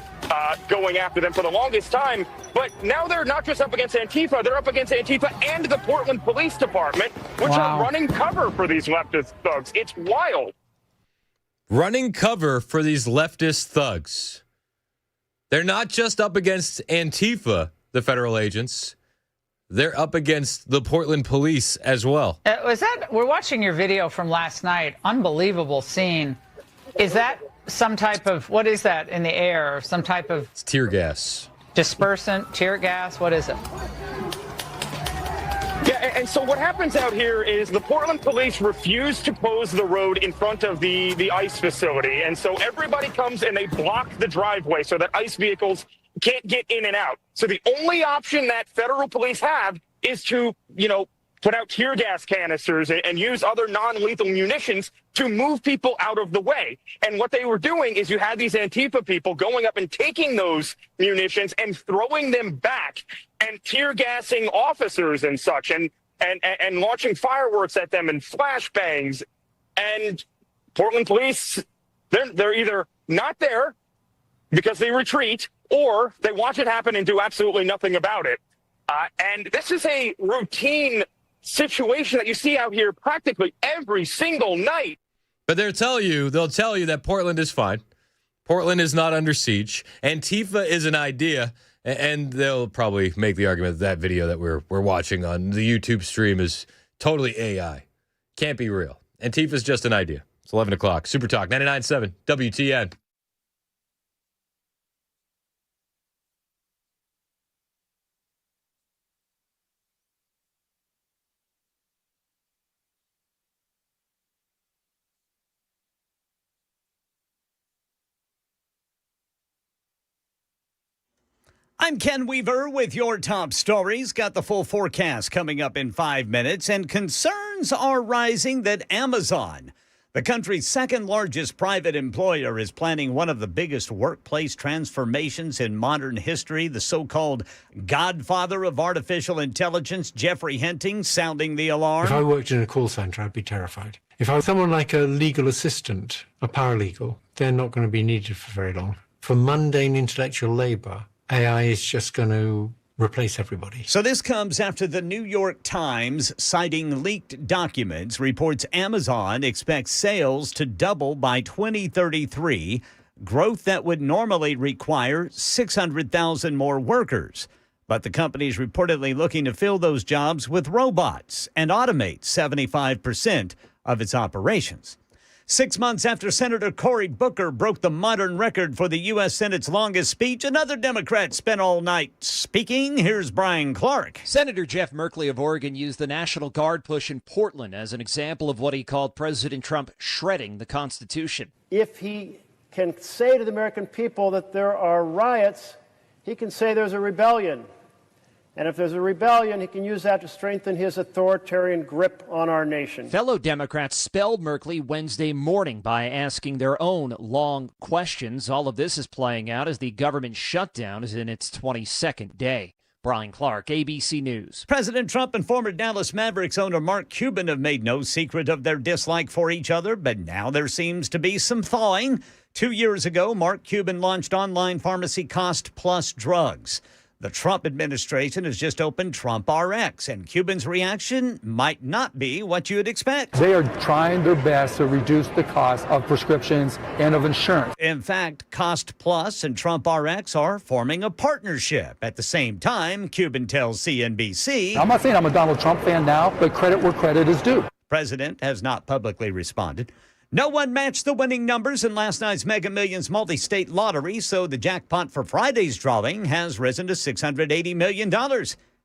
going after them for the longest time. But now they're not just up against Antifa, they're up against Antifa and the Portland Police Department, which are running cover for these leftist thugs. It's wild. Running cover for these leftist thugs. They're not just up against Antifa, the federal agents. They're up against the Portland police as well. We're watching your video from last night. Unbelievable scene. Is that some type of, what is that in the air? Some type of... It's tear gas. Dispersant, tear gas, what is it? Yeah, and so what happens out here is the Portland police refuse to close the road in front of the ICE facility. And so everybody comes and they block the driveway so that ICE vehicles can't get in and out. So the only option that federal police have is to, put out tear gas canisters and use other non-lethal munitions to move people out of the way. And what they were doing is you had these Antifa people going up and taking those munitions and throwing them back and tear gassing officers and such and launching fireworks at them and flashbangs. And Portland police, they're either not there because they retreat or they watch it happen and do absolutely nothing about it. And this is a routine situation that you see out here practically every single night. But they'll tell you that Portland is fine. Portland is not under siege. Antifa is an idea, and they'll probably make the argument that video that we're watching on the YouTube stream is totally AI. Can't be real. Antifa is just an idea. It's 11 o'clock. Super Talk 99.7 WTN. I'm Ken Weaver with your top stories. Got the full forecast coming up in 5 minutes, and concerns are rising that Amazon, the country's second largest private employer, is planning one of the biggest workplace transformations in modern history. The so-called godfather of artificial intelligence, Jeffrey Henting, sounding the alarm. If I worked in a call center, I'd be terrified. If I was someone like a legal assistant, a paralegal, they're not going to be needed for very long. For mundane intellectual labor, AI is just going to replace everybody. So this comes after the New York Times, citing leaked documents, reports Amazon expects sales to double by 2033. growth that would normally require 600,000 more workers. But the company is reportedly looking to fill those jobs with robots and automate 75% of its operations. 6 months after Senator Cory Booker broke the modern record for the U.S. Senate's longest speech, another Democrat spent all night speaking. Here's Brian Clark. Senator Jeff Merkley of Oregon used the National Guard push in Portland as an example of what he called President Trump shredding the Constitution. If he can say to the American people that there are riots, he can say there's a rebellion. And if there's a rebellion, he can use that to strengthen his authoritarian grip on our nation. Fellow Democrats spelled Merkley Wednesday morning by asking their own long questions. All of this is playing out as the government shutdown is in its 22nd day. Brian Clark, ABC News. President Trump and former Dallas Mavericks owner Mark Cuban have made no secret of their dislike for each other, but now there seems to be some thawing. 2 years ago, Mark Cuban launched online pharmacy Cost Plus Drugs. The Trump administration has just opened Trump RX, and Cuban's reaction might not be what you'd expect. They are trying their best to reduce the cost of prescriptions and of insurance. In fact, Cost Plus and Trump RX are forming a partnership. At the same time, Cuban tells CNBC, I'm not saying I'm a Donald Trump fan now, but credit where credit is due. President has not publicly responded. No one matched the winning numbers in last night's Mega Millions multi-state lottery, so the jackpot for Friday's drawing has risen to $680 million.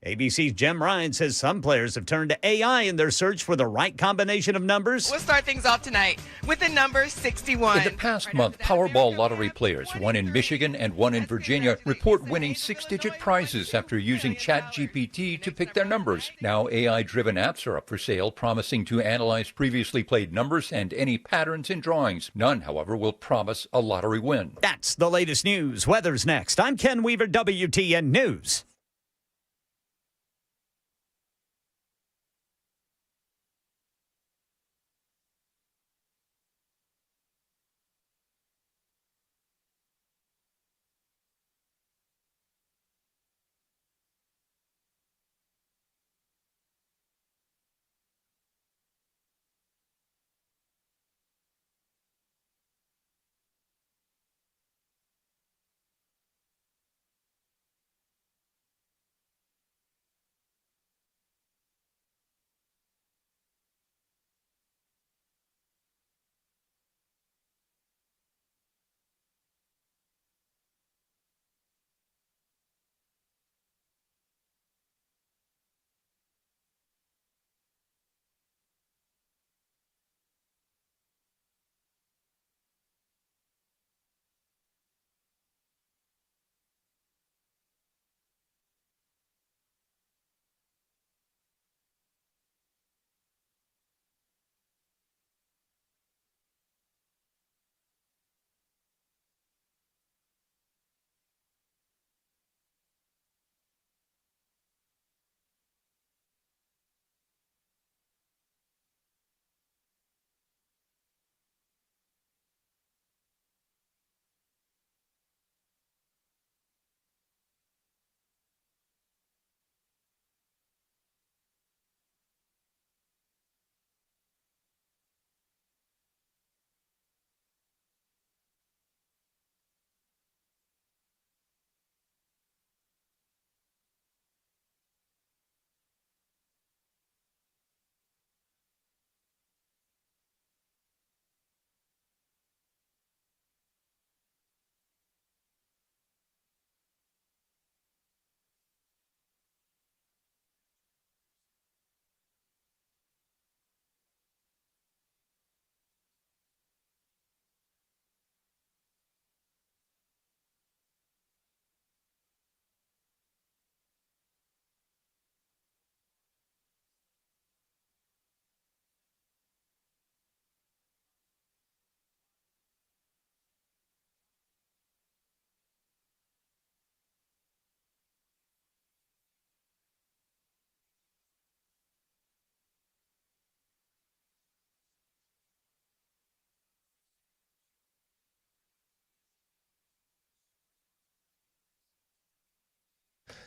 ABC's Jem Ryan says some players have turned to AI in their search for the right combination of numbers. We'll start things off tonight with the number 61. In the past month, Powerball lottery players, one in Michigan and one in Virginia, report winning six-digit prizes after using ChatGPT to pick their numbers. Now AI-driven apps are up for sale, promising to analyze previously played numbers and any patterns in drawings. None, however, will promise a lottery win. That's the latest news. Weather's next. I'm Ken Weaver, WTN News.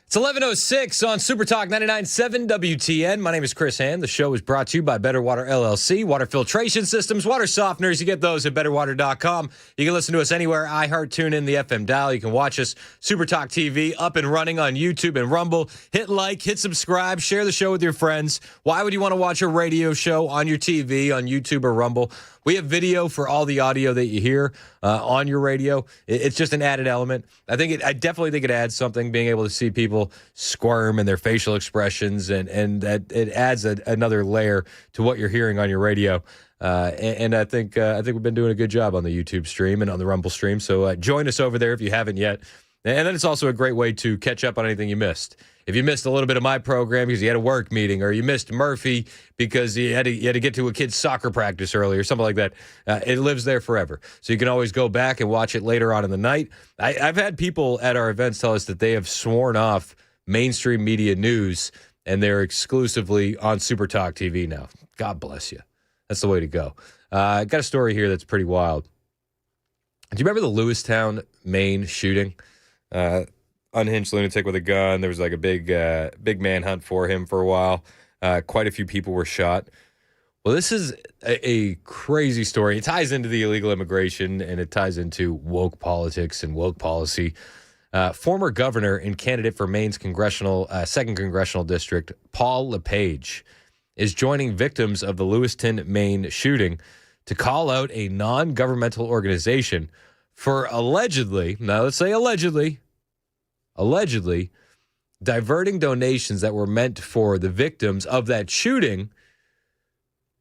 It's 11:06 on Super Talk 99.7 WTN. My name is Chris Hand. The show is brought to you by Better Water LLC, water filtration systems, water softeners. You get those at betterwater.com. You can listen to us anywhere, iHeart, TuneIn, the FM dial. You can watch us, Super Talk TV, up and running on YouTube and Rumble. Hit like, hit subscribe, share the show with your friends. Why would you want to watch a radio show on your TV, on YouTube or Rumble? We have video for all the audio that you hear on your radio. It's just an added element. I definitely think it adds something, being able to see people squirm and their facial expressions, and that it adds another layer to what you're hearing on your radio. And I think we've been doing a good job on the YouTube stream and on the Rumble stream. So join us over there if you haven't yet. And then it's also a great way to catch up on anything you missed. If you missed a little bit of my program because you had a work meeting, or you missed Murphy because you had to get to a kid's soccer practice early or something like that, it lives there forever. So you can always go back and watch it later on in the night. I've had people at our events tell us that they have sworn off mainstream media news and they're exclusively on Super Talk TV now. God bless you. That's the way to go. I got a story here that's pretty wild. Do you remember the Lewistown, Maine shooting? Unhinged lunatic with a gun. There was like a big manhunt for him for a while. Quite a few people were shot. Well, this is a crazy story. It ties into the illegal immigration, and it ties into woke politics and woke policy. Former governor and candidate for Maine's second congressional district, Paul LePage, is joining victims of the Lewiston, Maine shooting to call out a non-governmental organization for allegedly diverting donations that were meant for the victims of that shooting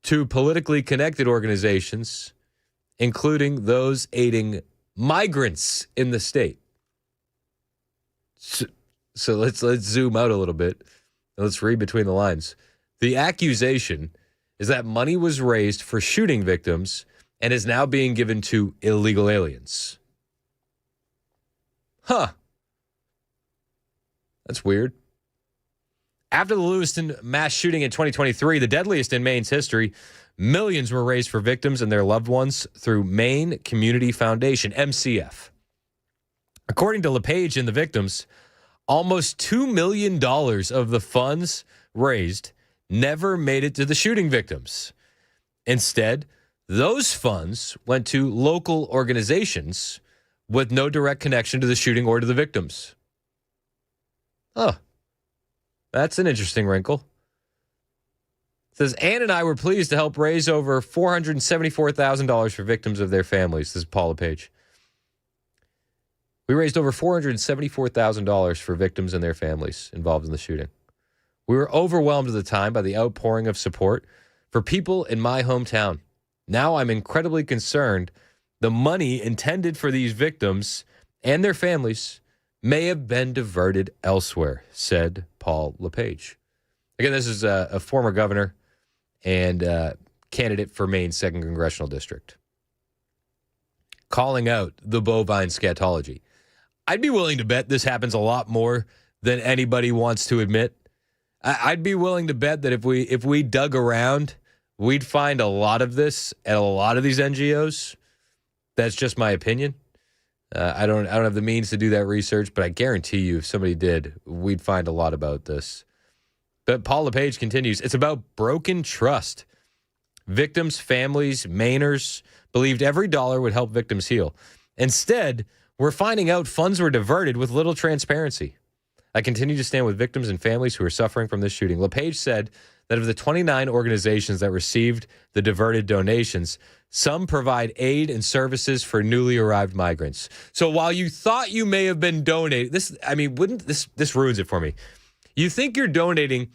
to politically connected organizations, including those aiding migrants in the state. So let's zoom out a little bit and let's read between the lines. The accusation is that money was raised for shooting victims and is now being given to illegal aliens. Huh. That's weird. After the Lewiston mass shooting in 2023, the deadliest in Maine's history, millions were raised for victims and their loved ones through Maine Community Foundation, MCF. According to LePage and the victims, almost $2 million of the funds raised never made it to the shooting victims. Instead, those funds went to local organizations with no direct connection to the shooting or to the victims. Oh, that's an interesting wrinkle. It says, Ann and I were pleased to help raise over $474,000 for victims of their families. This is Paul LePage. We raised over $474,000 for victims and their families involved in the shooting. We were overwhelmed at the time by the outpouring of support for people in my hometown. Now I'm incredibly concerned the money intended for these victims and their families may have been diverted elsewhere, said Paul LePage. Again, this is a former governor and candidate for Maine's second congressional district, calling out the bovine scatology. I'd be willing to bet this happens a lot more than anybody wants to admit. I'd be willing to bet that if we dug around, we'd find a lot of this at a lot of these NGOs. That's just my opinion. I don't have the means to do that research, but I guarantee you if somebody did, we'd find a lot about this. But Paul LePage continues, it's about broken trust. Victims, families, Mainers believed every dollar would help victims heal. Instead, we're finding out funds were diverted with little transparency. I continue to stand with victims and families who are suffering from this shooting. LePage said that of the 29 organizations that received the diverted donations, some provide aid and services for newly arrived migrants. So while you thought you may have been donating, this ruins it for me. You think you're donating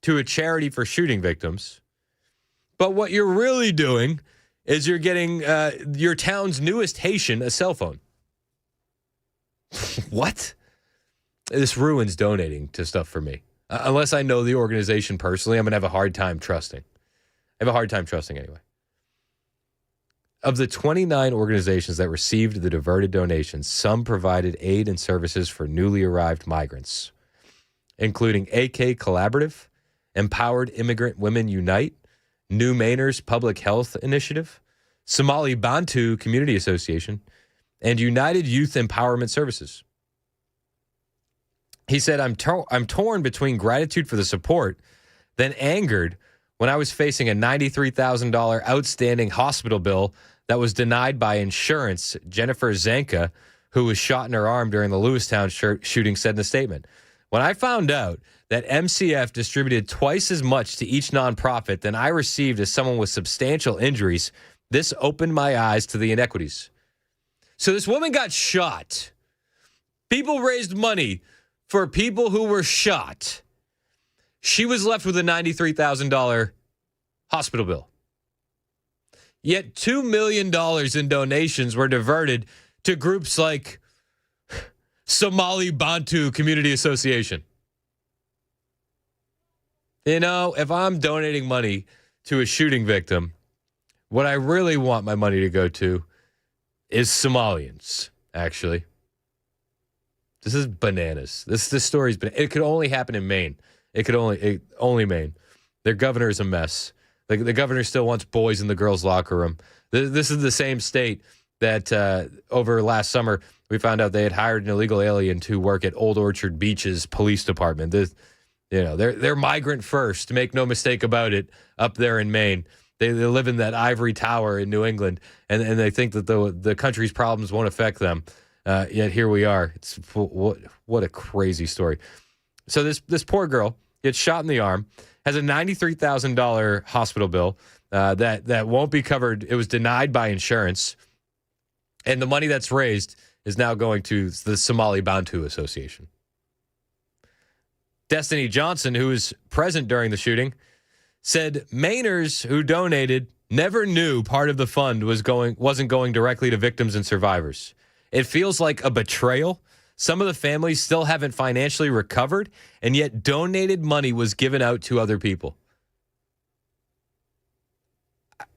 to a charity for shooting victims, but what you're really doing is you're getting your town's newest Haitian a cell phone. What? This ruins donating to stuff for me. Unless I know the organization personally, I'm going to have a hard time trusting. I have a hard time trusting anyway. Of the 29 organizations that received the diverted donations, some provided aid and services for newly arrived migrants, including AK Collaborative, Empowered Immigrant Women Unite, New Mainers Public Health Initiative, Somali Bantu Community Association, and United Youth Empowerment Services. He said, I'm torn between gratitude for the support, then angered when I was facing a $93,000 outstanding hospital bill that was denied by insurance. Jennifer Zanka, who was shot in her arm during the Lewistown shooting, said in a statement, when I found out that MCF distributed twice as much to each nonprofit than I received as someone with substantial injuries, this opened my eyes to the inequities. So this woman got shot. People raised money for people who were shot. She was left with a $93,000 hospital bill. Yet $2 million in donations were diverted to groups like Somali Bantu Community Association. You know, if I'm donating money to a shooting victim, what I really want my money to go to is Somalians, actually. This is bananas. This story's it could only happen in Maine. Only Maine. Their governor is a mess. The governor still wants boys in the girls' locker room. This is the same state that over last summer we found out they had hired an illegal alien to work at Old Orchard Beach's police department. They're migrant first. Make no mistake about it. Up there in Maine, they live in that ivory tower in New England, and they think that the country's problems won't affect them. Yet here we are. It's what a crazy story. So this poor girl gets shot in the arm, has a $93,000 hospital bill that won't be covered. It was denied by insurance, and the money that's raised is now going to the Somali Bantu Association. Destiny Johnson, who was present during the shooting, said Mainers who donated never knew part of the fund wasn't going directly to victims and survivors. It feels like a betrayal. Some of the families still haven't financially recovered, and yet donated money was given out to other people.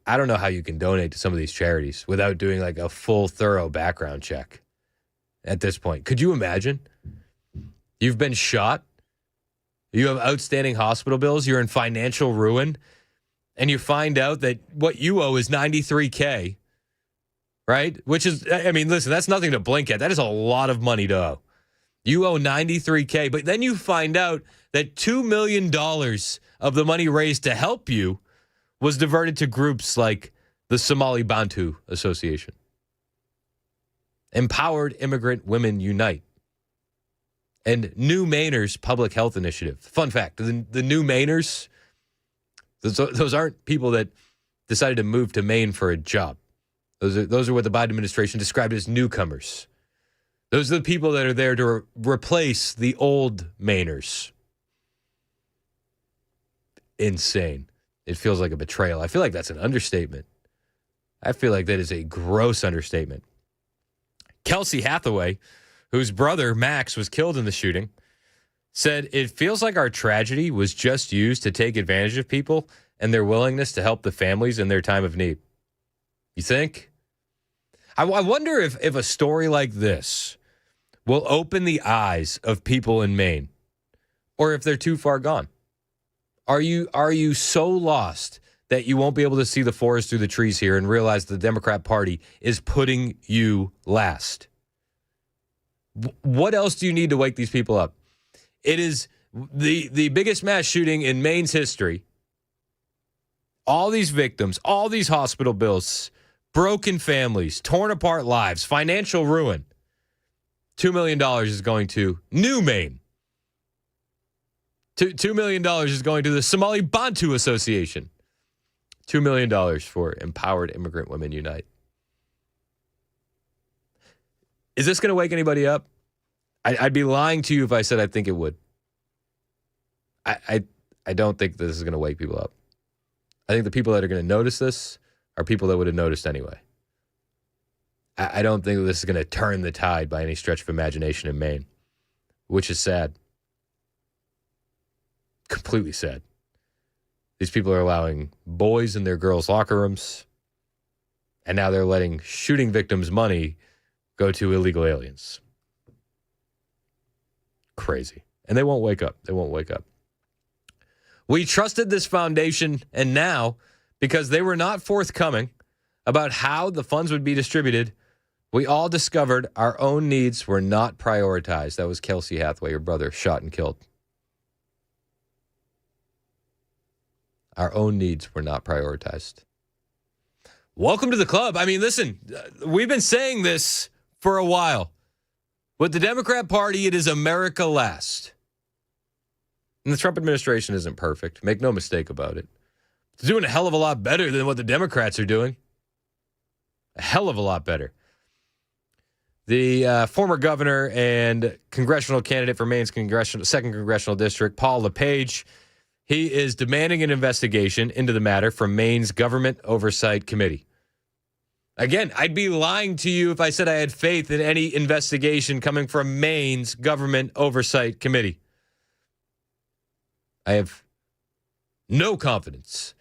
I don't know how you can donate to some of these charities without doing like a full, thorough background check at this point. Could you imagine? You've been shot. You have outstanding hospital bills. You're in financial ruin. And you find out that what you owe is $93K. Right? Which is, I mean, listen, that's nothing to blink at. That is a lot of money to owe. You owe $93K, but then you find out that $2 million of the money raised to help you was diverted to groups like the Somali Bantu Association. Empowered Immigrant Women Unite. And New Mainers Public Health Initiative. Fun fact, the New Mainers, those aren't people that decided to move to Maine for a job. Those are what the Biden administration described as newcomers. Those are the people that are there to replace the old Mainers. Insane. It feels like a betrayal. I feel like that's an understatement. I feel like that is a gross understatement. Kelsey Hathaway, whose brother Max was killed in the shooting, said, it feels like our tragedy was just used to take advantage of people and their willingness to help the families in their time of need. You think? I wonder if a story like this will open the eyes of people in Maine, or if they're too far gone. Are you so lost that you won't be able to see the forest through the trees here and realize the Democrat Party is putting you last? What else do you need to wake these people up? It is the biggest mass shooting in Maine's history. All these victims, all these hospital bills, broken families, torn apart lives, financial ruin. $2 million is going to New Maine. $2 million is going to the Somali Bantu Association. $2 million for Empowered Immigrant Women Unite. Is this going to wake anybody up? I'd be lying to you if I said I think it would. I don't think this is going to wake people up. I think the people that are going to notice this are people that would have noticed anyway. I don't think this is going to turn the tide by any stretch of imagination in Maine, which is sad. Completely sad. These people are allowing boys in their girls' locker rooms, and now they're letting shooting victims' money go to illegal aliens. Crazy. And they won't wake up. They won't wake up. We trusted this foundation, and now, because they were not forthcoming about how the funds would be distributed, We all discovered our own needs were not prioritized. That was Kelsey Hathaway, your brother, shot and killed. Our own needs were not prioritized. Welcome to the club. I mean, listen, we've been saying this for a while. With the Democrat Party, it is America last. And the Trump administration isn't perfect. Make no mistake about it. It's doing a hell of a lot better than what the Democrats are doing. A hell of a lot better. The former governor and congressional candidate for Maine's second congressional district, Paul LePage, he is demanding an investigation into the matter from Maine's Government Oversight Committee. Again, I'd be lying to you if I said I had faith in any investigation coming from Maine's Government Oversight Committee. I have no confidence.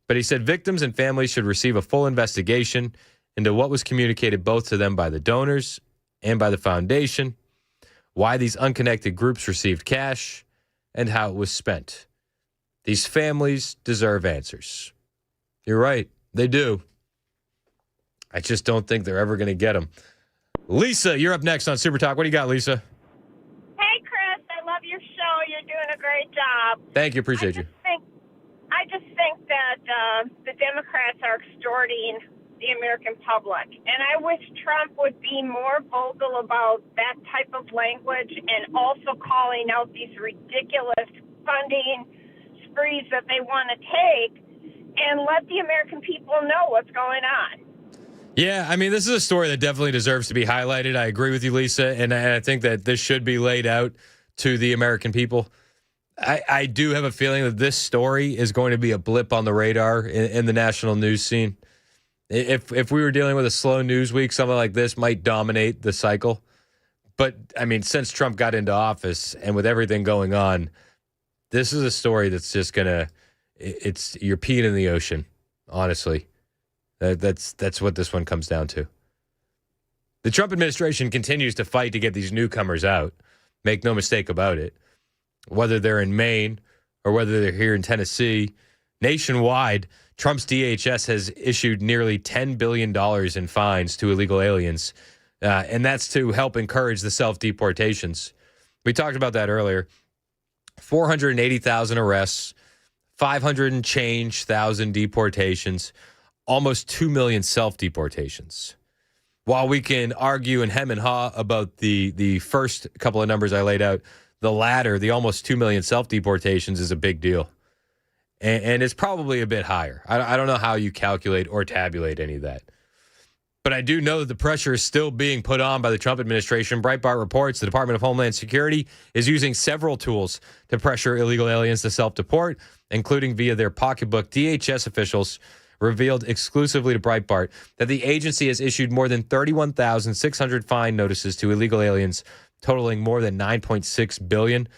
But he said victims and families should receive a full investigation into what was communicated both to them by the donors and by the foundation, why these unconnected groups received cash, and how it was spent. These families deserve answers. You're right, they do. I just don't think they're ever going to get them. Lisa, you're up next on Super Talk. What do you got, Lisa? Hey, Chris, I love your show. You're doing a great job. Thank you. Appreciate you. I just think that the Democrats are extorting the American public. And I wish Trump would be more vocal about that type of language and also calling out these ridiculous funding sprees that they want to take and let the American people know what's going on. Yeah, I mean, this is a story that definitely deserves to be highlighted. I agree with you, Lisa, and I think that this should be laid out to the American people. I do have a feeling that this story is going to be a blip on the radar in the national news scene. If we were dealing with a slow news week, something like this might dominate the cycle. But, I mean, since Trump got into office and with everything going on, this is a story that's just going to – you're peeing in the ocean, honestly. That's what this one comes down to. The Trump administration continues to fight to get these newcomers out. Make no mistake about it. Whether they're in Maine or whether they're here in Tennessee, nationwide, Trump's DHS has issued nearly $10 billion in fines to illegal aliens, and that's to help encourage the self-deportations. We talked about that earlier. 480,000 arrests, 500 and change thousand deportations, almost 2 million self-deportations. While we can argue and hem and haw about the first couple of numbers I laid out, the latter, the almost 2 million self-deportations, is a big deal. And it's probably a bit higher. I don't know how you calculate or tabulate any of that. But I do know that the pressure is still being put on by the Trump administration. Breitbart reports the Department of Homeland Security is using several tools to pressure illegal aliens to self-deport, including via their pocketbook. DHS officials revealed exclusively to Breitbart that the agency has issued more than 31,600 fine notices to illegal aliens, totaling more than $9.6 billion.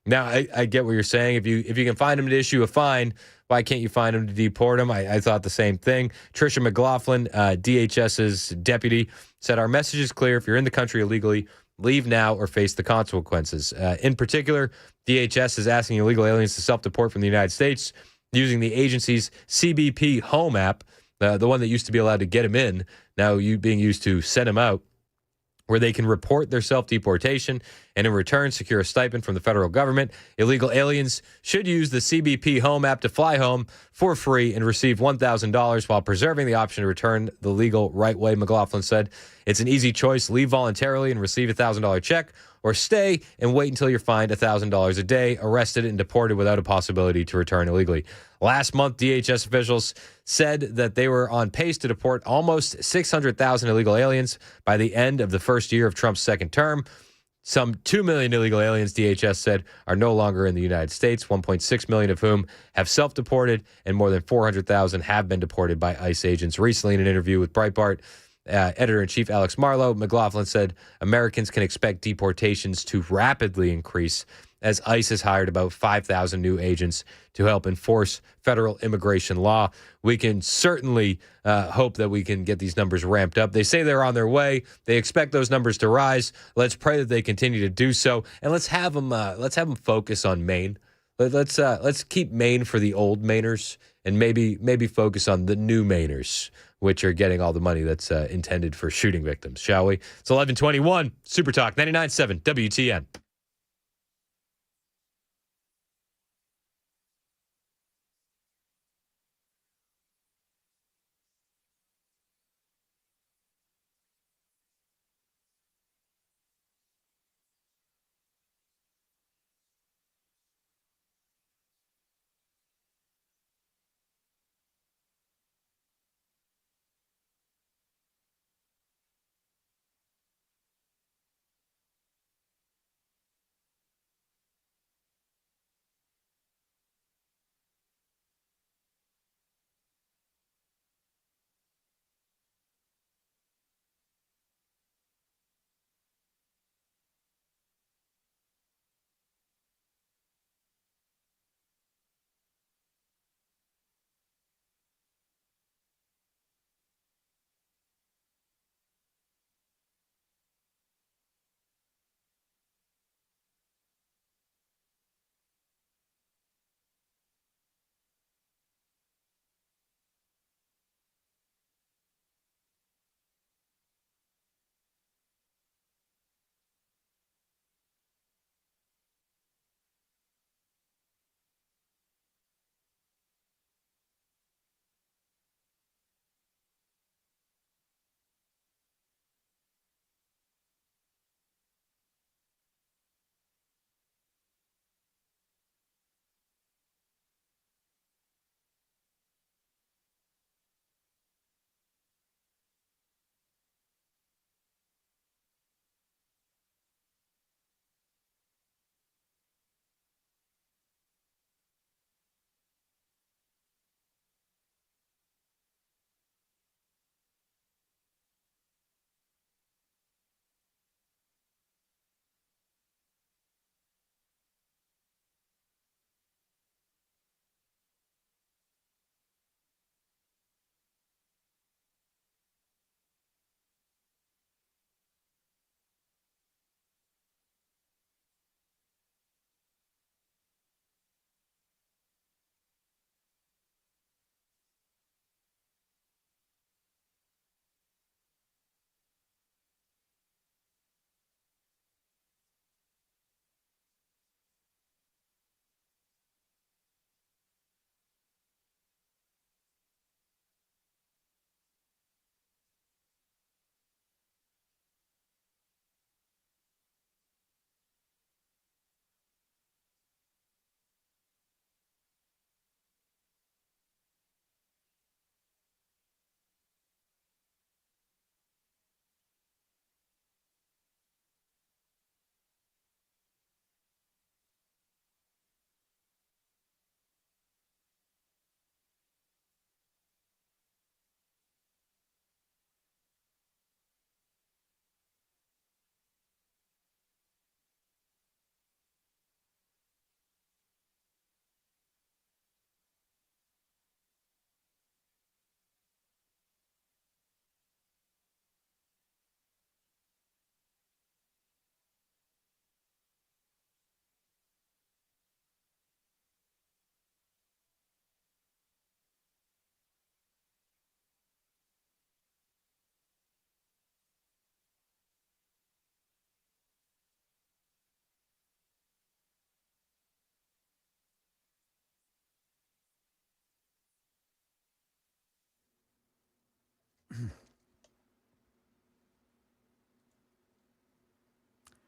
Now, I get what you're saying. If you can find them to issue a fine, why can't you find them to deport them? I thought the same thing. Tricia McLaughlin, DHS's deputy, said, "Our message is clear. If you're in the country illegally, leave now or face the consequences." In particular, DHS is asking illegal aliens to self-deport from the United States using the agency's CBP Home app, the one that used to be allowed to get them in, now being used to send them out, where they can report their self-deportation and in return secure a stipend from the federal government. Illegal aliens should use the CBP Home app to fly home for free and receive $1,000 while preserving the option to return the legal right way, McLaughlin said. It's an easy choice. Leave voluntarily and receive a $1,000 check, or stay and wait until you're fined $1,000 a day, arrested and deported without a possibility to return illegally. Last month, DHS officials said that they were on pace to deport almost 600,000 illegal aliens by the end of the first year of Trump's second term. Some 2 million illegal aliens, DHS said, are no longer in the United States, 1.6 million of whom have self-deported, and more than 400,000 have been deported by ICE agents. Recently, in an interview with Breitbart, editor-in-chief Alex Marlow, McLaughlin said Americans can expect deportations to rapidly increase as ICE has hired about 5,000 new agents to help enforce federal immigration law. We can certainly hope that we can get these numbers ramped up. They say they're on their way. They expect those numbers to rise. Let's pray that they continue to do so, and let's have them focus on Maine. Let's keep Maine for the old Mainers and maybe focus on the new Mainers, which are getting all the money that's intended for shooting victims, shall we? It's 11:21, Super Talk 99.7 WTN.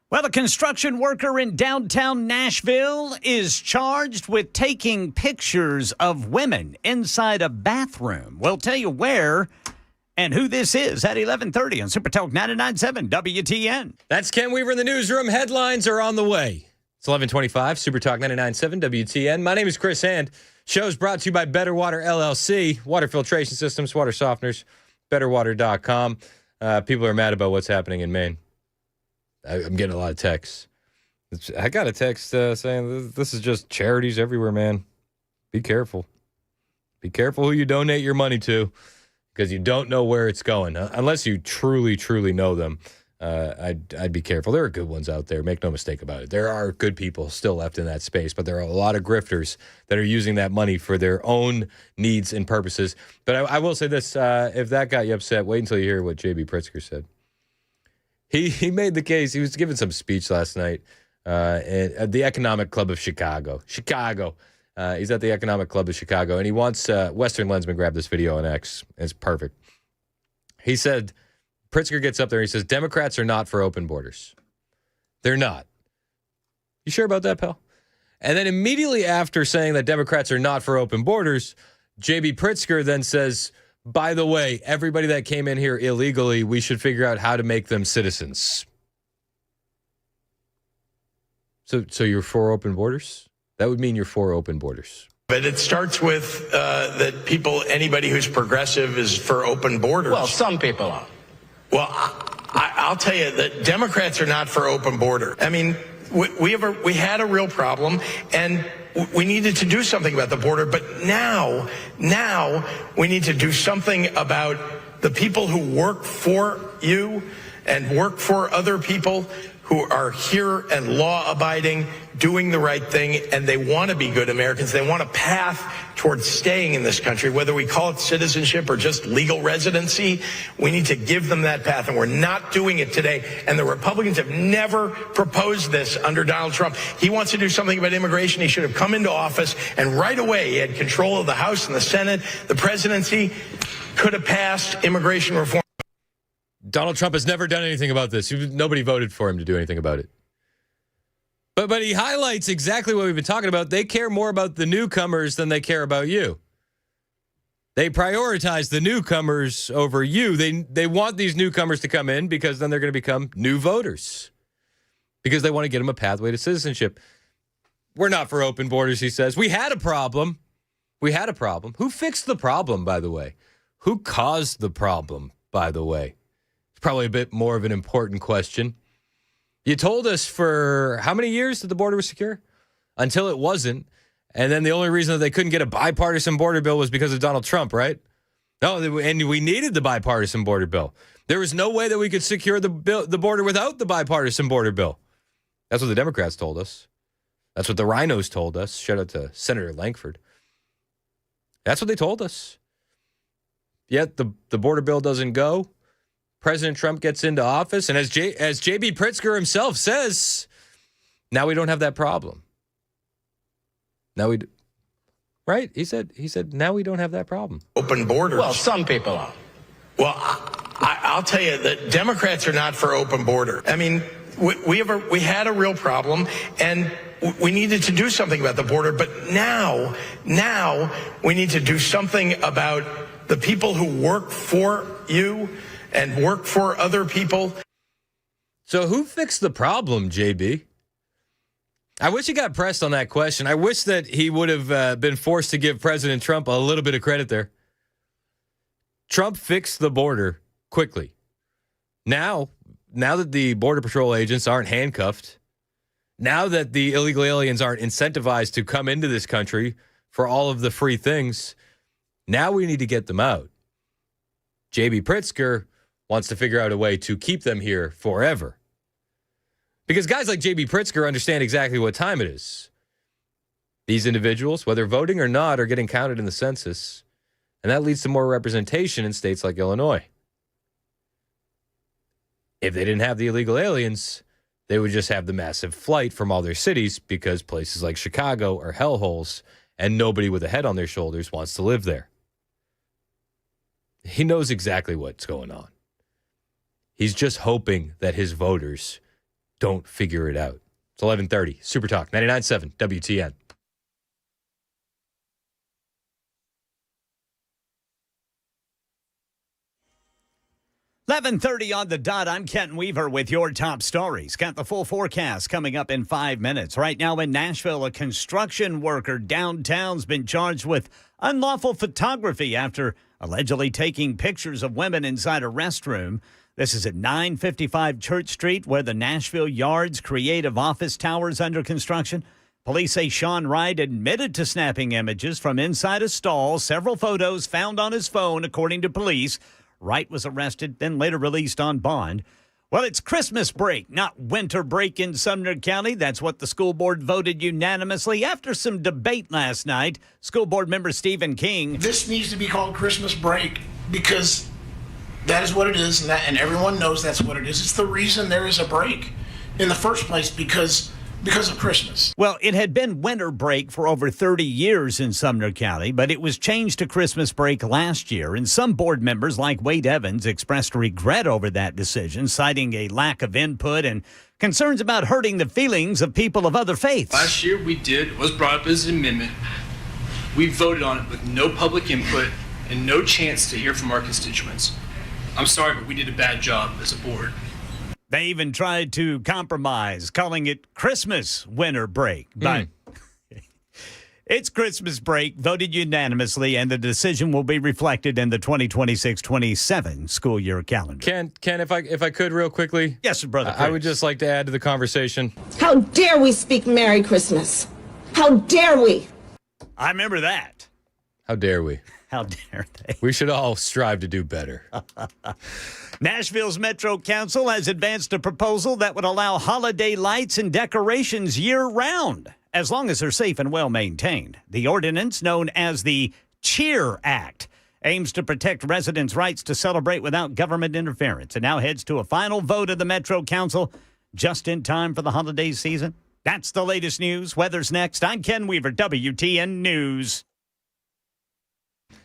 Well, a construction worker in downtown Nashville is charged with taking pictures of women inside a bathroom. We'll tell you where and who this is at 11:30 on Super Talk 99.7 WTN. That's Ken Weaver in the newsroom. Headlines are on the way. It's 11:25, Super Talk 99.7 WTN. My name is Chris Hand. Show's brought to you by Better Water LLC, water filtration systems, water softeners, betterwater.com. People are mad about what's happening in Maine. I'm getting a lot of texts. I got a text saying this is just charities everywhere, man. Be careful. Be careful who you donate your money to because you don't know where it's going. Unless you truly, truly know them, I'd be careful. There are good ones out there. Make no mistake about it. There are good people still left in that space, but there are a lot of grifters that are using that money for their own needs and purposes. But I will say this, if that got you upset, wait until you hear what J.B. Pritzker said. He made the case. He was giving some speech last night at the Economic Club of Chicago. He's at the Economic Club of Chicago, and he wants Western Lensman grab this video on X. It's perfect. He said, Pritzker gets up there and he says, Democrats are not for open borders. They're not. You sure about that, pal? And then immediately after saying that Democrats are not for open borders, J.B. Pritzker then says, by the way, everybody that came in here illegally, we should figure out how to make them citizens. So you're for open borders? That would mean you're for open borders. But it starts with that anybody who's progressive is for open borders. Well, some people are. Well, I'll tell you that Democrats are not for open border. I mean, we had a real problem, and we needed to do something about the border. But now we need to do something about the people who work for you and work for other people who are here and law-abiding, doing the right thing, and they want to be good Americans. They want a path towards staying in this country, whether we call it citizenship or just legal residency. We need to give them that path, and we're not doing it today. And the Republicans have never proposed this under Donald Trump. He wants to do something about immigration. He should have come into office, and right away he had control of the House and the Senate. The presidency could have passed immigration reform. Donald Trump has never done anything about this. Nobody voted for him to do anything about it. But he highlights exactly what we've been talking about. They care more about the newcomers than they care about you. They prioritize the newcomers over you. They want these newcomers to come in because then they're going to become new voters. Because they want to get them a pathway to citizenship. We're not for open borders, he says. We had a problem. Who fixed the problem, by the way? Who caused the problem, by the way? Probably a bit more of an important question. You told us for how many years that the border was secure? Until it wasn't. And then the only reason that they couldn't get a bipartisan border bill was because of Donald Trump, right? No, and we needed the bipartisan border bill. There was no way that we could secure the border without the bipartisan border bill. That's what the Democrats told us. That's what the rhinos told us. Shout out to Senator Langford. That's what they told us. Yet the border bill doesn't go. President Trump gets into office, and as J.B. Pritzker himself says, now we don't have that problem. Right? He said, now we don't have that problem. Open borders. Well, some people are. Well, I'll tell you that Democrats are not for open border. I mean, we had a real problem, and we needed to do something about the border. But now we need to do something about the people who work for you and work for other people. So who fixed the problem, JB? I wish he got pressed on that question. I wish that he would have been forced to give President Trump a little bit of credit there. Trump fixed the border quickly. Now that the Border Patrol agents aren't handcuffed, now that the illegal aliens aren't incentivized to come into this country for all of the free things, now we need to get them out. J.B. Pritzker wants to figure out a way to keep them here forever. Because guys like J.B. Pritzker understand exactly what time it is. These individuals, whether voting or not, are getting counted in the census, and that leads to more representation in states like Illinois. If they didn't have the illegal aliens, they would just have the massive flight from all their cities because places like Chicago are hellholes, and nobody with a head on their shoulders wants to live there. He knows exactly what's going on. He's just hoping that his voters don't figure it out. It's 11:30. Super Talk, 99.7 WTN. $11:30 on the dot. I'm Kent Weaver with your top stories. Got the full forecast coming up in 5 minutes. Right now in Nashville, a construction worker downtown's been charged with unlawful photography after allegedly taking pictures of women inside a restroom. This is at 955 Church Street, where the Nashville Yards creative office tower is under construction. Police say Sean Wright admitted to snapping images from inside a stall. Several photos found on his phone, according to police. Wright was arrested, then later released on bond. Well, it's Christmas break, not winter break in Sumner County. That's what the school board voted unanimously after some debate last night. School board member Stephen King. This needs to be called Christmas break because that is what it is, and everyone knows that's what it is. It's the reason there is a break in the first place because of Christmas. Well, it had been winter break for over 30 years in Sumner County, but it was changed to Christmas break last year, and some board members like Wade Evans expressed regret over that decision, citing a lack of input and concerns about hurting the feelings of people of other faiths. Last year was brought up as an amendment. We voted on it with no public input and no chance to hear from our constituents. I'm sorry, but we did a bad job as a board. They even tried to compromise, calling it Christmas winter break. But it's Christmas break, voted unanimously, and the decision will be reflected in the 2026-27 school year calendar. Ken, if I could real quickly. Yes, sir, brother. I would just like to add to the conversation. How dare we speak Merry Christmas? How dare we? I remember that. How dare we? How dare they? We should all strive to do better. Nashville's Metro Council has advanced a proposal that would allow holiday lights and decorations year-round, as long as they're safe and well-maintained. The ordinance, known as the CHEER Act, aims to protect residents' rights to celebrate without government interference, and now heads to a final vote of the Metro Council just in time for the holiday season. That's the latest news. Weather's next. I'm Ken Weaver, WTN News.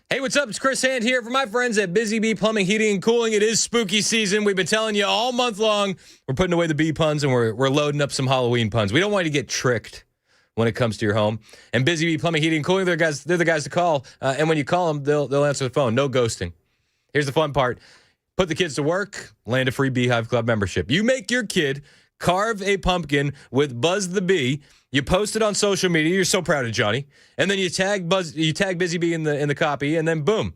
Hey, what's up? It's Chris Hand here for my friends at Busy Bee Plumbing, Heating, and Cooling. It is spooky season. We've been telling you all month long. We're putting away the bee puns, and we're loading up some Halloween puns. We don't want you to get tricked when it comes to your home. And Busy Bee Plumbing, Heating, and Cooling, they're the guys to call. And when you call them, they'll answer the phone. No ghosting. Here's the fun part. Put the kids to work, land a free Beehive Club membership. You make your kid carve a pumpkin with Buzz the Bee. You post it on social media. You're so proud of Johnny. And then you tag Busy Bee in the copy, and then boom,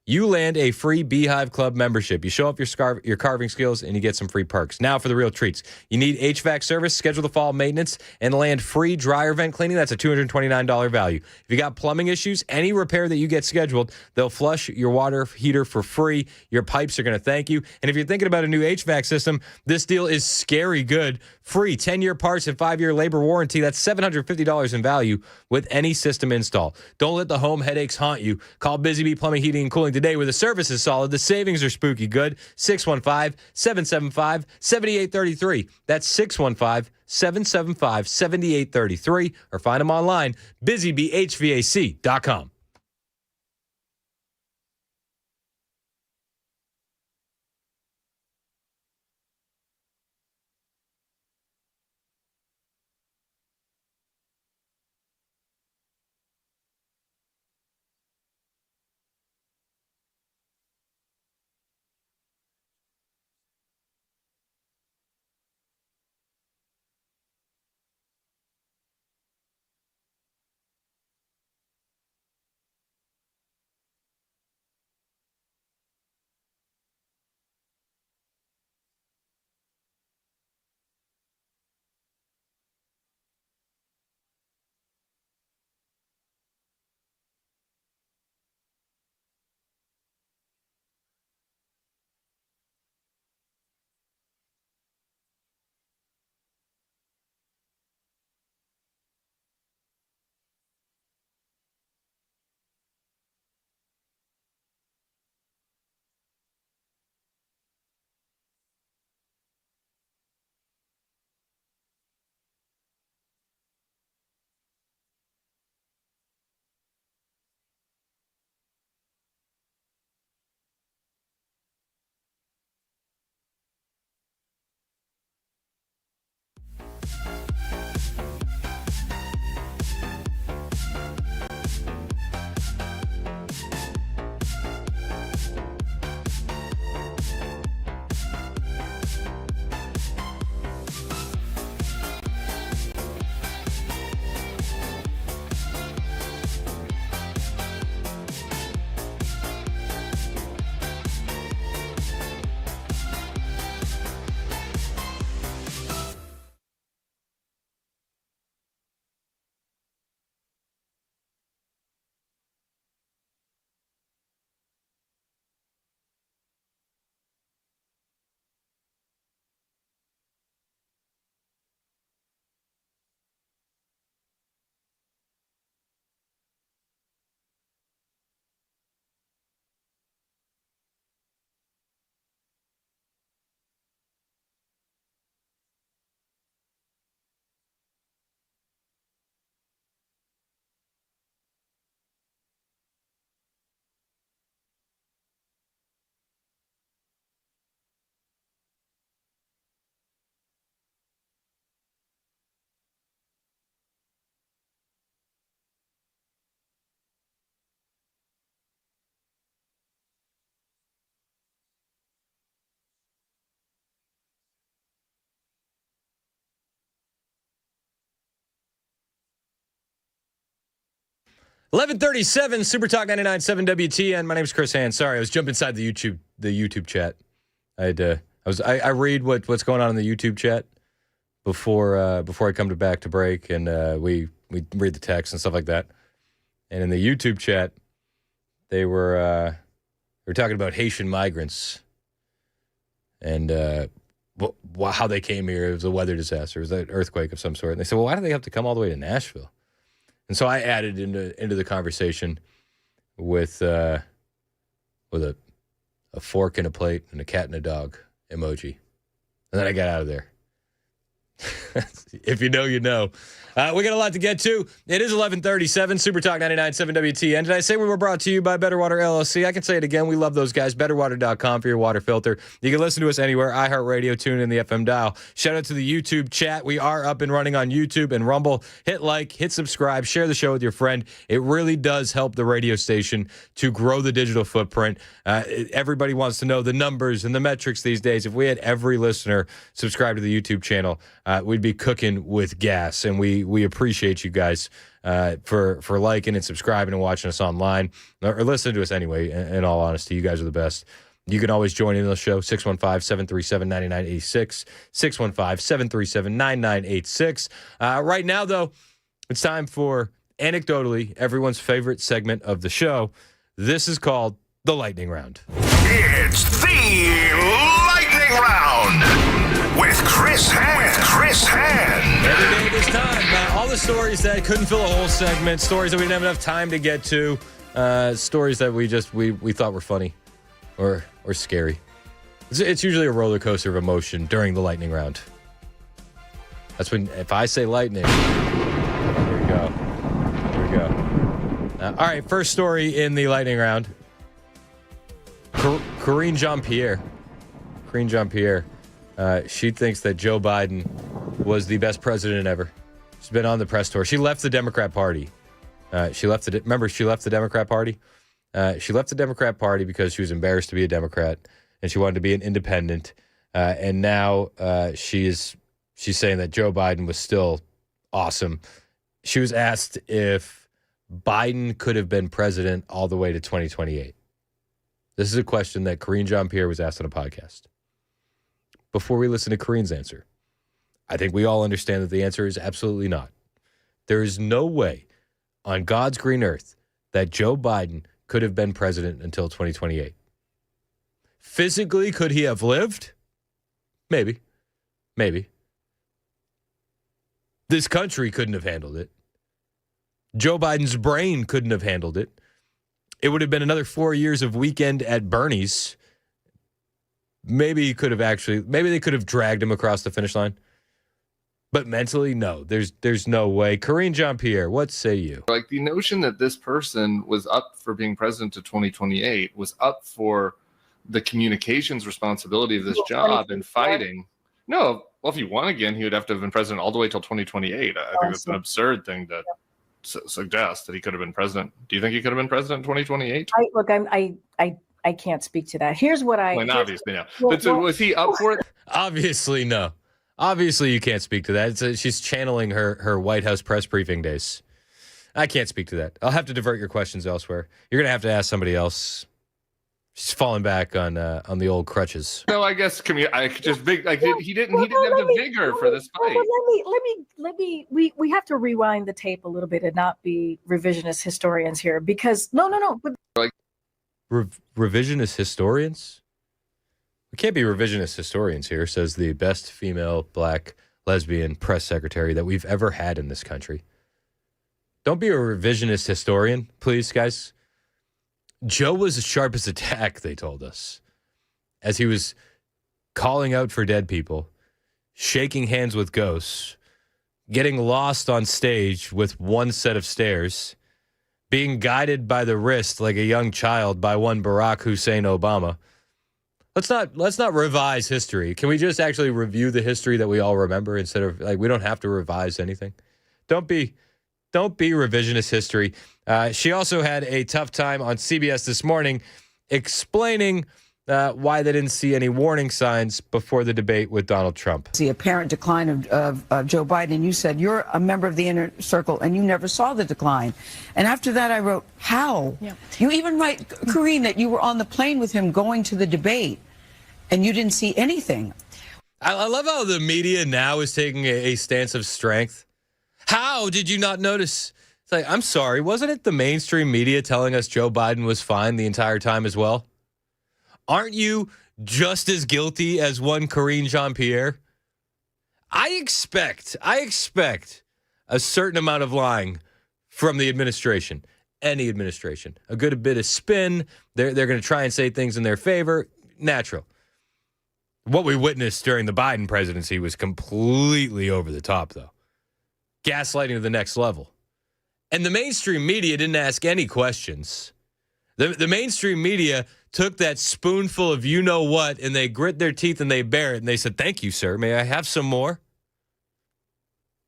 you land a free Beehive Club membership. You show up your carving skills, and you get some free perks. Now for the real treats. You need HVAC service, schedule the fall maintenance, and land free dryer vent cleaning. That's a $229 value. If you got plumbing issues, any repair that you get scheduled, they'll flush your water heater for free. Your pipes are going to thank you. And if you're thinking about a new HVAC system, this deal is scary good. Free 10-year parts and 5-year labor warranty. That's $750 in value with any system install. Don't let the home headaches haunt you. Call Busy Bee Plumbing, Heating, and Cooling today where the service is solid. The savings are spooky good. 615-775-7833. That's 615-775-7833. Or find them online, busybeehvac.com. 11:37 Super Talk 99.7 WTN. My name's Chris Hand. Sorry, I was jumping inside the YouTube chat. I read what's going on in the YouTube chat before I come back to break, and we read the text and stuff like that. And in the YouTube chat, they were talking about Haitian migrants and how they came here. It was a weather disaster. It was an earthquake of some sort. And they said, well, why do they have to come all the way to Nashville? And so I added into the conversation with a fork and a plate and a cat and a dog emoji. And then I got out of there. If you know, you know. We got a lot to get to. It is 11:37, Super Talk 99.7 WTN. Did I say we were brought to you by Better Water LLC? I can say it again. We love those guys. BetterWater.com for your water filter. You can listen to us anywhere. iHeartRadio, tune in the FM dial. Shout out to the YouTube chat. We are up and running on YouTube and Rumble. Hit like, hit subscribe, share the show with your friend. It really does help the radio station to grow the digital footprint. Everybody wants to know the numbers and the metrics these days. If we had every listener subscribe to the YouTube channel, we'd be cooking with gas. And we appreciate you guys for liking and subscribing and watching us online or listening to us anyway. In all honesty, you guys are the best. You can always join in the show, 615-737-9986, 615-737-9986. Right now, though, it's time for anecdotally everyone's favorite segment of the show. This is called the Lightning Round. It's the Lightning Round with Chris Hand. Every day this time, all the stories that couldn't fill a whole segment, stories that we didn't have enough time to get to, stories that we thought were funny or scary. It's usually a roller coaster of emotion during the Lightning Round. That's when, if I say lightning, here we go. All right, first story in the Lightning Round. Karine Jean-Pierre. She thinks that Joe Biden was the best president ever. She's been on the press tour. She left the Democrat Party. She left the Democrat Party? She left the Democrat Party because she was embarrassed to be a Democrat, and she wanted to be an independent. And now she's saying that Joe Biden was still awesome. She was asked if Biden could have been president all the way to 2028. This is a question that Karine Jean-Pierre was asked on a podcast. Before we listen to Karine's answer, I think we all understand that the answer is absolutely not. There is no way on God's green earth that Joe Biden could have been president until 2028. Physically, could he have lived? Maybe. This country couldn't have handled it. Joe Biden's brain couldn't have handled it. It would have been another 4 years of weekend at Bernie's. Maybe they could have dragged him across the finish line. But mentally, no, there's no way. Karine Jean-Pierre, what say you? Like the notion that this person was up for being president to 2028 was up for the communications responsibility of this job and fighting. No, well, if he won again, he would have to have been president all the way till 2028. I think that's an absurd thing to suggest that he could have been president. Do you think he could have been president in 2028? I can't speak to that. Here's what I... Obviously, no. But so was he up for it? Obviously, no. Obviously, you can't speak to that. She's channeling her White House press briefing days. I can't speak to that. I'll have to divert your questions elsewhere. You're going to have to ask somebody else. She's falling back on the old crutches. No, I guess he didn't have the vigor for this fight. We have to rewind the tape a little bit and not be revisionist historians here, because revisionist historians? We can't be revisionist historians here, says the best female black lesbian press secretary that we've ever had in this country. Don't be a revisionist historian, please, guys. Joe was as sharp as a tack, they told us, as he was calling out for dead people, shaking hands with ghosts, getting lost on stage with one set of stairs, being guided by the wrist like a young child by one Barack Hussein Obama. Let's not revise history. Can we just actually review the history that we all remember instead of, like, we don't have to revise anything? Don't be revisionist history. She also had a tough time on CBS this morning explaining why they didn't see any warning signs before the debate with Donald Trump. The apparent decline of Joe Biden. You said you're a member of the inner circle and you never saw the decline. And after that, I wrote, how? Yeah. You even write, Karine, that you were on the plane with him going to the debate and you didn't see anything. I love how the media now is taking a stance of strength. How did you not notice? It's like, I'm sorry, wasn't it the mainstream media telling us Joe Biden was fine the entire time as well? Aren't you just as guilty as one Karine Jean-Pierre? I expect a certain amount of lying from the administration, any administration. A good bit of spin. They're going to try and say things in their favor. Natural. What we witnessed during the Biden presidency was completely over the top, though. Gaslighting to the next level. And the mainstream media didn't ask any questions. The mainstream media took that spoonful of you-know-what, and they grit their teeth and they bear it, and they said, thank you, sir. May I have some more?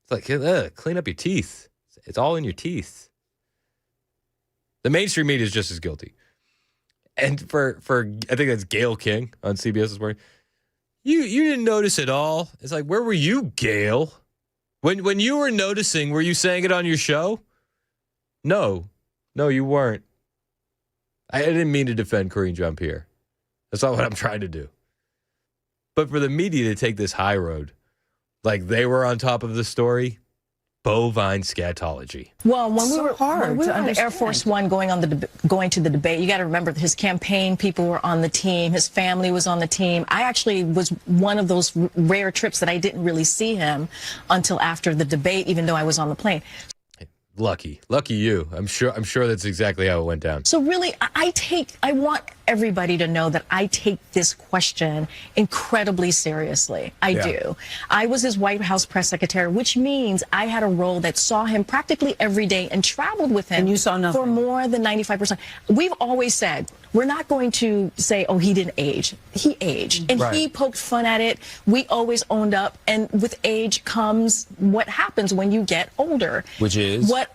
It's like, clean up your teeth. It's all in your teeth. The mainstream media is just as guilty. And for I think that's Gayle King on CBS this morning. You didn't notice at all. It's like, where were you, Gayle? When you were noticing, were you saying it on your show? No, you weren't. I didn't mean to defend Karine Jean-Pierre. That's not what I'm trying to do. But for the media to take this high road, like they were on top of the story, bovine scatology. Well, when we were on the Air Force One going to the debate, you got to remember his campaign people were on the team, his family was on the team. I actually was one of those rare trips that I didn't really see him until after the debate, even though I was on the plane. Lucky you. I'm sure that's exactly how it went down. So really, I want everybody to know that I take this question incredibly seriously. I do. I was his White House press secretary, which means I had a role that saw him practically every day and traveled with him. And you saw nothing. For more than 95%. We've always said, we're not going to say, oh, he didn't age. He aged. And he poked fun at it. We always owned up. And with age comes what happens when you get older. Which is? But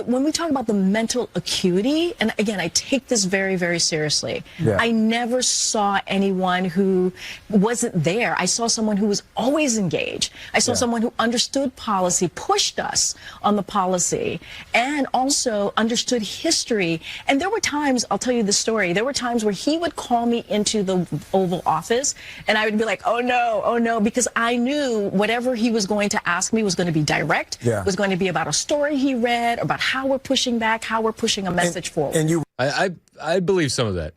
when we talk about the mental acuity, and again, I take this very, very seriously. Yeah. I never saw anyone who wasn't there. I saw someone who was always engaged. I saw someone who understood policy, pushed us on the policy, and also understood history. And there were times, I'll tell you the story, there were times where he would call me into the Oval Office, and I would be like, oh no, because I knew whatever he was going to ask me was going to be direct, was going to be about a story he read, about how we're pushing back, how we're pushing a message forward. And I believe some of that.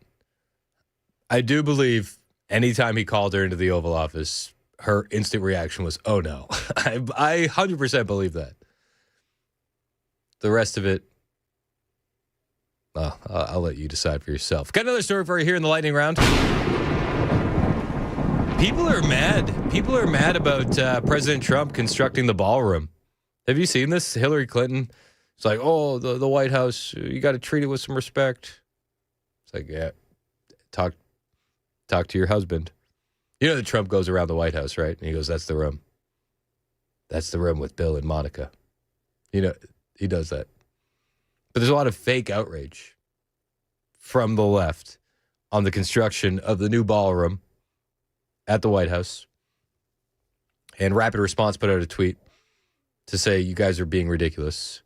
I do believe anytime he called her into the Oval Office, her instant reaction was, oh no. I 100% believe that. The rest of it, well, I'll let you decide for yourself. Got another story for you here in the lightning round. People are mad. People are mad about President Trump constructing the ballroom. Have you seen this? Hillary Clinton, it's like, oh, the White House, you got to treat it with some respect. It's like, yeah, talk to your husband. You know that Trump goes around the White House, right? And he goes, that's the room. That's the room with Bill and Monica. You know, he does that. But there's a lot of fake outrage from the left on the construction of the new ballroom at the White House. And Rapid Response put out a tweet to say, you guys are being ridiculous.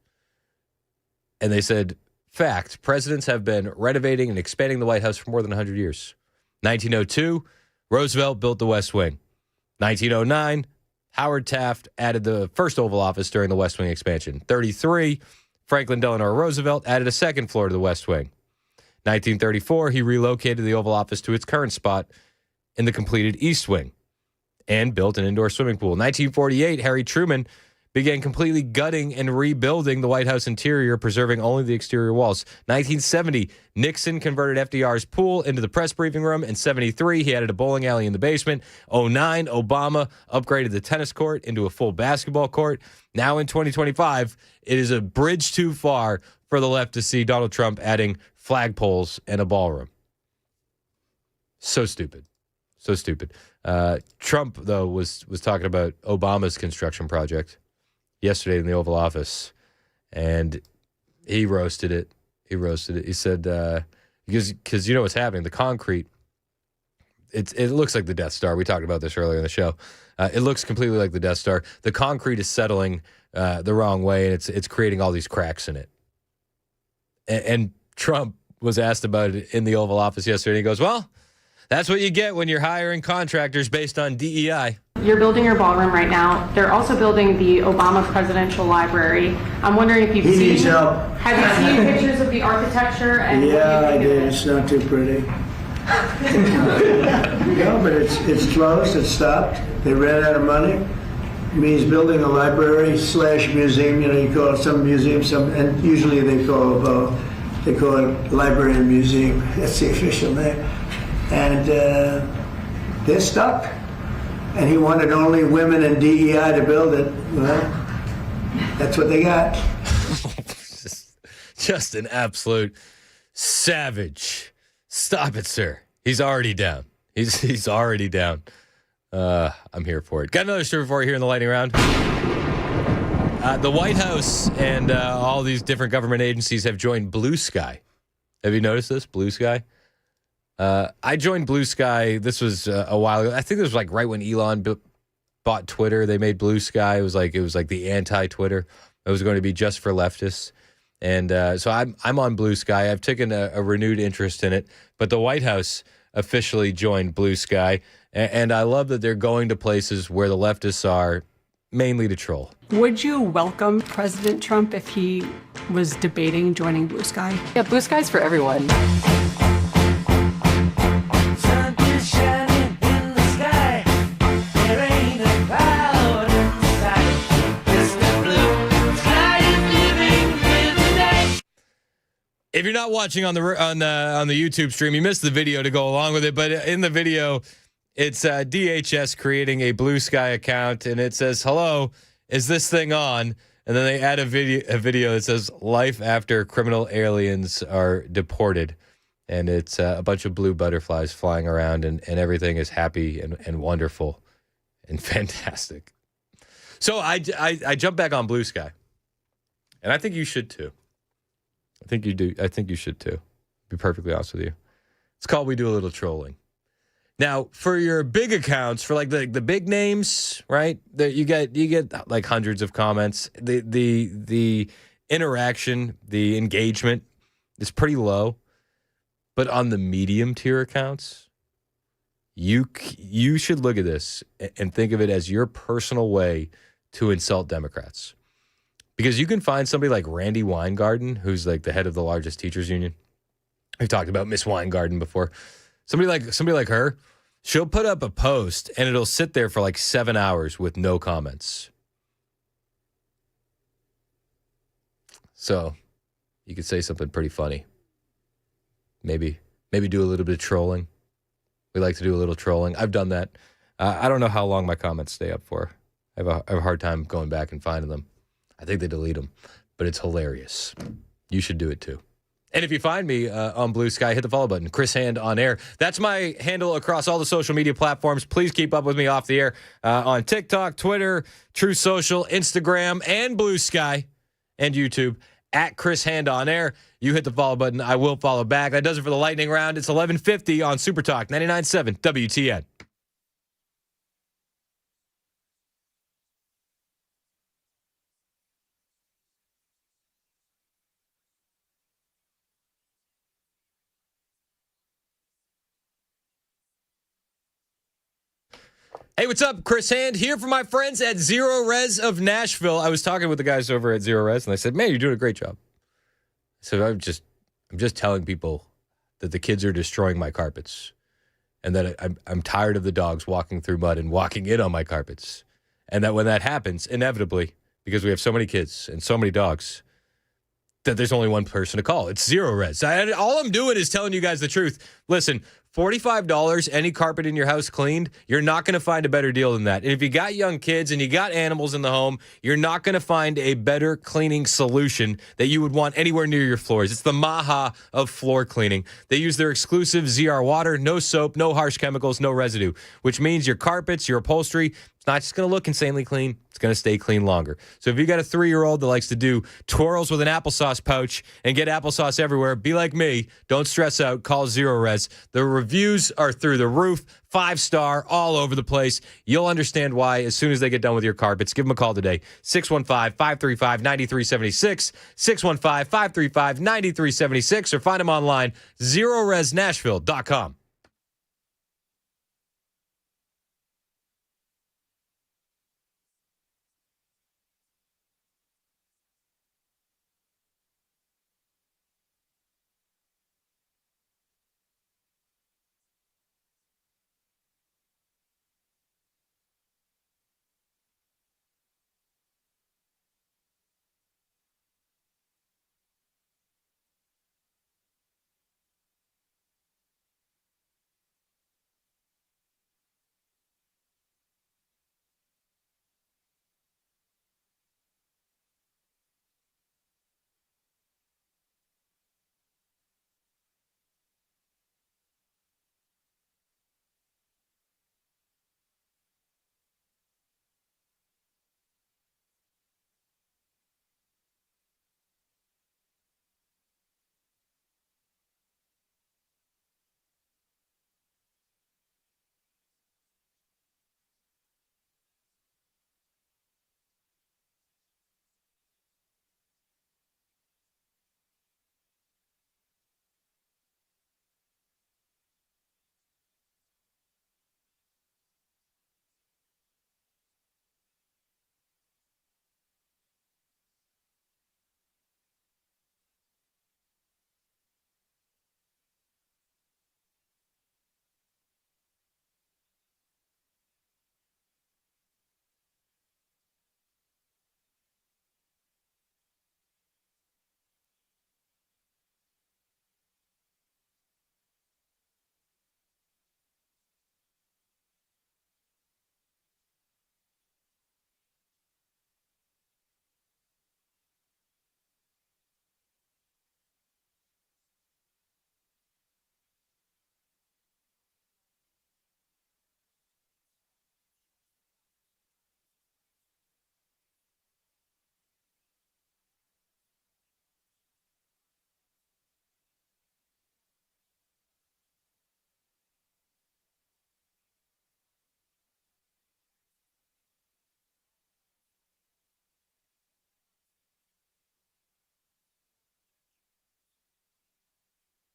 And they said, fact, presidents have been renovating and expanding the White House for more than 100 years. 1902, Roosevelt built the West Wing. 1909, Howard Taft added the first Oval Office during the West Wing expansion. 33, Franklin Delano Roosevelt added a second floor to the West Wing. 1934, he relocated the Oval Office to its current spot in the completed East Wing and built an indoor swimming pool. 1948, Harry Truman began completely gutting and rebuilding the White House interior, preserving only the exterior walls. 1970, Nixon converted FDR's pool into the press briefing room. In 73, he added a bowling alley in the basement. 09, Obama upgraded the tennis court into a full basketball court. Now in 2025, it is a bridge too far for the left to see Donald Trump adding flagpoles and a ballroom. So stupid. So stupid. Trump, though, was talking about Obama's construction project yesterday in the Oval Office, and he roasted it. He said, because you know what's happening. The concrete, it looks like the Death Star. We talked about this earlier in the show. It looks completely like the Death Star. The concrete is settling the wrong way, and it's creating all these cracks in it. And Trump was asked about it in the Oval Office yesterday. And he goes, well, that's what you get when you're hiring contractors based on DEI. You're building your ballroom right now. They're also building the Obama Presidential Library. I'm wondering if you've seen. Help. Have you seen pictures of the architecture? And Yeah, I did. It's not too pretty. No, but it's closed. It's stopped. They ran out of money. It means building a library / museum. You know, you call it some museum, and usually they call it library and museum. That's the official name. And they're stuck. And he wanted only women and DEI to build it. Well, that's what they got. Just an absolute savage. Stop it, sir. He's already down. He's already down. I'm here for it. Got another story for you here in the lightning round. The White House and all these different government agencies have joined Blue Sky. Have you noticed this? Blue Sky? I joined Blue Sky. This was a while ago. I think this was like right when Elon bought Twitter. They made Blue Sky. It was like the anti-Twitter. It was going to be just for leftists. And so I'm on Blue Sky. I've taken a renewed interest in it. But the White House officially joined Blue Sky. And I love that they're going to places where the leftists are, mainly to troll. Would you welcome President Trump if he was debating joining Blue Sky? Yeah, Blue Sky's for everyone. If you're not watching on the YouTube stream, you missed the video to go along with it. But in the video, it's DHS creating a Blue Sky account, and it says, "Hello, is this thing on?" And then they add a video that says, "Life after criminal aliens are deported," and it's a bunch of blue butterflies flying around, and everything is happy and wonderful and fantastic. So I jumped back on Blue Sky, and I think you should too. I think you do. I think you should too. To be perfectly honest with you. It's called We Do a Little Trolling. Now, for your big accounts, for like the big names, right? You get like hundreds of comments. The interaction, the engagement is pretty low. But on the medium tier accounts, you should look at this and think of it as your personal way to insult Democrats. Because you can find somebody like Randy Weingarten, who's like the head of the largest teachers union. We've talked about Miss Weingarten before. Somebody like her, she'll put up a post and it'll sit there for like 7 hours with no comments. So you could say something pretty funny. Maybe do a little bit of trolling. We like to do a little trolling. I've done that. I don't know how long my comments stay up for. I have a hard time going back and finding them. I think they delete them, but it's hilarious. You should do it too. And if you find me on Blue Sky, hit the follow button. Chris Hand on air. That's my handle across all the social media platforms. Please keep up with me off the air on TikTok, Twitter, True Social, Instagram, and Blue Sky and YouTube at Chris Hand on air. You hit the follow button. I will follow back. That does it for the lightning round. It's 11:50 on Super Talk 99.7 WTN. Hey, what's up? Chris Hand here for my friends at Zero Res of Nashville. I was talking with the guys over at Zero Res, and they said, "Man, you're doing a great job." So I'm just telling people that the kids are destroying my carpets, and that I'm tired of the dogs walking through mud and walking in on my carpets, and that when that happens, inevitably, because we have so many kids and so many dogs, that there's only one person to call. It's Zero Res. All I'm doing is telling you guys the truth. Listen, $45, any carpet in your house cleaned, you're not going to find a better deal than that. And if you got young kids and you got animals in the home, you're not going to find a better cleaning solution that you would want anywhere near your floors. It's the Maha of floor cleaning. They use their exclusive ZR water, no soap, no harsh chemicals, no residue, which means your carpets, your upholstery, It's not just going to look insanely clean. It's going to stay clean longer. So if you got a 3-year-old that likes to do twirls with an applesauce pouch and get applesauce everywhere, be like me. Don't stress out. Call Zero Res. The reviews are through the roof. 5-star, all over the place. You'll understand why as soon as they get done with your carpets. Give them a call today. 615-535-9376. 615-535-9376. Or find them online, ZeroResNashville.com.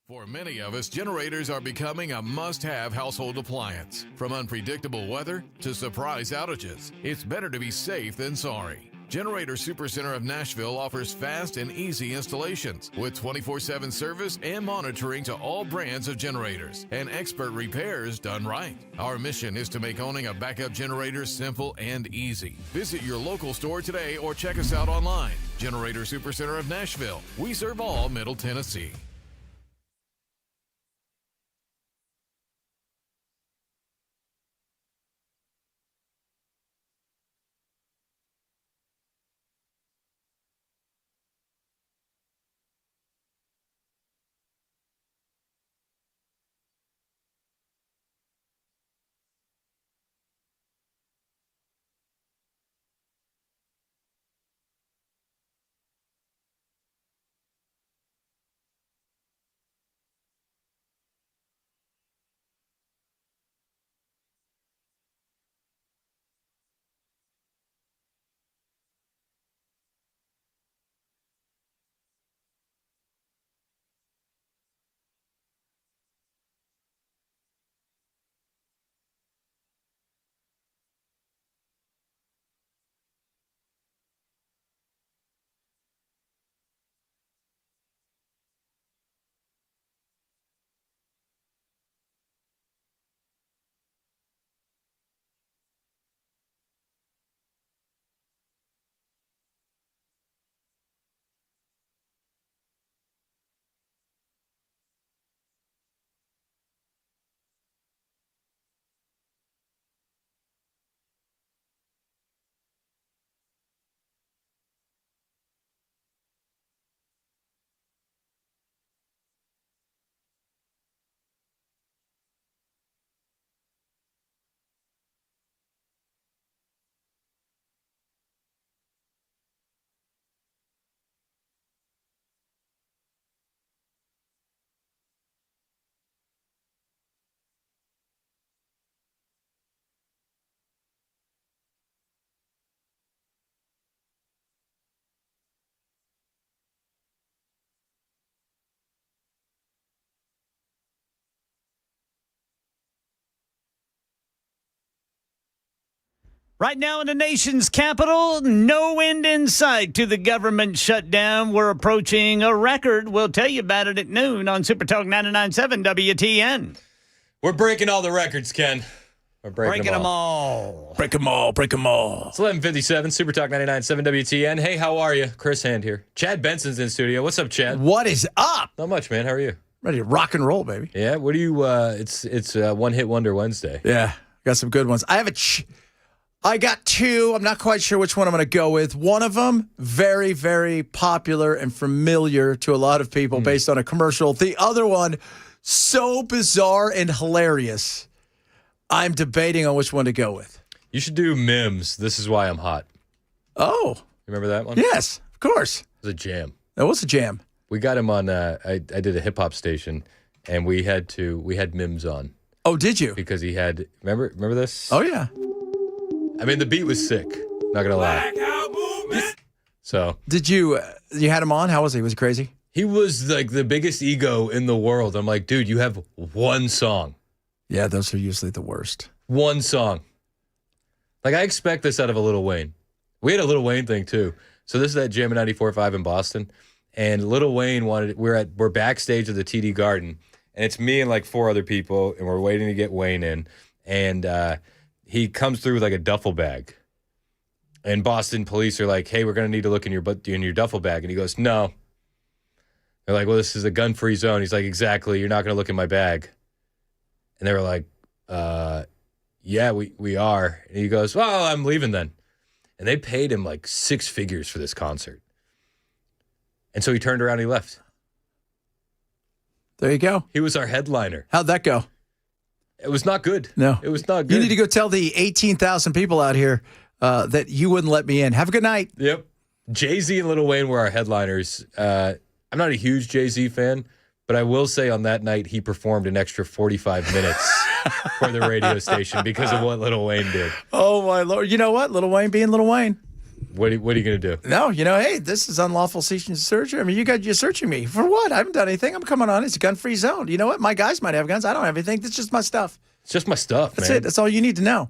For many of us, generators are becoming a must-have household appliance. From unpredictable weather to surprise outages, it's better to be safe than sorry. Generator Supercenter of Nashville offers fast and easy installations with 24/7 service and monitoring to all brands of generators and expert repairs done right. Our mission is to make owning a backup generator simple and easy. Visit your local store today or check us out online. Generator Supercenter of Nashville. We serve all Middle Tennessee. Right now in the nation's capital, no end in sight to the government shutdown. We're approaching a record. We'll tell you about it at noon on Super Talk 99.7 WTN. We're breaking all the records, Ken. We're breaking them all. Break them all. Break them all. It's 11:57, Super Talk 99.7 WTN. Hey, how are you? Chris Hand here. Chad Benson's in studio. What's up, Chad? What is up? Not much, man. How are you? Ready to rock and roll, baby. Yeah, what do you, it's One Hit Wonder Wednesday. Yeah, got some good ones. I got two. I'm not quite sure which one I'm going to go with. One of them, very, very popular and familiar to a lot of people based on a commercial. The other one, so bizarre and hilarious. I'm debating on which one to go with. You should do Mims. This Is Why I'm Hot. Oh. You remember that one? Yes, of course. It was a jam. That was a jam. We got him on, I did a hip-hop station, and we had Mims on. Oh, did you? Because he had, remember this? Oh, yeah. I mean, the beat was sick. Not going to lie. So. Did you had him on? How was he? Was he crazy? He was like the biggest ego in the world. I'm like, dude, you have one song. Yeah, those are usually the worst. One song. Like, I expect this out of a Lil Wayne. We had a Lil Wayne thing, too. So this is that jam at 94.5 in Boston. And Lil Wayne we're backstage at the TD Garden. And it's me and like four other people. And we're waiting to get Wayne in. And he comes through with like a duffel bag. And Boston police are like, hey, we're going to need to look in your duffel bag. And he goes, no. They're like, well, this is a gun-free zone. He's like, exactly. You're not going to look in my bag. And they were like, yeah, we are. And he goes, well, I'm leaving then. And they paid him like 6 figures for this concert. And so he turned around and he left. There you go. He was our headliner. How'd that go? It was not good. No. It was not good. You need to go tell the 18,000 people out here that you wouldn't let me in. Have a good night. Yep. Jay-Z and Lil Wayne were our headliners. I'm not a huge Jay-Z fan, but I will say on that night he performed an extra 45 minutes for the radio station because of what Lil Wayne did. Oh, my Lord. You know what? Lil Wayne being Lil Wayne. What are you going to do? No, hey, this is unlawful search and search. I mean, you're searching me. For what? I haven't done anything. I'm coming on. It's a gun-free zone. You know what? My guys might have guns. I don't have anything. It's just my stuff. It's just my stuff, That's man. it. That's all you need to know.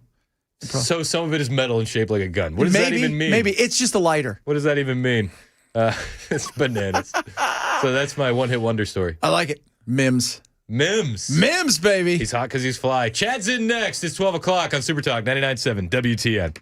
So some of it is metal and shaped like a gun. What does that even mean? Maybe. It's just a lighter. What does that even mean? It's bananas. So that's my one-hit wonder story. I like it. Mims, baby. He's hot because he's fly. Chad's in next. It's 12 o'clock on Super Talk 99.7 WTN.